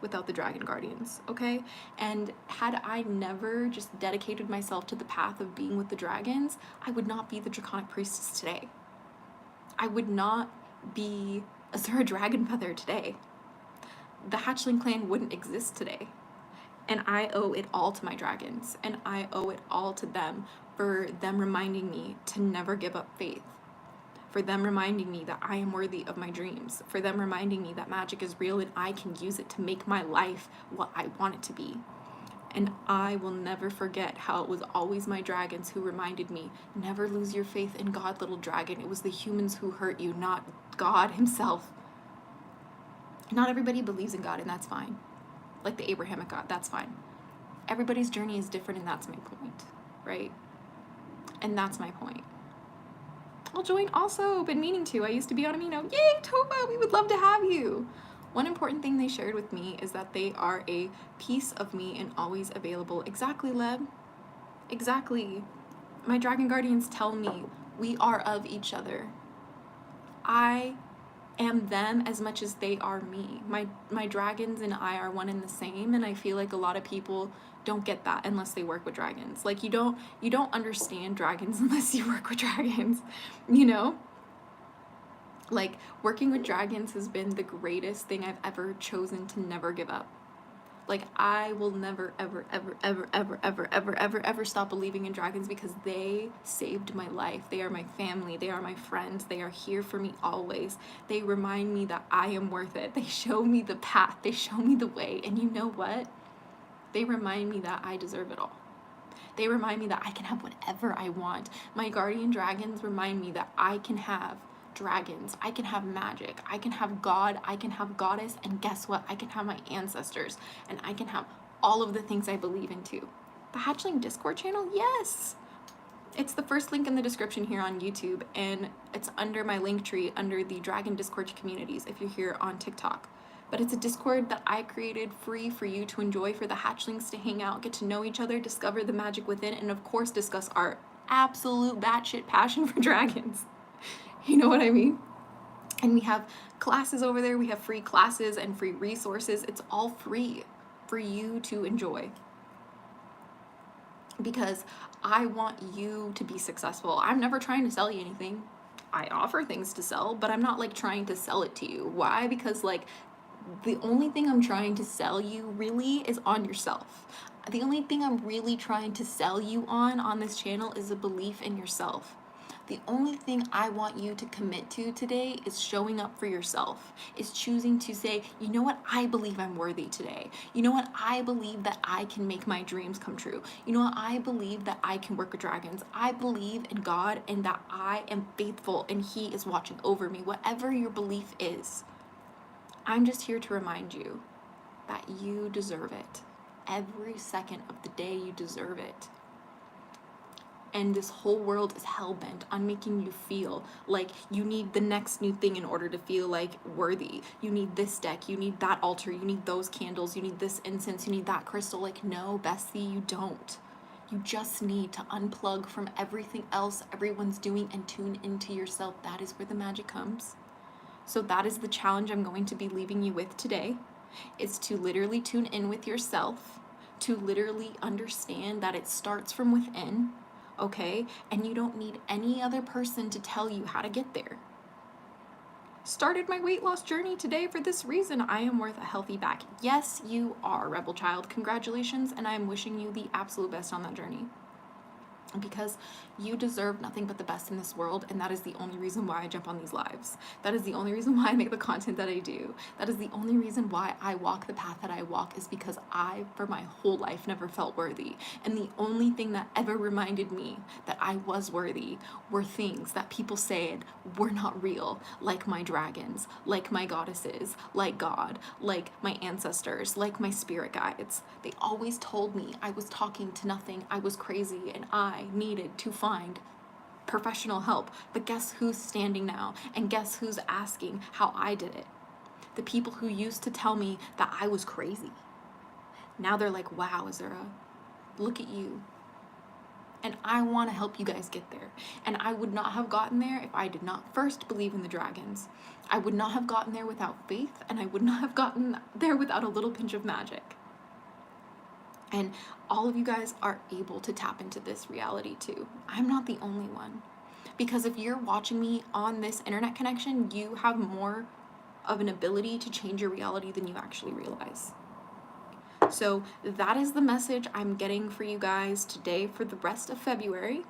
without the dragon guardians, okay? And had I never just dedicated myself to the path of being with the dragons, I would not be the Draconic Priestess today. I would not be AZURA Dragonfeather today. The Hatchling Clan wouldn't exist today. And I owe it all to my dragons, and I owe it all to them for them reminding me to never give up faith, for them reminding me that I am worthy of my dreams, for them reminding me that magic is real and I can use it to make my life what I want it to be. And I will never forget how it was always my dragons who reminded me, never lose your faith in God, little dragon. It was the humans who hurt you, not God himself. Not everybody believes in God, and that's fine. Like the Abrahamic God, that's fine. Everybody's journey is different, and that's my point, right? And that's my point. I'll join also, been meaning to. I used to be on Amino. Yay, Tova, we would love to have you. One important thing they shared with me is that they are a piece of me and always available. Exactly, Leb. Exactly. My dragon guardians tell me we are of each other. I am them as much as they are me. My dragons and I are one and the same, and I feel like a lot of people don't get that unless they work with dragons. Like, you don't understand dragons unless you work with dragons, you know? Like, working with dragons has been the greatest thing I've ever chosen to never give up. Like, I will never, ever, ever, ever, ever, ever, ever, ever, ever stop believing in dragons because they saved my life. They are my family. They are my friends. They are here for me always. They remind me that I am worth it. They show me the path. They show me the way. And you know what? They remind me that I deserve it all. They remind me that I can have whatever I want. My guardian dragons remind me that I can have dragons, I can have magic, I can have God, I can have goddess, and guess what? I can have my ancestors, and I can have all of the things I believe in too. The Hatchling Discord channel? Yes! It's the first link in the description here on YouTube, and it's under my link tree under the Dragon Discord communities if you're here on TikTok. But it's a Discord that I created free for you to enjoy, for the hatchlings to hang out, get to know each other, discover the magic within, and of course discuss our absolute batshit passion for dragons. You know what I mean? And we have classes over there. We have free classes and free resources. It's all free for you to enjoy. Because I want you to be successful. I'm never trying to sell you anything. I offer things to sell, but I'm not like trying to sell it to you. Why? Because like the only thing I'm trying to sell you really is on yourself. The only thing I'm really trying to sell you on this channel is a belief in yourself. The only thing I want you to commit to today is showing up for yourself, is choosing to say, you know what, I believe I'm worthy today. You know what, I believe that I can make my dreams come true. You know what, I believe that I can work with dragons. I believe in God and that I am faithful and He is watching over me. Whatever your belief is, I'm just here to remind you that you deserve it. Every second of the day, you deserve it. And this whole world is hell-bent on making you feel like you need the next new thing in order to feel like worthy. You need this deck, you need that altar, you need those candles, you need this incense, you need that crystal. Like, no, bestie, you don't. You just need to unplug from everything else everyone's doing and tune into yourself. That is where the magic comes. So that is the challenge I'm going to be leaving you with today, is to literally tune in with yourself, to literally understand that it starts from within. Okay? And you don't need any other person to tell you how to get there. Started my weight loss journey today for this reason. I am worth a healthy back. Yes, you are, Rebel Child. Congratulations, and I am wishing you the absolute best on that journey. Because you deserve nothing but the best in this world, and that is the only reason why I jump on these lives. That is the only reason why I make the content that I do. That is the only reason why I walk the path that I walk, is because I, for my whole life, never felt worthy. And the only thing that ever reminded me that I was worthy were things that people said were not real, like my dragons, like my goddesses, like God, like my ancestors, like my spirit guides. They always told me I was talking to nothing, I was crazy, and I needed to find professional help. But guess who's standing now? And guess who's asking how I did it? The people who used to tell me that I was crazy. Now they're like, wow, Azura, look at you. And I want to help you guys get there. And I would not have gotten there if I did not first believe in the dragons. I would not have gotten there without faith, and I would not have gotten there without a little pinch of magic. And all of you guys are able to tap into this reality too. I'm not the only one. Because if you're watching me on this internet connection, you have more of an ability to change your reality than you actually realize. So that is the message I'm getting for you guys today for the rest of February.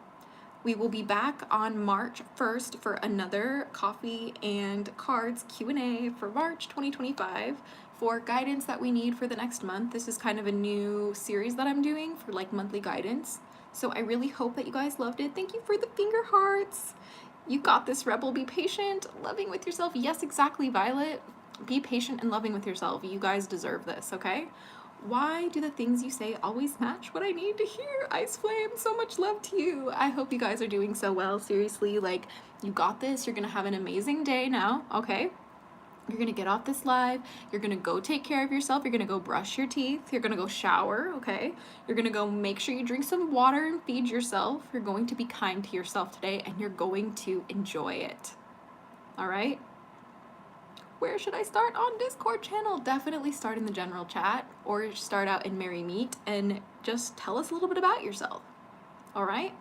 We will be back on March 1st for another coffee and cards Q&A for March 2025 for guidance that we need for the next month. This is kind of a new series that I'm doing for like monthly guidance. So I really hope that you guys loved it. Thank you for the finger hearts. You got this, Rebel. Be patient, loving with yourself. Yes, exactly, Violet. Be patient and loving with yourself. You guys deserve this, okay? Why do the things you say always match what I need to hear? Ice Flame, so much love to you. I hope you guys are doing so well. Seriously, like, you got this. You're gonna have an amazing day now, okay? You're gonna get off this live. You're gonna go take care of yourself. You're gonna go brush your teeth. You're gonna go shower, okay? You're gonna go make sure you drink some water and feed yourself. You're going to be kind to yourself today, and you're going to enjoy it, all right? Where should I start on Discord channel? Definitely start in the general chat, or start out in Merry Meet and just tell us a little bit about yourself, all right?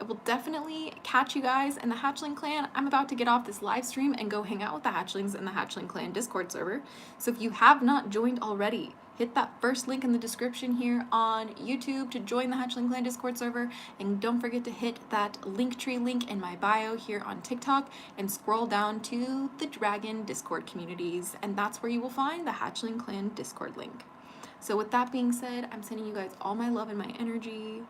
I will definitely catch you guys in the Hatchling clan. I'm about to get off this live stream and go hang out with the Hatchlings in the Hatchling clan Discord server. So if you have not joined already, hit that first link in the description here on YouTube to join the Hatchling clan Discord server. And don't forget to hit that Linktree link in my bio here on TikTok and scroll down to the Dragon Discord communities. And that's where you will find the Hatchling clan Discord link. So with that being said, I'm sending you guys all my love and my energy.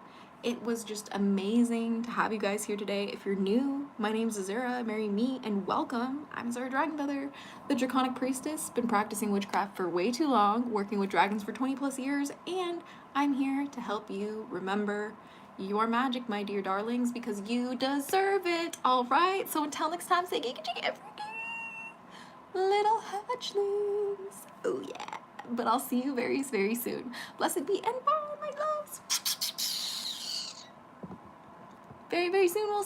It was just amazing to have you guys here today. If you're new, my name's Azura, marry me, and welcome. I'm Azura Dragonfeather, the Draconic Priestess. Been practicing witchcraft for way too long, working with dragons for 20 plus years, and I'm here to help you remember your magic, my dear darlings, because you deserve it, all right? So until next time, say giga every day, little hatchlings. Oh yeah, but I'll see you very, very soon. Blessed be and bye, my loves. Very, very soon we'll